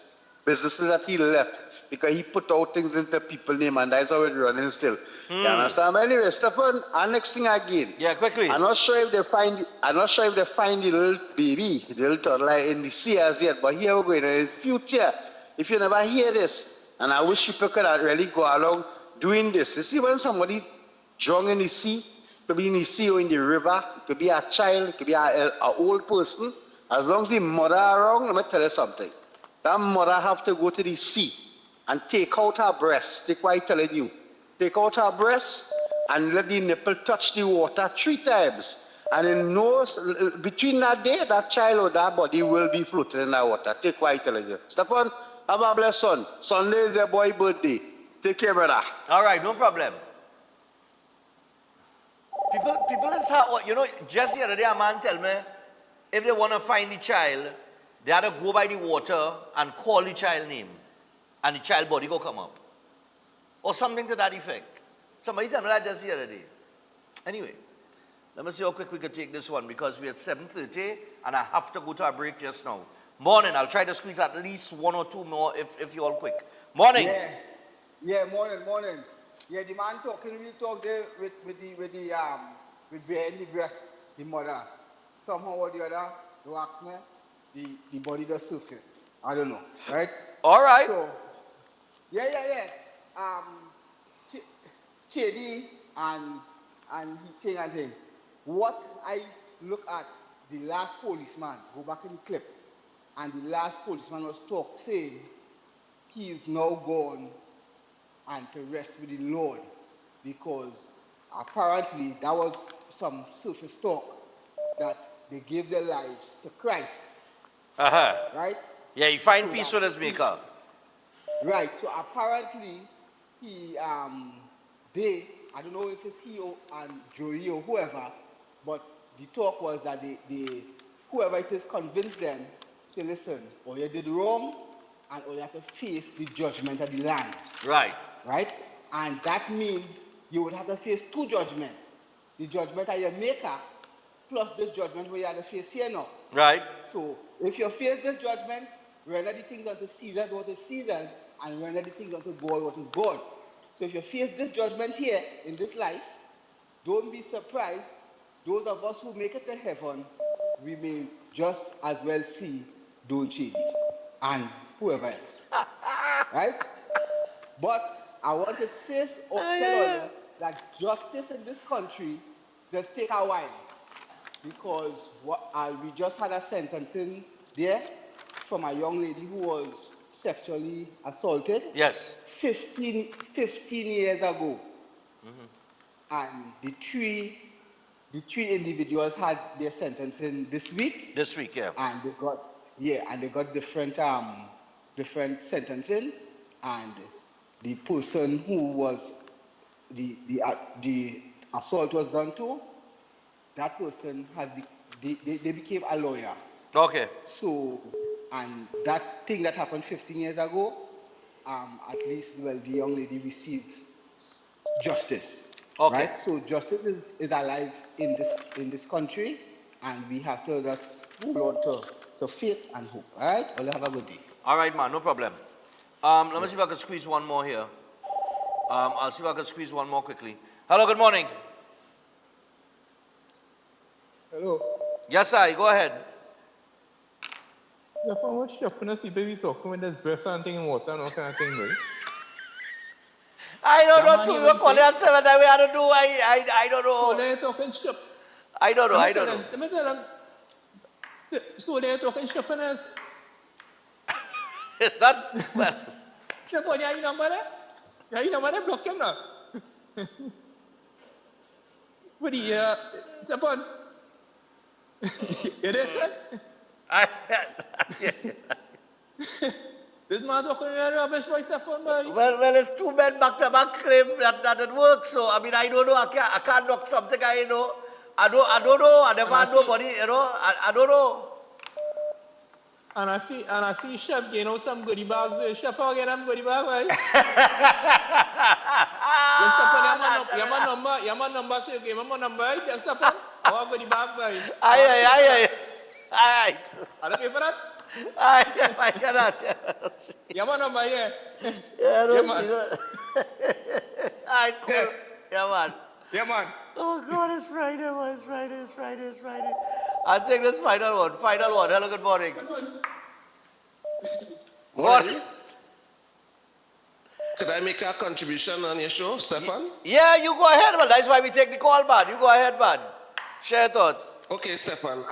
I: businesses that he left, because he put out things into people's name, and that's how it's running still. You understand? But anyway, Stefan, and next thing again.
A: Yeah, quickly.
I: I'm not sure if they find the little baby, the little toddler in the sea as yet. But here we're going. In the future, if you never hear this. And I wish people could really go along doing this. You see, when somebody drunk in the sea, it could be in the sea or in the river, it could be a child, it could be an old person. As long as the mother around, let me tell you something. That mother have to go to the sea and take out her breast. Take what I'm telling you. Take out her breast and let the nipple touch the water 3 times. And in between that day, that child or that body will be floating in that water. Take what I'm telling you. Stefan, have a blessed son. Sunday is your boy's birthday. Take care, brother.
A: All right, no problem. People is hard. You know, just the other day a man tell me, if they want to find the child, they have to go by the water and call the child name. And the child body go come up. Or something to that effect. Somebody tell me that just the other day. Anyway, let me see how quick we can take this one, because we're at 7:30 and I have to go to a break just now. Morning, I'll try to squeeze at least 1 or 2 more if you're all quick. Morning.
R: Yeah, morning. Yeah, the man talking, we talk there with behind the breast, the mother. Somehow or the other, you ask me, the body does surface. I don't know, right?
A: All right.
R: So, yeah. Chedi and he thing. What I look at, the last policeman, go back in the clip. And the last policeman was saying he is now gone and to rest with the Lord, because apparently that was some surface talk that they gave their lives to Christ. Right?
A: Yeah, he find peace with his maker.
R: Right. So apparently I don't know if it's he and Joey or whoever, but the talk was that whoever it is convinced them, say, listen, or you did wrong, and or you have to face the judgment of the land.
A: Right.
R: Right? And that means you would have to face 2 judgments. The judgment of your maker, plus this judgment where you have to face here now.
A: Right.
R: So if you face this judgment, render the things unto Caesar what is Caesar's, and render the things unto God what is God. So if you face this judgment here in this life, don't be surprised. Those of us who make it to heaven, we may just as well see Don Chedi and whoever else. Right? But I want to say, tell you that justice in this country does take a while, because we just had a sentencing there from a young lady who was sexually assaulted.
A: Yes.
R: 15 years ago. And the three individuals had their sentencing this week.
A: This week, yeah.
R: And they got different sentencing, and the person who was the assault was done to, that person they became a lawyer.
A: Okay.
R: So, and that thing that happened 15 years ago, at least, well, the young lady received justice.
A: Okay.
R: Right? So justice is alive in this country, and we have to just hold on to faith and hope. All right? Well, have a good day.
A: All right, man, no problem. Let me see if I can squeeze one more here. I'll see if I can squeeze one more quickly. Hello, good morning.
P: Hello.
A: Yes, sir, go ahead.
P: Yeah, how much sharpness people be talking when there's breast and thing in water and all kind of thing, right?
A: I don't know, too. You're calling at 7 that way. I don't know. I don't know.
P: So they're talking shop.
A: I don't know. I don't know.
P: Let me tell them. So they're talking sharpness.
A: It's not. Well.
P: Stefan, you number there? Yeah, you number there? Block him now. What do you, Stefan? It is that? This man talking rubbish by Stefan, boy.
A: Well, it's two men back-to-back claim that it works. So, I mean, I don't know. I can't knock something I know. I don't know. I never had nobody, you know. I don't know.
P: And I see Chef getting out some goodie bags. Chef, I'll get them goodie bags, right? Yes, Stefan, you have my number, so you give me my number, right? Yes, Stefan, I'll have goodie bag, right?
A: Aye.
P: I don't pay for that.
A: I cannot.
P: You have my number, yeah?
A: Yeah, man. Alright, cool. Yeah, man.
P: Yeah, man.
A: Oh, God, it's Friday, man. It's Friday. I'll take this final one. Hello, good morning.
M: Morning. Could I make a contribution on your show, Stefan?
A: Yeah, you go ahead, man. That's why we take the call, man. You go ahead, man. Share your thoughts.
M: Okay, Stefan.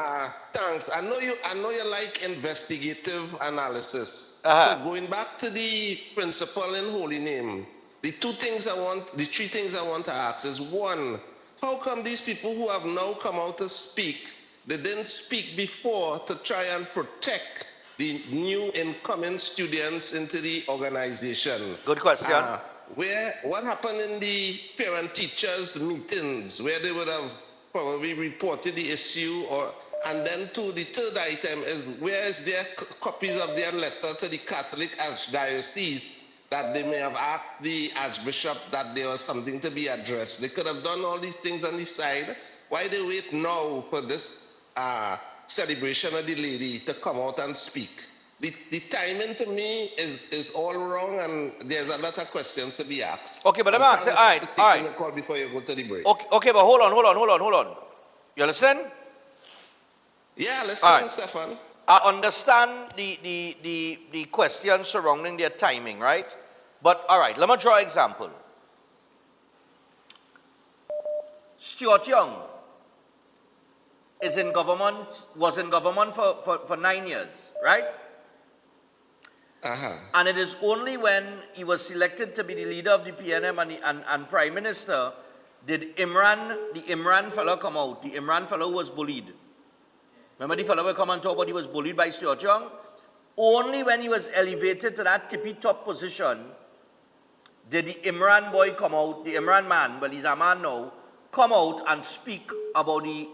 M: Thanks. I know you like investigative analysis. So going back to the principle in Holy Name, the three things I want to ask is, one, how come these people who have now come out to speak, they didn't speak before to try and protect the new incoming students into the organization?
A: Good question.
M: What happened in the parent-teachers meetings where they would have probably reported the issue, and then too, the third item is, where is their copies of their letter to the Catholic Archdiocese that they may have asked the Archbishop that there was something to be addressed? They could have done all these things on the side. Why they wait now for this celebration of the lady to come out and speak? The timing to me is all wrong, and there's a lot of questions to be asked.
A: Okay, but let me ask you. All right.
M: A call before you go to the break.
A: Okay, but hold on. You listen?
M: Yeah, listen, Stefan.
A: I understand the question surrounding their timing, right? But all right, let me draw an example. Stuart Young was in government for 9 years, right? And it is only when he was selected to be the leader of the PNM and Prime Minister did the Imran fellow come out. The Imran fellow was bullied. Remember the fellow will come and talk about he was bullied by Stuart Young? Only when he was elevated to that tippy-top position did the Imran boy come out, the Imran man, well, he's a man now, come out and speak about the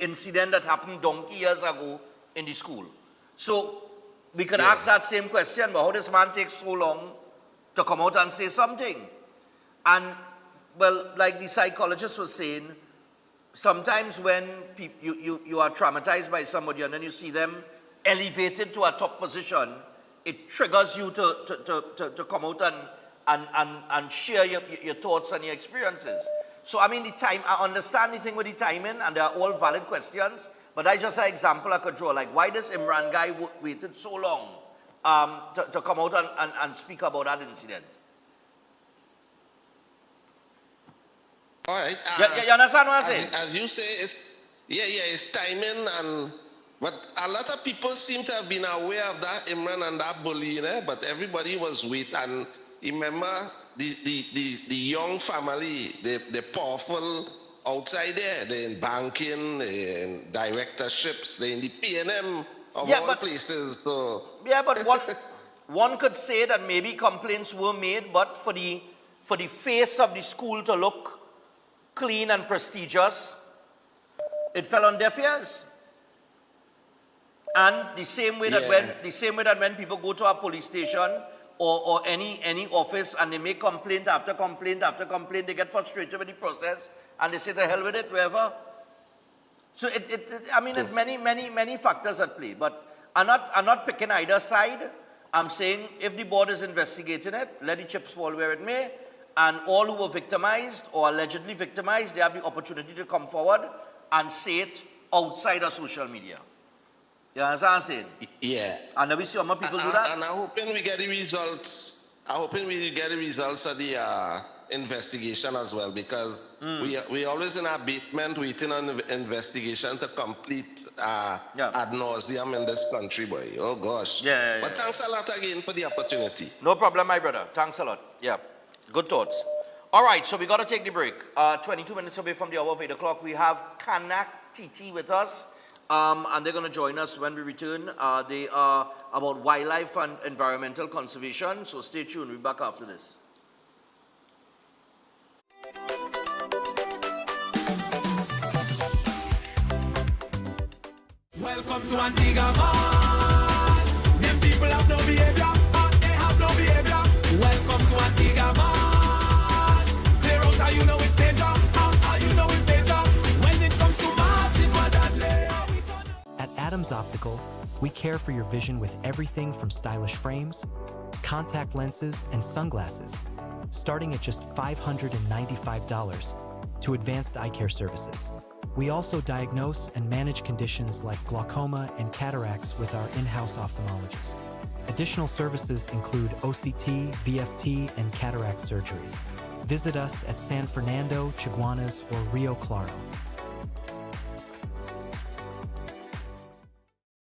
A: incident that happened donkey years ago in the school. So we could ask that same question, but how does man take so long to come out and say something? And, well, like the psychologist was saying, sometimes when you are traumatized by somebody and then you see them elevated to a top position, it triggers you to come out and share your thoughts and your experiences. So I mean, I understand the thing with the timing, and they are all valid questions, but that's just an example I could draw. Like, why this Imran guy waited so long to come out and speak about that incident?
M: All right.
A: You understand what I'm saying?
M: As you say, it's timing, but a lot of people seem to have been aware of that Imran and that bullying, but everybody was waiting. And remember, the young family, the powerful outside there, they're in banking, they're in directorships, they're in the P&M of all places. So.
A: Yeah, but one could say that maybe complaints were made, but for the face of the school to look clean and prestigious, it fell on deaf ears. And the same way that when people go to a police station or any office and they make complaint after complaint after complaint, they get frustrated with the process and they say to hell with it, wherever. So it's many factors at play. But I'm not picking either side. I'm saying if the board is investigating it, let the chips fall where it may. And all who were victimized or allegedly victimized, they have the opportunity to come forward and say it outside of social media. You understand what I'm saying?
M: Yeah.
A: And we see how many people do that.
M: And I'm hoping we get the results. I'm hoping we get the results of the investigation as well, because we always in abatement waiting on the investigation to complete ad nauseum in this country, boy. Oh gosh. But thanks a lot again for the opportunity.
A: No problem, my brother. Thanks a lot. Yeah. Good thoughts. All right, so we got to take the break. 22 minutes away from the hour of 8 o'clock, we have Kanak TT with us, and they're going to join us when we return. They are about wildlife and environmental conservation, so stay tuned. We'll be back after this.
C: Welcome to Antigua Mars. Them people have no behavior, they have no behavior. Welcome to Antigua Mars. Clear out how you know it's danger, how you know it's danger. When it comes to Mars, it was that layer.
Y: At Adams Optical, we care for your vision with everything from stylish frames, contact lenses, and sunglasses, starting at just $595, to advanced eye care services. We also diagnose and manage conditions like glaucoma and cataracts with our in-house ophthalmologist. Additional services include OCT, VFT, and cataract surgeries. Visit us at San Fernando, Chaguanas, or Rio Claro.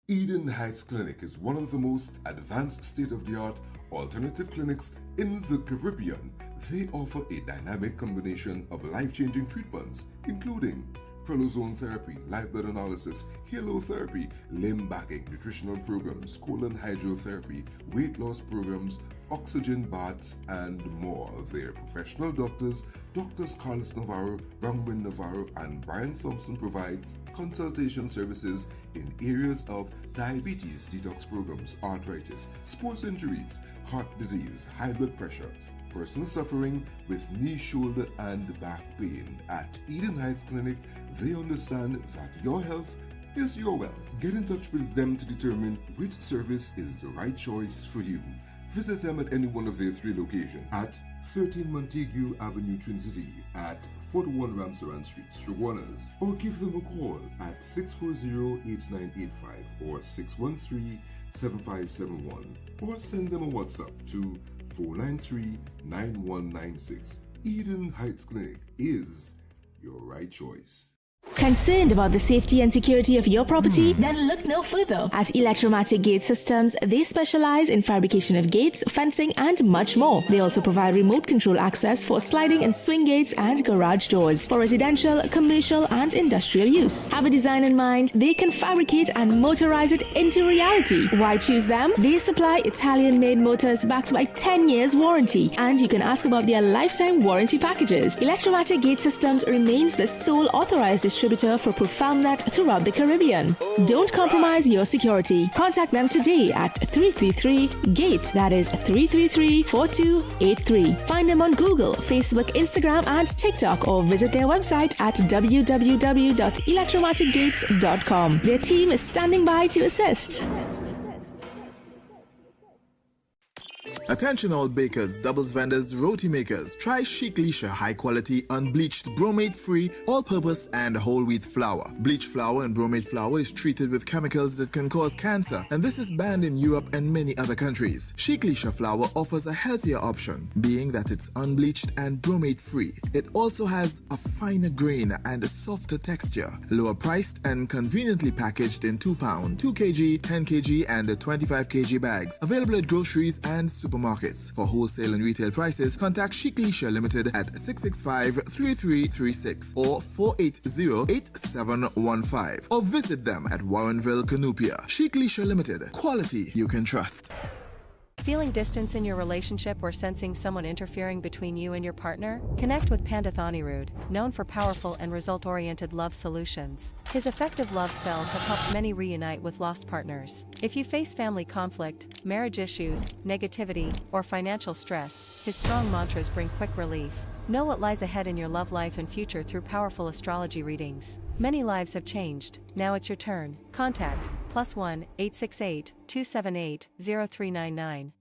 N: Eden Heights Clinic is one of the most advanced state-of-the-art alternative clinics in the Caribbean. They offer a dynamic combination of life-changing treatments, including prolozone therapy, live blood analysis, halotherapy, limb backing, nutritional programs, colon hydrotherapy, weight loss programs, oxygen baths, and more. Their professional doctors, Drs. Carlos Navarro, Bronwyn Navarro, and Brian Thompson, provide consultation services in areas of diabetes detox programs, arthritis, sports injuries, heart disease, high blood pressure, persons suffering with knee, shoulder, and back pain. At Eden Heights Clinic, they understand that your health is your wealth. Get in touch with them to determine which service is the right choice for you. Visit them at any one of their 3 locations: at 13 Montague Avenue, Twin City, at 41 Ramsaran Street, Chaguanas, or give them a call at 640-8985 or 613-7571, or send them a WhatsApp to 493-9196. Eden Heights Clinic is your right choice.
Z: Concerned about the safety and security of your property? Then look no further. At Electromatic Gate Systems, they specialize in fabrication of gates, fencing, and much more. They also provide remote control access for sliding and swing gates and garage doors for residential, commercial, and industrial use. Have a design in mind? They can fabricate and motorize it into reality. Why choose them? They supply Italian-made motors backed by 10 years warranty, and you can ask about their lifetime warranty packages. Electromatic Gate Systems remains the sole authorized distributor for ProfoundNet throughout the Caribbean. Don't compromise your security. Contact them today at 333-GATE, that is 333-4283. Find them on Google, Facebook, Instagram, and TikTok, or visit their website at www.electromaticgates.com. Their team is standing by to assist.
D: Attention all bakers, doubles vendors, roti makers. Try Chic Lisha high quality, unbleached, bromate free, all purpose and whole wheat flour. Bleached flour and bromate flour is treated with chemicals that can cause cancer, and this is banned in Europe and many other countries. Chic Lisha flour offers a healthier option, being that it's unbleached and bromate free. It also has a finer grain and a softer texture, lower priced and conveniently packaged in 2 pound, 2 kg, 10 kg and 25 kg bags. Available at groceries and supermarkets. For wholesale and retail prices, contact Chic Lisha Limited at 665-3336 or 480-8715 or visit them at Warrenville, Canupia. Chic Lisha Limited. Quality you can trust.
H: Feeling distance in your relationship or sensing someone interfering between you and your partner? Connect with Pandit Anirudh, known for powerful and result-oriented love solutions. His effective love spells have helped many reunite with lost partners. If you face family conflict, marriage issues, negativity, or financial stress, his strong mantras bring quick relief. Know what lies ahead in your love life and future through powerful astrology readings. Many lives have changed. Now it's your turn. Contact +1 868 278 0399.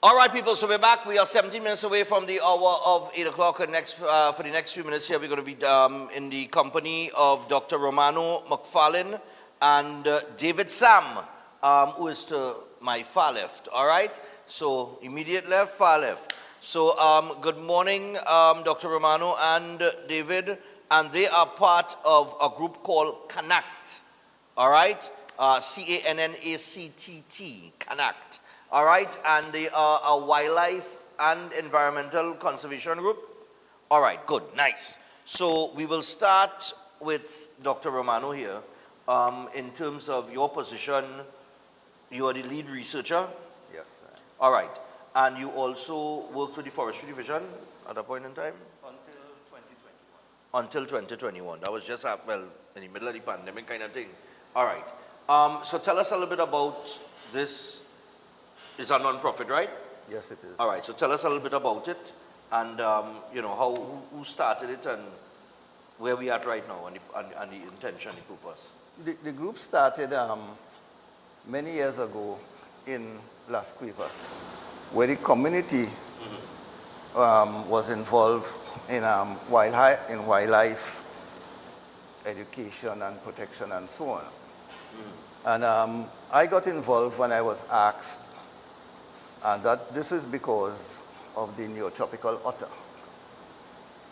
A: All right, people, so we're back. We are 17 minutes away from the hour of 8 o'clock. And for the next few minutes here, we're going to be in the company of Dr. Romano McFarlane and David Sam, who is to my far left. All right? So, immediate left, far left. So, good morning, Dr. Romano and David. And they are part of a group called CANACT. All right? CANNACTT, CANACT. All right, and they are a wildlife and environmental conservation group. All right, good, nice. So we will start with Dr. Romano here. In terms of your position, you are the lead researcher?
O: Yes, sir.
A: All right, and you also worked with the Forestry Division at a point in time? Until 2021. That was just, well, in the middle of the pandemic kind of thing. All right, so tell us a little bit about this. It's a non-profit, right?
O: Yes, it is.
A: All right, so tell us a little bit about it and, you know, who started it and where we are at right now and the intention, the purpose.
O: The group started many years ago in Las Cuevas, where the community was involved in wildlife education and protection and so on. And I got involved when I was asked, and this is because of the neotropical otter.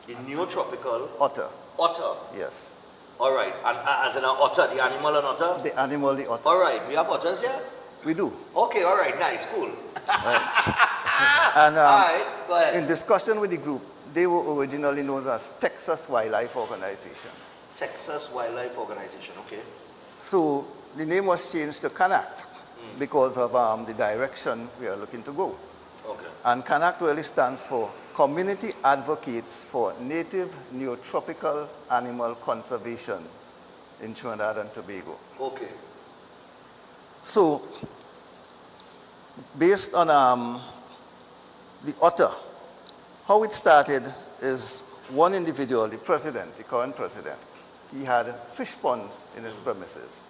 A: The neotropical?
O: Otter.
A: Otter?
O: Yes.
A: All right, and as in an otter, the animal an otter?
O: The animal, the otter.
A: All right, we have otters here?
O: We do.
A: Okay, all right, nice, cool.
O: And
A: all right, go ahead.
O: In discussion with the group, they were originally known as Texas Wildlife Organization.
A: Texas Wildlife Organization, okay.
O: So the name was changed to CANACT because of the direction we are looking to go.
A: Okay.
O: And CANACT really stands for Community Advocates for Native Neotropical Animal Conservation in Trinidad and Tobago.
A: Okay.
O: So, based on the otter, how it started is one individual, the president, the current president, he had fish ponds in his premises.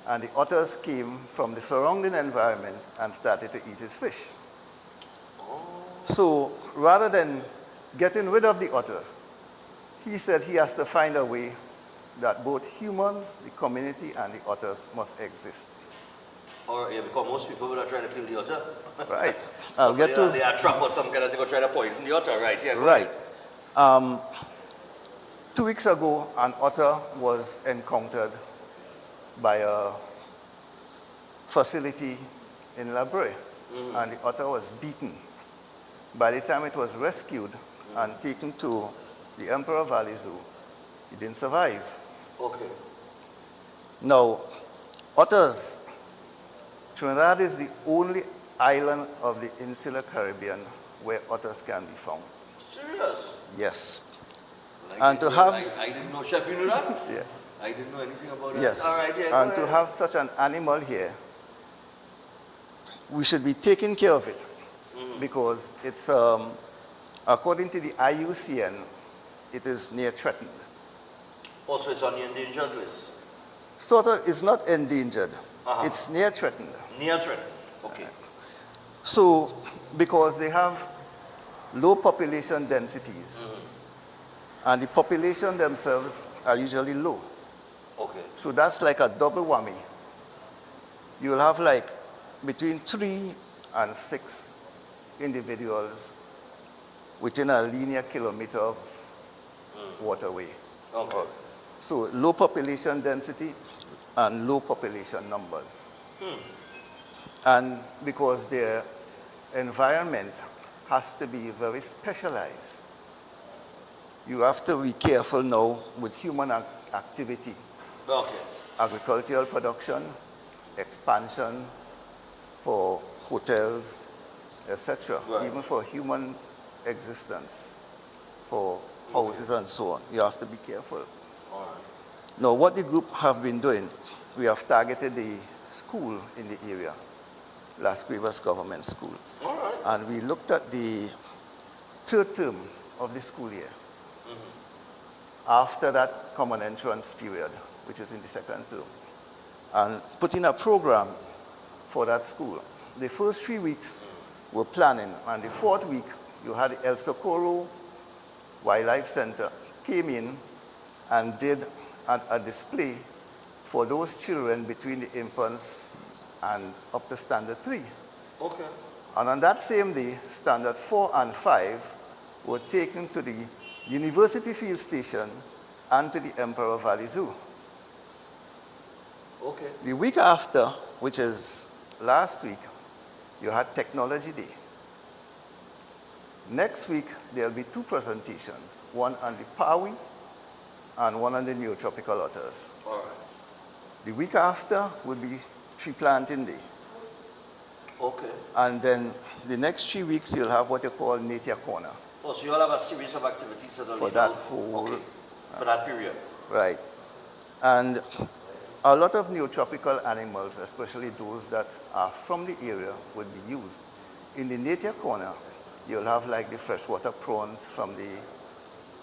O: And the otters came from the surrounding environment and started to eat his fish. So rather than getting rid of the otter, he said he has to find a way that both humans, the community, and the otters must exist.
A: Or yeah, because most people will try to kill the otter.
O: Right. I'll get to...
A: They are trapped or some kind of thing, or try to poison the otter, right? Yeah.
O: Right. 2 weeks ago, an otter was encountered by a facility in La Brea, and the otter was beaten. By the time it was rescued and taken to the Emperor Valley Zoo, it didn't survive.
A: Okay.
O: Now, otters, Trinidad is the only island of the insular Caribbean where otters can be found.
A: Serious?
O: Yes.
A: Like
O: And to have...
A: I didn't know, Chef, you knew that?
O: Yeah.
A: I didn't know anything about that.
O: Yes.
A: All right, yeah,
O: And
A: go
O: to
A: ahead.
O: have such an animal here, we should be taking care of it because it's, according to the IUCN, it is near threatened.
A: Also, it's on the endangered list.
O: Sort of, it's not endangered.
A: Uh-huh.
O: It's near threatened.
A: Near threatened. Okay.
O: So, because they have low population densities, and the population themselves are usually low.
A: Okay.
O: So that's like a double whammy. You'll have like between 3 and 6 individuals within a linear kilometer of waterway.
A: Okay.
O: So low population density and low population numbers. And because their environment has to be very specialized, you have to be careful now with human activity.
A: Okay.
O: Agricultural production, expansion for hotels, etc.
A: Right.
O: Even for human existence, for houses and so on. You have to be careful.
A: All right.
O: Now, what the group have been doing, we have targeted the school in the area, Las Cuevas Government School.
A: All right.
O: And we looked at the third term of the school year. After that common entrance period, which is in the second term, and put in a program for that school. The first 3 weeks were planning, and the fourth week, you had El Socorro Wildlife Center came in and did a display for those children between the infants and up to standard 3.
A: Okay.
O: And on that same day, standard 4 and 5 were taken to the University Field Station and to the Emperor Valley Zoo.
A: Okay.
O: The week after, which is last week, you had Technology Day. Next week, there'll be 2 presentations, one on the Paui and one on the Neotropical otters.
A: All right.
O: The week after would be Tree Planting Day.
A: Okay.
O: And then the next 3 weeks, you'll have what you call Nature Corner.
A: Oh, so you'll have a series of activities that will
O: For
A: be
O: that
A: held
O: whole...
A: okay. For that period.
O: Right. And a lot of neotropical animals, especially those that are from the area, would be used. In the Nature Corner, you'll have like the freshwater prawns from the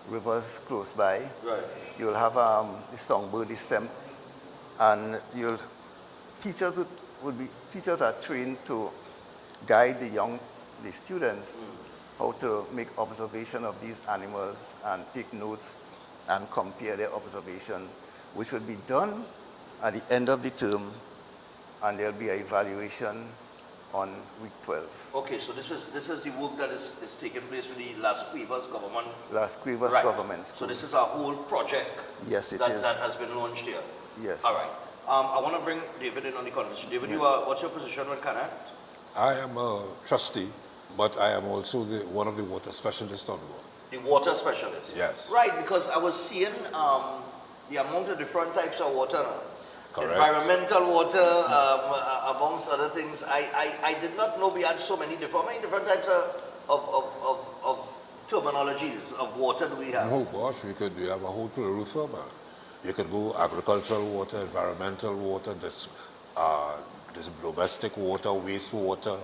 O: rivers close by.
A: Right.
O: You'll have the songbird, the semp, and teachers are trained to guide the students how to make observation of these animals and take notes and compare their observations, which will be done at the end of the term, and there'll be an evaluation on week 12.
A: Okay, so this is the work that is taking place with the Las Cuevas government.
O: Las Cuevas
A: Right.
O: Government School.
A: So this is a whole project.
O: Yes, it
A: that,
O: is.
A: that has been launched here.
O: Yes.
A: All right. I want to bring David in on the conversation. David, what's your position with CANACT?
B: I am a trustee, but I am also one of the water specialists on board.
A: The water specialist.
B: Yes.
A: Right, because I was seeing the amount of different types of water.
B: Correct.
A: Environmental water, amongst other things. I did not know we had so many different types of terminologies of water do we have?
B: Oh gosh, we have a whole plethora. You could go agricultural water, environmental water, this domestic water, wastewater,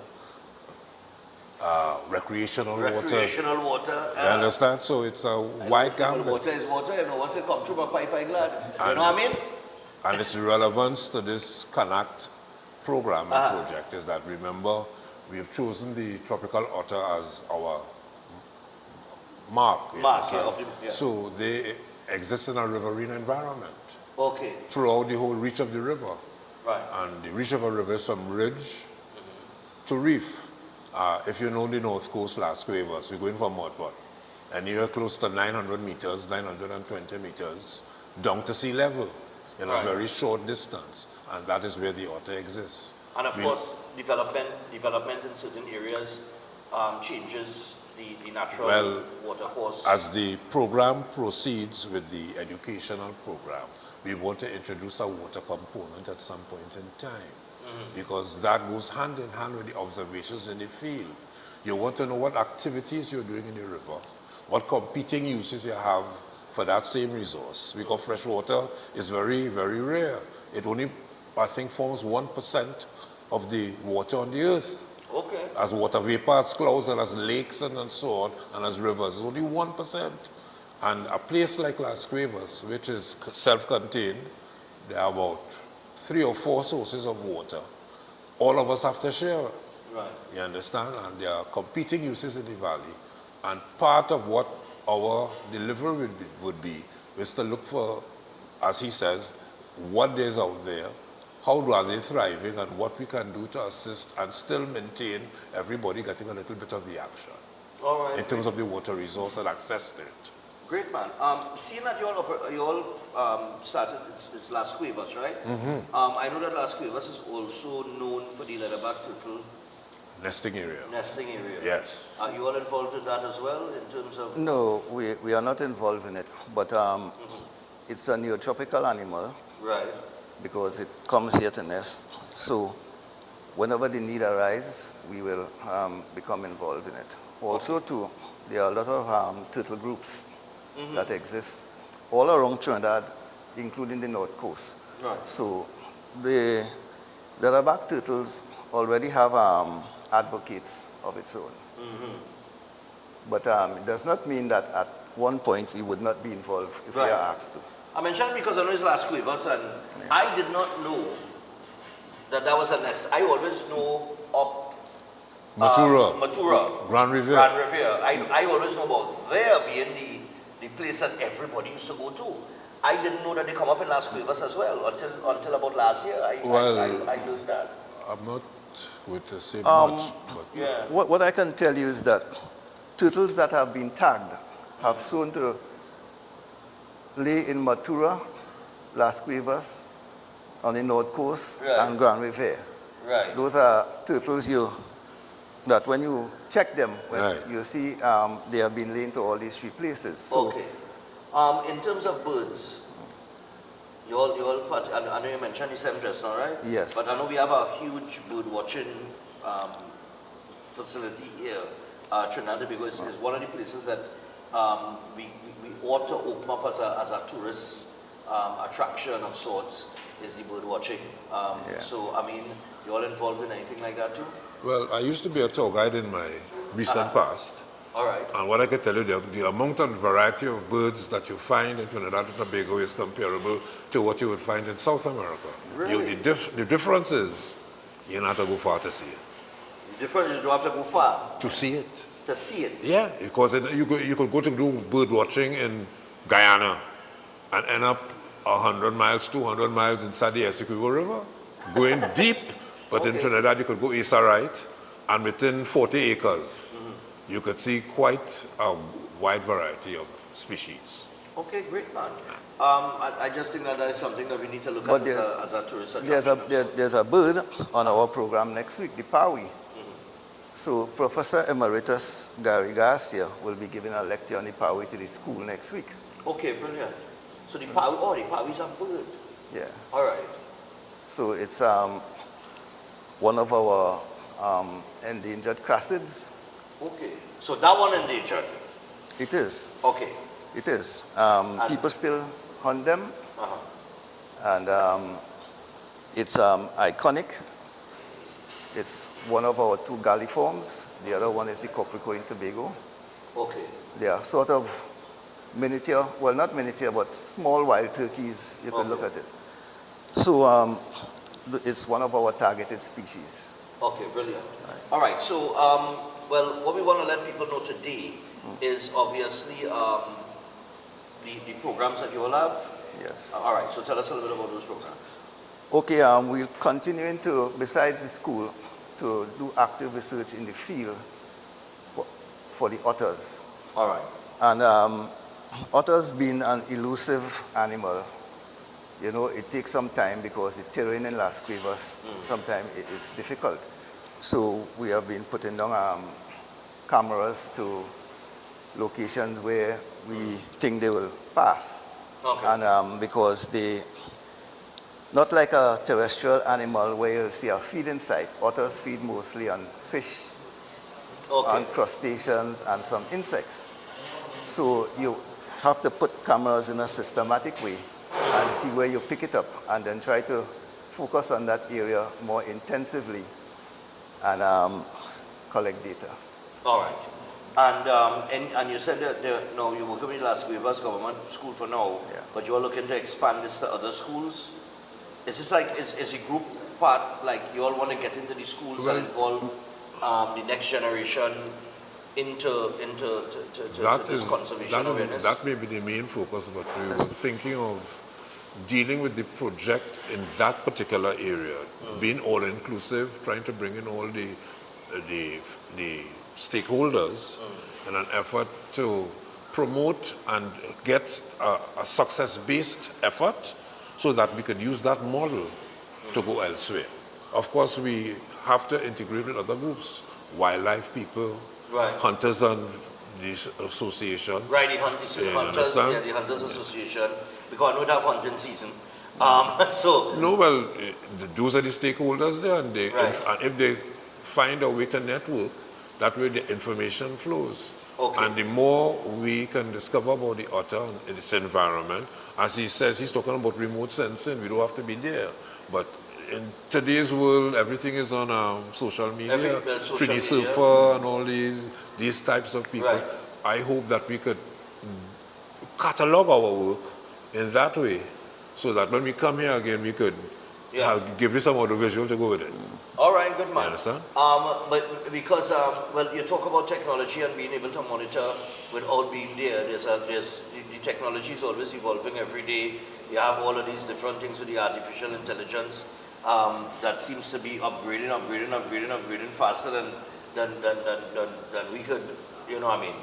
B: recreational water.
A: Recreational water.
B: You understand? So it's a wide gamut.
A: Water is water, you know, once it comes through a pipe, I'm glad. You know what I mean?
B: And its relevance to this CANACT program and project is that, remember, we have chosen the tropical otter as our mark. So they exist in a riverine environment.
A: Okay.
B: Throughout the whole reach of the river.
A: Right.
B: And the reach of a river is from ridge to reef. If you know the North Coast, Las Cuevas, we're going from Modbot. And you're close to 900 meters, 920 meters, down to sea level in a very short distance. And that is where the otter exists.
A: And of course, development in certain areas changes the natural water course.
B: As the program proceeds with the educational program, we want to introduce a water component at some point in time. because that goes hand in hand with the observations in the field. You want to know what activities you're doing in the river, what competing uses you have for that same resource, because fresh water is very, very rare. It only, I think, forms 1% of the water on the earth.
A: Okay.
B: As water vapor, as clouds, and as lakes and so on, and as rivers, only 1%. And a place like Las Cuevas, which is self-contained, there are about 3 or 4 sources of water. All of us have to share.
A: Right.
B: You understand? And there are competing uses in the valley. And part of what our delivery would be is to look for, as he says, what there's out there, how are they thriving, and what we can do to assist and still maintain everybody getting a little bit of the action.
A: All right.
B: In terms of the water resource and access to it.
A: Great, man. Seeing that you all started, it's Las Cuevas, right? I know that Las Cuevas is also known for the leatherback turtle
B: nesting area.
A: Nesting area.
B: Yes.
A: Are you all involved in that as well, in terms of?
O: No, we are not involved in it, but it's a neotropical animal.
A: Right.
O: Because it comes here to nest. So whenever the need arises, we will become involved in it. Also, too, there are a lot of turtle groups that exist all around Trinidad, including the North Coast.
A: Right.
O: So the leatherback turtles already have advocates of its own. But it does not mean that at one point we would not be involved if we are asked to.
A: I mentioned it because I know it's Las Cuevas, and I did not know that was a nest. I always know up Matura,
B: Grand Riviere.
A: Grand Riviere. I always know about there being the place that everybody used to go to. I didn't know that they come up in Las Cuevas as well until about last year. I learned that.
B: I'm not going to say much, but
A: yeah.
O: What I can tell you is that turtles that have been tagged have shown to lay in Matura, Las Cuevas, on the North Coast, and Grand Riviere.
A: Right.
O: Those are turtles that when you check them, you see they have been laying to all these 3 places. So
A: okay. In terms of birds, you all part, I know you mentioned the 7 just now, right?
O: Yes.
A: But I know we have a huge bird watching facility here. Trinidad and Tobago is one of the places that we ought to open up as a tourist attraction of sorts, is the bird watching. So, I mean, you all involved in anything like that too?
B: well, I used to be a tour guide in my recent past.
A: All right.
B: And what I can tell you, the amount and variety of birds that you find in Trinidad and Tobago is comparable to what you would find in South America.
A: Really?
B: The difference is you don't have to go far to see it.
A: The difference is you don't have to go far
B: To see it.
A: to see it.
B: Yeah, because you could go to do bird watching in Guyana and end up 100 miles, 200 miles inside the Essequibo River, going deep. But in Trinidad, you could go east or right, and within 40 acres, you could see quite a wide variety of species.
A: Okay, great, man. I just think that is something that we need to look at as a tourist attraction.
O: there's a bird on our program next week, the Pawi. So Professor Emeritus Gary Garcia will be giving a lecture on the Pawi to the school next week.
A: Okay, brilliant. So the Pawi's a bird.
O: Yeah.
A: All right.
O: So it's one of our endangered crassids.
A: Okay. So that one endangered.
O: It is.
A: Okay.
O: It is. People still hunt them. And it's iconic. It's one of our 2 galliforms. The other one is the Capricorn in Tobago.
A: Okay.
O: They are sort of miniature, well, not miniature, but small wild turkeys. You could look at it. So it's one of our targeted species.
A: Okay, brilliant. All right. So, well, what we want to let people know today is obviously the programs that you all have.
O: Yes.
A: All right. So tell us a little bit about those programs.
O: Okay, we're continuing to, besides the school, to do active research in the field for the otters.
A: All right.
O: And otters being an elusive animal, you know, it takes some time because the terrain in Las Cuevas, sometimes it is difficult. So we have been putting down cameras to locations where we think they will pass.
A: Okay.
O: And because not like a terrestrial animal where you'll see a feeding site. Otters feed mostly on fish, on crustaceans, and some insects. So you have to put cameras in a systematic way and see where you pick it up, and then try to focus on that area more intensively and collect data.
A: All right. And you said that no, you were working with Las Cuevas Government School for now, but you are looking to expand this to other schools. Is this like, is a group part, like you all want to get into the schools and involve the next generation into this conservation awareness?
B: That may be the main focus, but we were thinking of dealing with the project in that particular area, being all-inclusive, trying to bring in all the stakeholders in an effort to promote and get a success-based effort so that we could use that model to go elsewhere. Of course, we have to integrate with other groups, wildlife people, hunters and the association.
A: Right, the hunters, the Hunters Association, because we don't have hunting season.
B: No, well, those are the stakeholders there, and and if they find a way to network, that way the information flows. And the more we can discover about the otter and its environment, as he says, he's talking about remote sensing, we don't have to be there. But in today's world, everything is on social media, 3D Surfer and all these types of people. I hope that we could catalog our work in that way, so that when we come here again, we could give you some audio visual to go with it.
A: All right, good man.
B: You understand?
A: But because, well, you talk about technology and being able to monitor without being there. The technology is always evolving every day. You have all of these different things with the artificial intelligence that seems to be upgrading faster than we could, you know what I mean,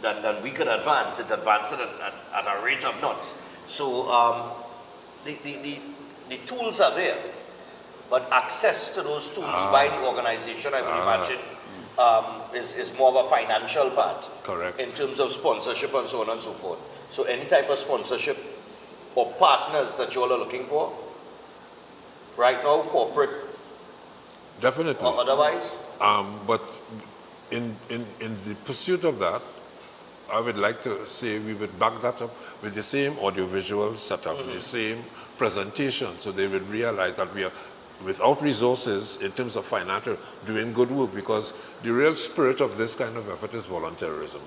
A: than we could advance. It advances at a rate of knots. So the tools are there, but access to those tools by the organization, I would imagine, is more of a financial part.
B: Correct.
A: In terms of sponsorship and so on and so forth. So any type of sponsorship or partners that you all are looking for, right now, corporate,
B: definitely,
A: or otherwise?
B: But in the pursuit of that, I would like to say we would back that up with the same audiovisual setup, the same presentation, so they would realize that we are, without resources in terms of financial, doing good work, because the real spirit of this kind of effort is volunteerism.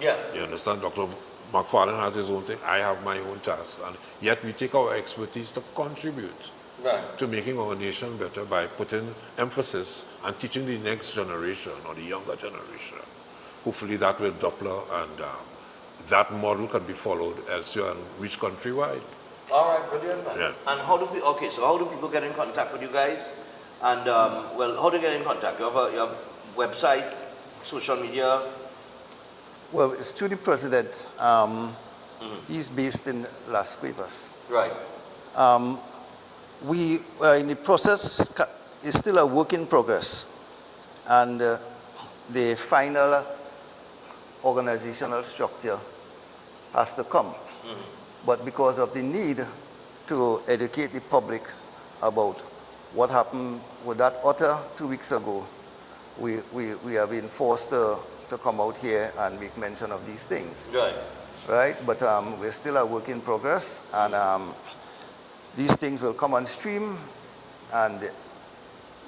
A: Yeah.
B: You understand? Dr. McFarlane has his own thing, I have my own task, and yet we take our expertise to contribute to making our nation better by putting emphasis and teaching the next generation or the younger generation. Hopefully that will Doppler, and that model can be followed elsewhere and reach countrywide.
A: All right, brilliant, man.
B: Yeah.
A: And how do how do people get in contact with you guys? And well, how do you get in contact? You have website, social media?
O: Well, it's through the president. He's based in Las Cuevas.
A: Right.
O: We are in the process, it's still a work in progress. And the final organizational structure has to come. But because of the need to educate the public about what happened with that otter 2 weeks ago, we have been forced to come out here and make mention of these things.
A: Right.
O: Right? But we're still a work in progress, and these things will come on stream, and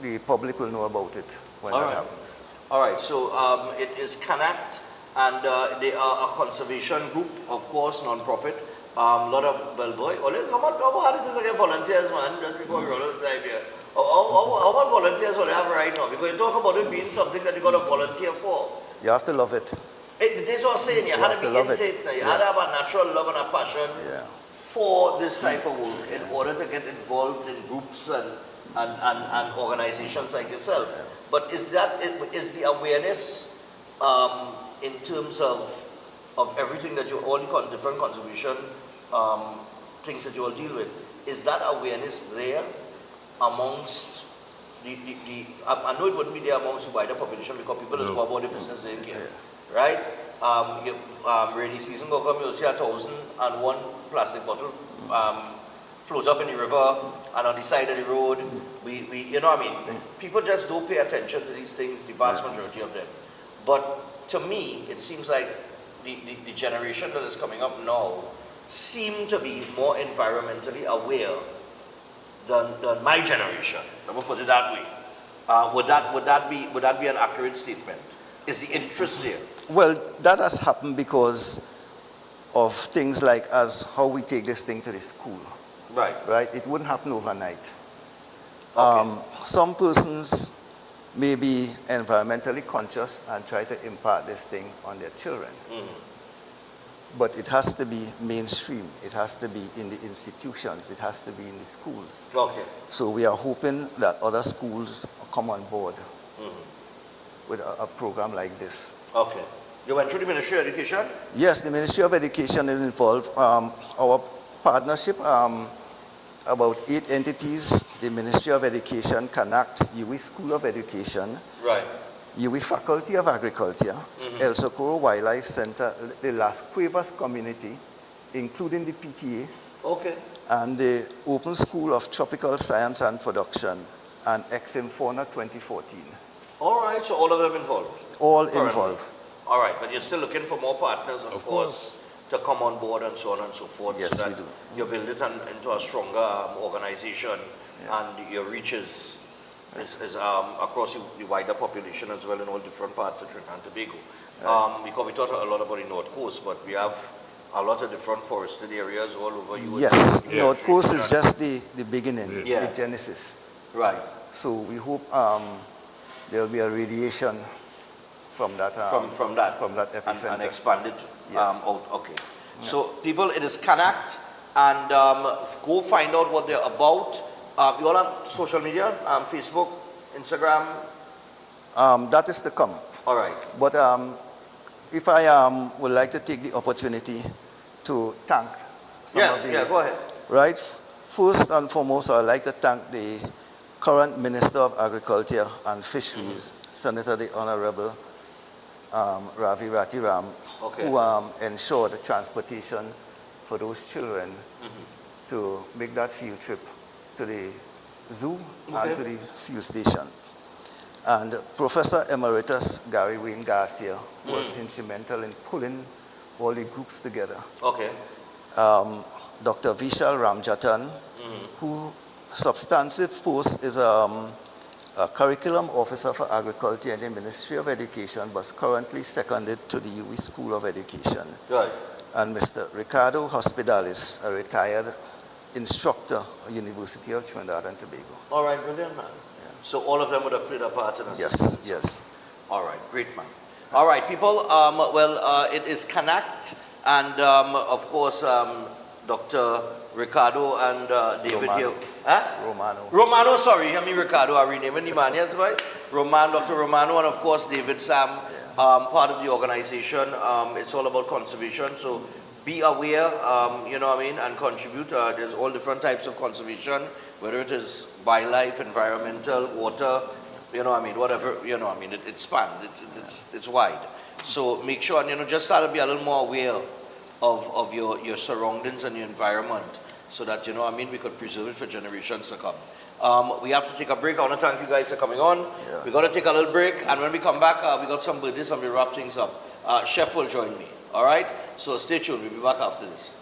O: the public will know about it when that happens.
A: All right, so it is CANACT, and they are a conservation group, of course, non-profit. A lot of, well, boy, always, how hard is this again, volunteers, man, just before we run out of time here. How about volunteers will you have right now? Because you talk about it being something that you got to volunteer for.
O: You have to love it.
A: That's what I'm saying, you had to be into it. You had to have a natural love and a passion for this type of work in order to get involved in groups and organizations like yourself. But is the awareness in terms of everything that all the different conservation things that you all deal with, is that awareness there amongst I know it wouldn't be there amongst the wider population because people just go about the business they don't care, right? Rainy season go come, you'll see 1,001 plastic bottle float up in the river and on the side of the road. We you know what I mean? People just don't pay attention to these things, the vast majority of them. But to me, it seems like the generation that is coming up now seem to be more environmentally aware than my generation. Let me put it that way. Would that be an accurate statement? Is the interest there?
O: Well, that has happened because of things like as how we take this thing to the school.
A: Right.
O: Right? It wouldn't happen overnight. Some persons may be environmentally conscious and try to impart this thing on their children. But it has to be mainstream. It has to be in the institutions. It has to be in the schools.
A: Okay.
O: So we are hoping that other schools come on board with a program like this.
A: Okay. You went through the Ministry of Education?
O: Yes, the Ministry of Education is involved. Our partnership, about 8 entities, the Ministry of Education, CANACT, UWI School of Education,
A: Right.
O: UWI Faculty of Agriculture, El Socorro Wildlife Center, the Las Cuevas community, including the PTA,
A: Okay.
O: and the Open School of Tropical Science and Production, and Eximfauna 2014.
A: All right, so all of them involved?
O: All
A: Currently.
O: involved.
A: All right, but you're still looking for more partners, of course, to come on board and so on and so forth.
O: Yes,
A: so
O: we
A: that
O: do.
A: You build it into a stronger organization, and your reach is across the wider population as well in all different parts of Trinidad and Tobago. Because we talked a lot about the North Coast, but we have a lot of different forested areas all over.
O: Yes, North Coast is just the beginning,
A: Yeah.
O: the genesis.
A: Right.
O: So we hope there will be a radiation from that
A: from that
O: epicenter.
A: and expand it
O: Yes.
A: out. Okay. So people, it is CANACT, and go find out what they're about. You all have social media, Facebook, Instagram?
O: That is to come.
A: All right.
O: But if I would like to take the opportunity to thank some of the...
A: Yeah, go ahead.
O: Right. First and foremost, I would like to thank the current Minister of Agriculture and Fisheries, Senator the Honorable Ravi Ratiram, who ensured the transportation for those children to make that field trip to the zoo and to the field station. And Professor Emeritus Gary Wayne Garcia was instrumental in pulling all the groups together.
A: Okay.
O: Dr. Vishal Ramjatan, who substantive post is a curriculum officer for agriculture in the Ministry of Education, but currently seconded to the UWI School of Education.
A: Right.
O: And Mr. Ricardo Hospitalis, a retired instructor at University of Trinidad and Tobago.
A: All right, brilliant, man. So all of them would have played a part in this?
O: Yes, yes.
A: All right, great, man. All right, people, it is CANACT, and of course, Dr. Ricardo and David
O: Romano.
A: here. Huh? Romano, sorry, I mean Ricardo, I renaming the man, yes, right? Dr. Romano, and of course David Sam, part of the organization. It's all about conservation, so be aware, you know what I mean, and contribute. There's all different types of conservation, whether it is wildlife, environmental, water, you know what I mean, whatever, you know what I mean, it spans, it's wide. So make sure, and, you know, just start to be a little more aware of your surroundings and your environment, so that, you know what I mean, we could preserve it for generations to come. We have to take a break. I want to thank you guys for coming on. We're going to take a little break, and when we come back, we got some birthdays and we wrap things up. Chef will join me, all right? So stay tuned, we'll be back after this.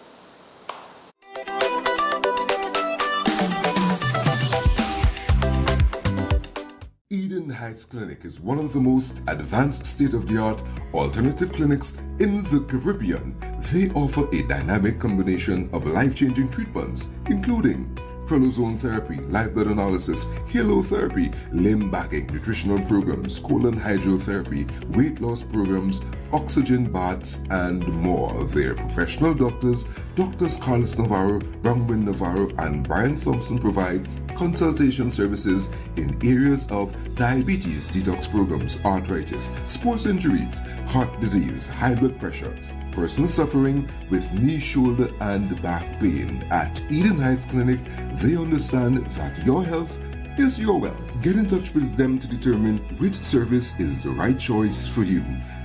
N: Eden Heights Clinic is one of the most advanced state-of-the-art alternative clinics in the Caribbean. They offer a dynamic combination of life-changing treatments, including prolozone therapy, live blood analysis, halotherapy, limb bagging, nutritional programs, colon hydrotherapy, weight loss programs, oxygen baths, and more. Their professional doctors, Drs. Carlos Navarro, Brangwin Navarro, and Brian Thompson provide consultation services in areas of diabetes detox programs, arthritis, sports injuries, heart disease, high blood pressure, persons suffering with knee, shoulder, and back pain. At Eden Heights Clinic, they understand that your health is your wealth. Get in touch with them to determine which service is the right choice for you.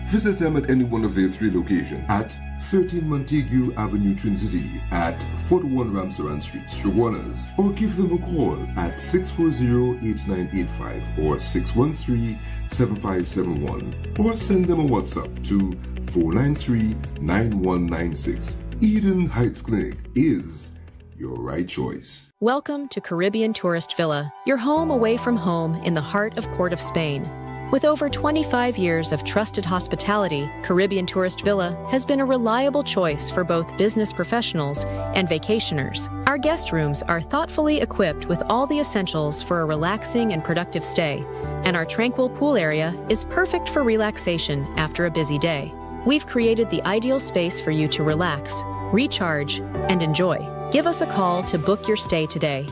N: Visit them at any one of their 3 locations at 13 Montague Avenue, Twin City at 41 Ramsaran Street, Shoguanas, or give them a call at 640-8985 or 613-7571, or send them a WhatsApp to 493-9196. Eden Heights Clinic is your right choice.
H: Welcome to Caribbean Tourist Villa, your home away from home in the heart of Port of Spain. With over 25 years of trusted hospitality, Caribbean Tourist Villa has been a reliable choice for both business professionals and vacationers. Our guest rooms are thoughtfully equipped with all the essentials for a relaxing and productive stay, and our tranquil pool area is perfect for relaxation after a busy day. We've created the ideal space for you to relax, recharge, and enjoy. Give us a call to book your stay today.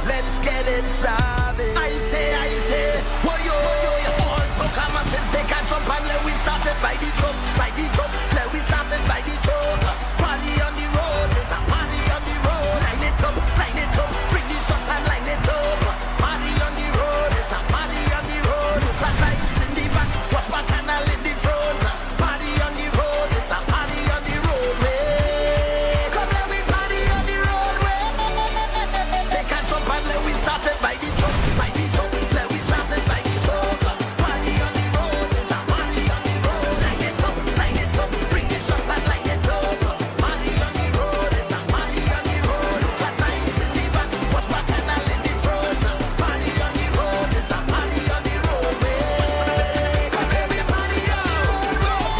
C: Let's get it started. I say, whoa yo, also come and take a jump and let we start it by the drum, let we start it by the drum. Party on the road, there's a party on the road. Line it up, bring the shots and line it up. Party on the road, there's a party on the road. Look at lights in the back, watch my channel in the front. Party on the road, there's a party on the road. Come let we party on the road. Take a jump and let we start it by the drum, let we start it by the drum. Party on the road, there's a party on the road. Line it up, bring the shots and line it up. Party on the road, there's a party on the road. Look at lights in the back, watch my channel in the front. Party on the road, there's a party on the road. Come let me party on the road.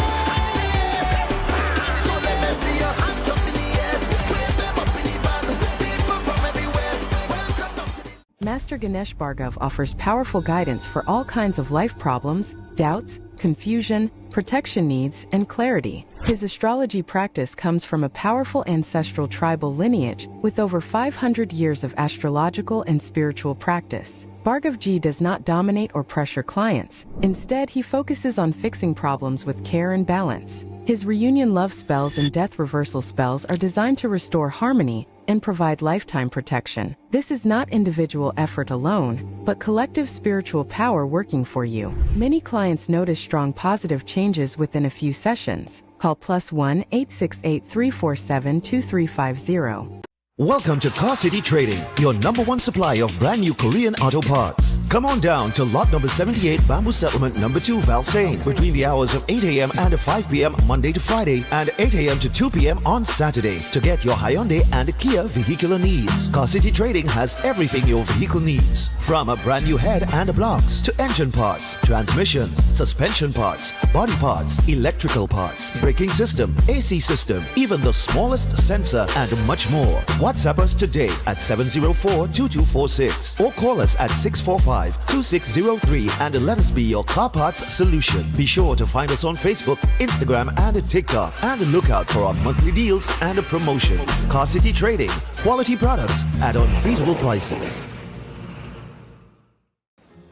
C: So let me see your hands up in the air, wave them up in the band. People from everywhere, welcome up to the
G: Master Ganesh Bhargav offers powerful guidance for all kinds of life problems, doubts, confusion, protection needs, and clarity. His astrology practice comes from a powerful ancestral tribal lineage with over 500 years of astrological and spiritual practice. Bhargavji does not dominate or pressure clients. Instead, he focuses on fixing problems with care and balance. His reunion love spells and death reversal spells are designed to restore harmony and provide lifetime protection. This is not individual effort alone, but collective spiritual power working for you. Many clients notice strong positive changes within a few sessions. Call +1 868 347 2350.
E: Welcome to Car City Trading, your #1 supply of brand new Korean auto parts. Come on down to lot number 78, Bamboo Settlement number 2, Valsain, between the hours of 8 a.m. and 5 p.m. Monday to Friday, and 8 a.m. to 2 p.m. on Saturday to get your Hyundai and Kia vehicular needs. Car City Trading has everything your vehicle needs, from a brand new head and blocks to engine parts, transmissions, suspension parts, body parts, electrical parts, braking system, AC system, even the smallest sensor, and much more. WhatsApp us today at 704-2246 or call us at 645-2603 and let us be your car parts solution. Be sure to find us on Facebook, Instagram, and TikTok, and look out for our monthly deals and promotions. Car City Trading, quality products at unbeatable prices.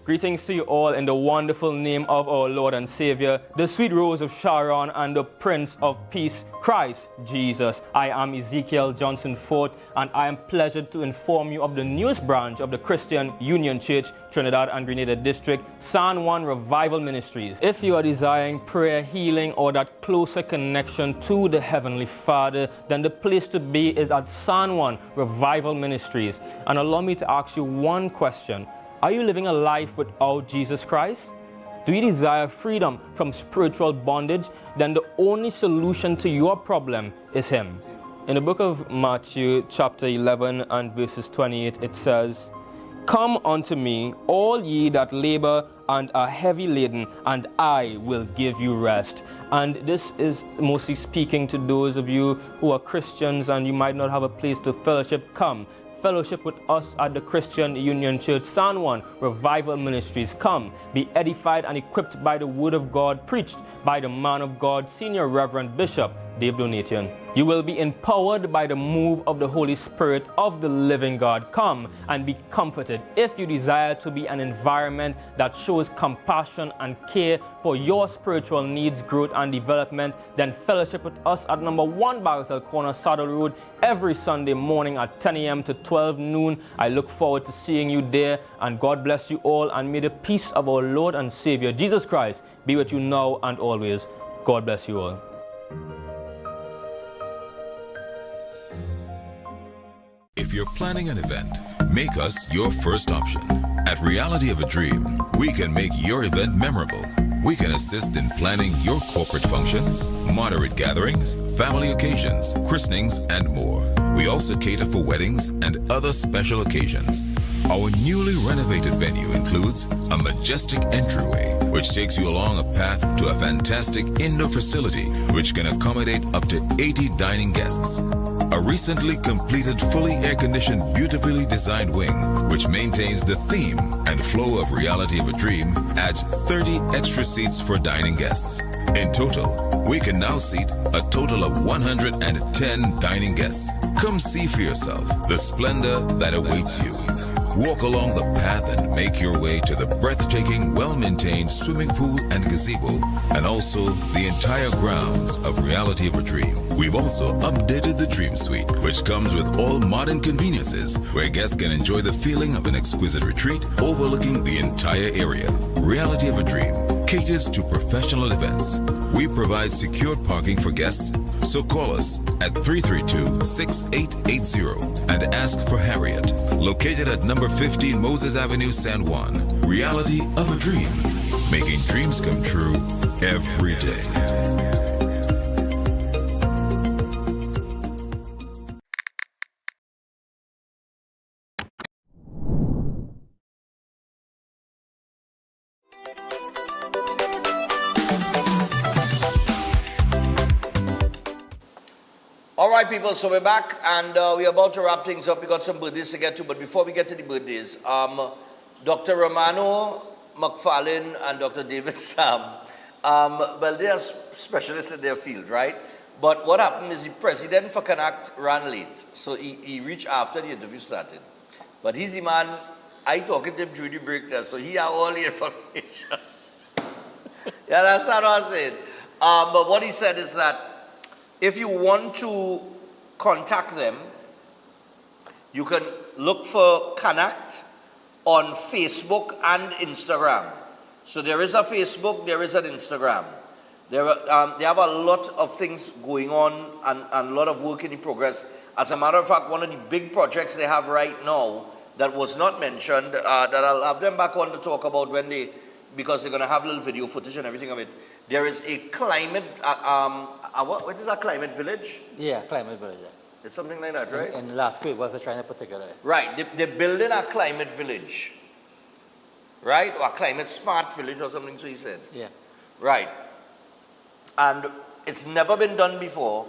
S: Greetings to you all in the wonderful name of our Lord and Savior, the sweet rose of Sharon and the Prince of Peace, Christ Jesus. I am Ezekiel Johnson Fort, and I am pleasured to inform you of the newest branch of the Christian Union Church, Trinidad and Grenada District, San Juan Revival Ministries. If you are desiring prayer, healing, or that closer connection to the Heavenly Father, then the place to be is at San Juan Revival Ministries. And allow me to ask you one question. Are you living a life without Jesus Christ? Do you desire freedom from spiritual bondage? Then the only solution to your problem is Him. In the book of Matthew, chapter 11 and verses 28, it says, "Come unto me, all ye that labor and are heavy laden, and I will give you rest." And this is mostly speaking to those of you who are Christians and you might not have a place to fellowship. Come. Fellowship with us at the Christian Union Church, San Juan Revival Ministries. Come, be edified and equipped by the Word of God preached by the man of God, Senior Reverend Bishop Dave Donation. You will be empowered by the move of the Holy Spirit of the living God. Come and be comforted. If you desire to be an environment that shows compassion and care for your spiritual needs, growth, and development, then fellowship with us at number 1 Bagatelle Corner, Saddle Road, every Sunday morning at 10 a.m. to 12 noon. I look forward to seeing you there, and God bless you all, and may the peace of our Lord and Savior, Jesus Christ, be with you now and always. God bless you all.
J: If you're planning an event, make us your first option. At Reality of a Dream, we can make your event memorable. We can assist in planning your corporate functions, moderate gatherings, family occasions, christenings, and more. We also cater for weddings and other special occasions. Our newly renovated venue includes a majestic entryway, which takes you along a path to a fantastic indoor facility which can accommodate up to 80 dining guests. A recently completed, fully air-conditioned, beautifully designed wing, which maintains the theme and flow of Reality of a Dream, adds 30 extra seats for dining guests. In total, we can now seat a total of 110 dining guests. Come see for yourself the splendor that awaits you. Walk along the path and make your way to the breathtaking, well-maintained swimming pool and gazebo, and also the entire grounds of Reality of a Dream. We've also updated the Dream Suite, which comes with all modern conveniences, where guests can enjoy the feeling of an exquisite retreat overlooking the entire area. Reality of a Dream caters to professional events. We provide secured parking for guests, so call us at 332-6880 and ask for Harriet, located at number 15 Moses Avenue, San Juan. Reality of a Dream, making dreams come true every day.
A: All right, people, so we're back, and we're about to wrap things up. We got some birthdays to get to, but before we get to the birthdays, Dr. Romano McFarlane and Dr. David Sam, well, they are specialists in their field, right? But what happened is the president for Connect ran late, so he reached after the interview started. But he's the man, I talked to him during the break there, so he had all the information. You understand what I'm saying? But what he said is that if you want to contact them, you can look for Connect on Facebook and Instagram. So there is a Facebook, there is an Instagram. They have a lot of things going on and a lot of work in progress. As a matter of fact, one of the big projects they have right now that was not mentioned, that I'll have them back on to talk about because they're going to have little video footage and everything of it. There is a climate, what is that, climate village?
F: Yeah, climate village. Yeah.
A: It's something like that, right?
F: And last week was trying to put together.
A: Right, they're building a climate village, right? Or a climate smart village or something, so he said.
F: Yeah.
A: Right. And it's never been done before,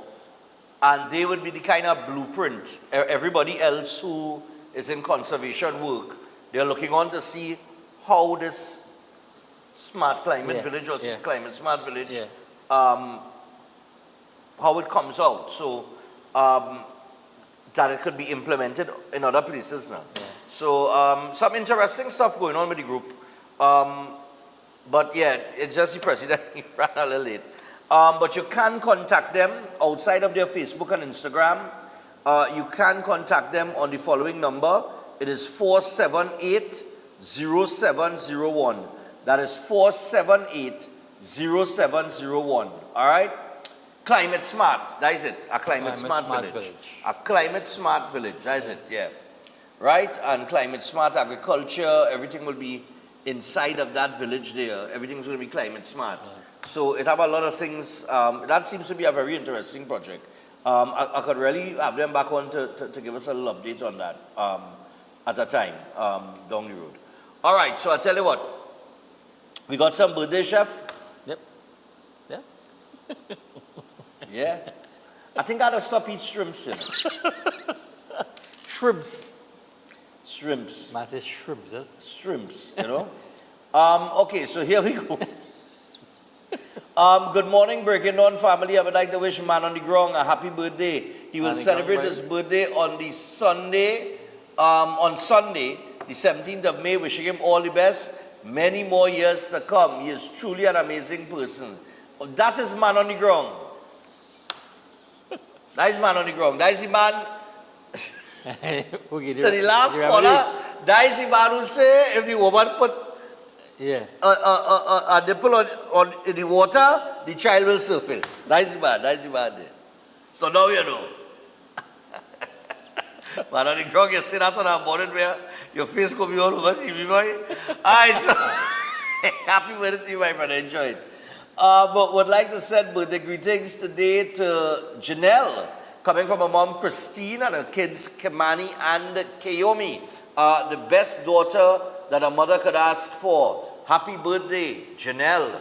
A: and they would be the kind of blueprint. Everybody else who is in conservation work, they're looking on to see how this smart climate village or climate smart village, how it comes out. So that it could be implemented in other places now. Yeah. So some interesting stuff going on with the group. But yeah, it's just the president, he ran a little late. But you can contact them outside of their Facebook and Instagram. You can contact them on the following number. It is 478-0701. That is 478-0701. All right? Climate Smart. That is it. A Climate Smart Village. A Climate Smart Village. That is it. Yeah. Right? And Climate Smart Agriculture. Everything will be inside of that village there. Everything's going to be climate smart. Yeah. So it have a lot of things. That seems to be a very interesting project. I could really have them back on to give us a little update on that at a time down the road. All right. So I tell you what. We got some birthday, chef?
F: Yep. Yeah.
A: Yeah. I think I gotta stop eating shrimps.
F: Shrimps.
A: Shrimps.
F: Man says shrimps, yes?
A: Shrimps, you know? Okay, so here we go. Good morning, Breaking On family. I would like to wish Man on the Ground a happy birthday. He will celebrate his birthday on the Sunday, the 17th of May. Wishing him all the best. Many more years to come. He is truly an amazing person. That is Man on the Ground. That is Man on the Ground. That is the man. To the last caller, that is the man who say if the woman put a nipple in the water, the child will surface. That is the man. That is the man there. So now you know. Man on the Ground, you say that on a morning where your face could be all over TV, boy. Alright, so happy birthday to you, my brother. Enjoy it. But would like to send birthday greetings today to Janelle, coming from her mom Christine and her kids Kimani and Kayomi. The best daughter that a mother could ask for. Happy birthday, Janelle.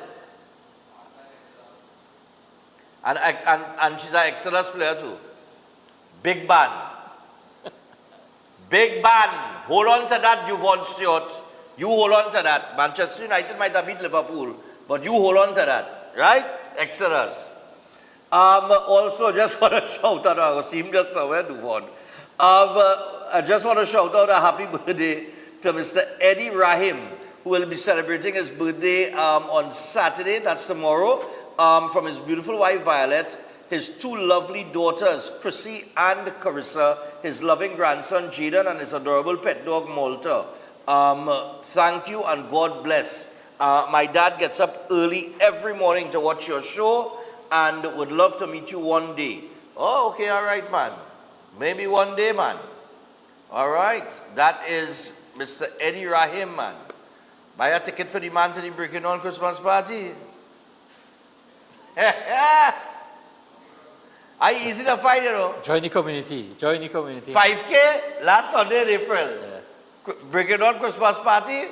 A: And she's an Exodus player too. Big band. Big band. Hold on to that, Juvon Stewart. You hold on to that. Manchester United might have beat Liverpool, but you hold on to that. Right? Exodus. Also, just want to shout out, I see him just now, where Juvon. I just want to shout out a happy birthday to Mr. Eddie Rahim, who will be celebrating his birthday on Saturday, that's tomorrow, from his beautiful wife Violet, his two lovely daughters, Chrissy and Carissa, his loving grandson Jaden, and his adorable pet dog Malta. Thank you and God bless. My dad gets up early every morning to watch your show and would love to meet you one day. Oh, okay, all right, man. Maybe one day, man. All right, that is Mr. Eddie Rahim, man. Buy a ticket for the man to the Breaking On Christmas party. I easy to find, you know.
F: Join the community. Join the community.
A: 5K last Sunday in April. Yeah. Breaking On Christmas party.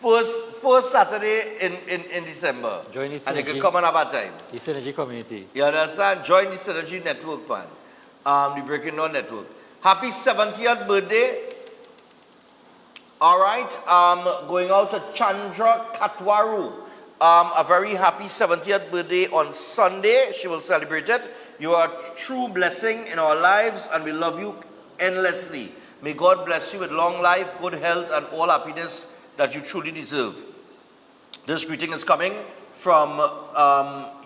A: First Saturday in December.
F: Join the Synergy.
A: And you can come and have a time.
F: The Synergy community.
A: You understand? Join the Synergy network, man. The Breaking On network. Happy 70th birthday. All right. Going out to Chandra Katwaru. A very happy 70th birthday on Sunday. She will celebrate it. You are a true blessing in our lives and we love you endlessly. May God bless you with long life, good health and all happiness that you truly deserve. This greeting is coming from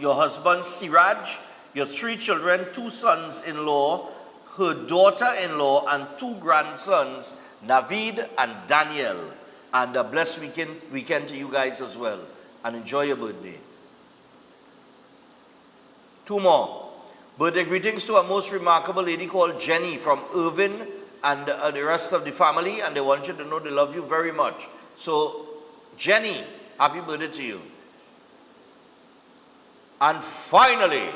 A: your husband Siraj, your 3 children, 2 sons-in-law, her daughter-in-law and 2 grandsons, Naveed and Daniel. And a blessed weekend to you guys as well. And enjoy your birthday. 2 more. Birthday greetings to a most remarkable lady called Jenny from Irvin and the rest of the family. And they want you to know they love you very much. So, Jenny, happy birthday to you. And finally,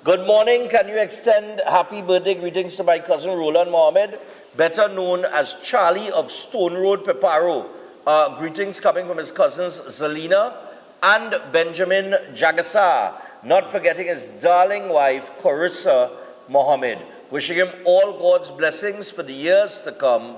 A: good morning. Can you extend happy birthday greetings to my cousin Roland Mohammed, better known as Charlie of Stone Road, Peparo. Greetings coming from his cousins Zelina and Benjamin Jagasa. Not forgetting his darling wife, Carissa Mohammed. Wishing him all God's blessings for the years to come.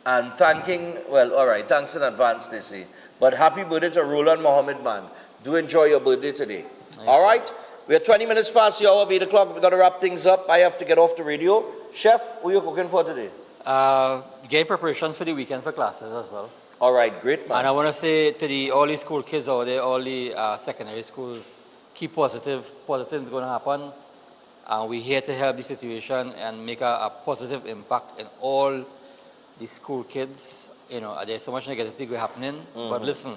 A: And thanking, well, all right, thanks in advance, they say. But happy birthday to Roland Mohammed, man. Do enjoy your birthday today. Nice. All right? We're 20 minutes past the hour of 8 o'clock. We've got to wrap things up. I have to get off the radio. Chef, what are you cooking for today?
F: Getting preparations for the weekend for classes as well.
A: All right, great, man.
F: And I want to say to all the school kids out there, all the secondary schools, keep positive. Positive is going to happen. And we're here to help the situation and make a positive impact in all the school kids. You know, there's so much negativity happening. But listen,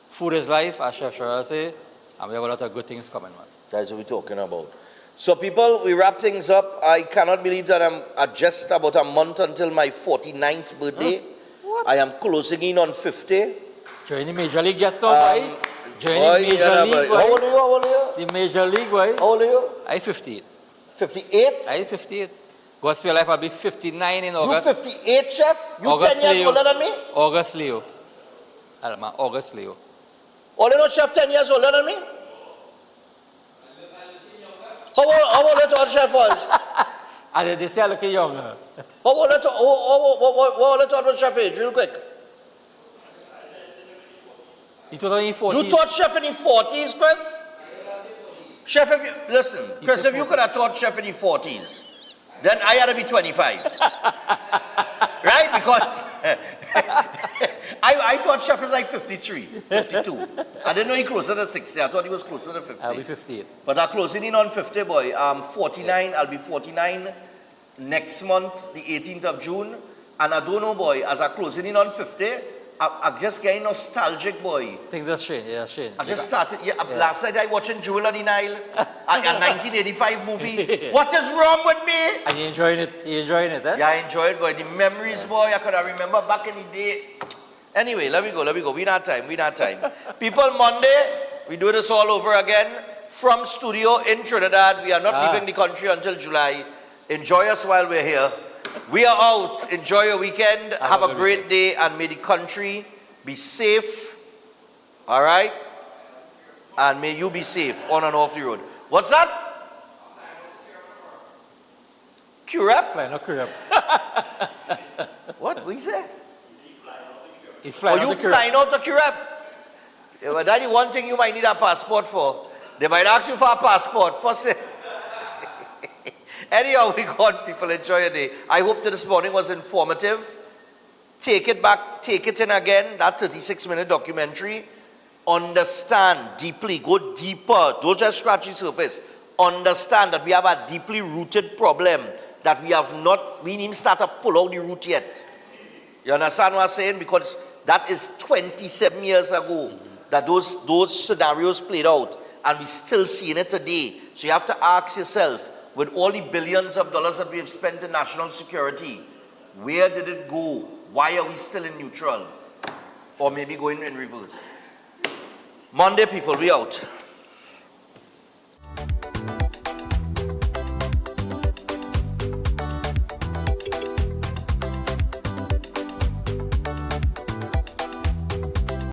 F: food is life, as Chef Shara say, and we have a lot of good things coming, man.
A: That's what we're talking about. So people, we wrap things up. I cannot believe that I'm just about a month until my 49th birthday. What? I am closing in on 50.
F: Join the Major League just now, boy. Join the Major League, boy.
A: How old are you?
F: The Major League, boy.
A: How old are you?
F: I'm 58.
A: 58?
F: I'm 58. God's spare life, I'll be 59 in August.
A: You 58, Chef? You
F: August
A: 10 years older than me?
F: August Leo. August Leo.
A: Oh, you know, Chef 10 years older than me? How old you thought Chef was?
F: And they say I'm looking younger.
A: How old you thought was Chef age, real quick?
K: You thought in 40s?
A: You taught chef in the 40s, Chris? Chef, if you, listen, Chris, if you could have taught chef in the 40s, then I had to be 25. Right? Because I thought chef was like 53, 52. I didn't know he closer to 60. I thought he was closer to 50.
K: I'll be 58.
A: But I'm closing in on 50, boy. I'm 49. I'll be 49 next month, the 18th of June. And I don't know, boy, as I'm closing in on 50, I'm just getting nostalgic, boy.
K: Things are strange. Yeah, strange.
A: I just started, last night I watching Jewel on the Nile, a 1985 movie. What is wrong with me?
K: And you're enjoying it? You're enjoying it, eh?
A: Yeah, I enjoy it, boy. The memories, boy, I could have remember back in the day. Anyway, let me go. We not time. People, Monday, we do this all over again. From studio in Trinidad. We are not leaving the country until July. Enjoy us while we're here. We are out. Enjoy your weekend. Have a great day, and may the country be safe. All right? And may you be safe on and off the road. What's that? Curep?
K: Flying out Curep.
A: What? What you say?
K: He's flying
A: you
K: out to
A: flying out to Curep? Yeah, but that's the one thing you might need a passport for. They might ask you for a passport. First. Anyhow, we got people. Enjoy your day. I hope that this morning was informative. Take it back, take it in again, that 36-minute documentary. Understand deeply, go deeper. Don't just scratch the surface. Understand that we have a deeply rooted problem that we didn't even start to pull out the root yet. You understand what I'm saying? Because that is 27 years ago that those scenarios played out, and we're still seeing it today. So you have to ask yourself, with all the billions of dollars that we have spent in national security, where did it go? Why are we still in neutral? Or maybe going in reverse? Monday, people, we out.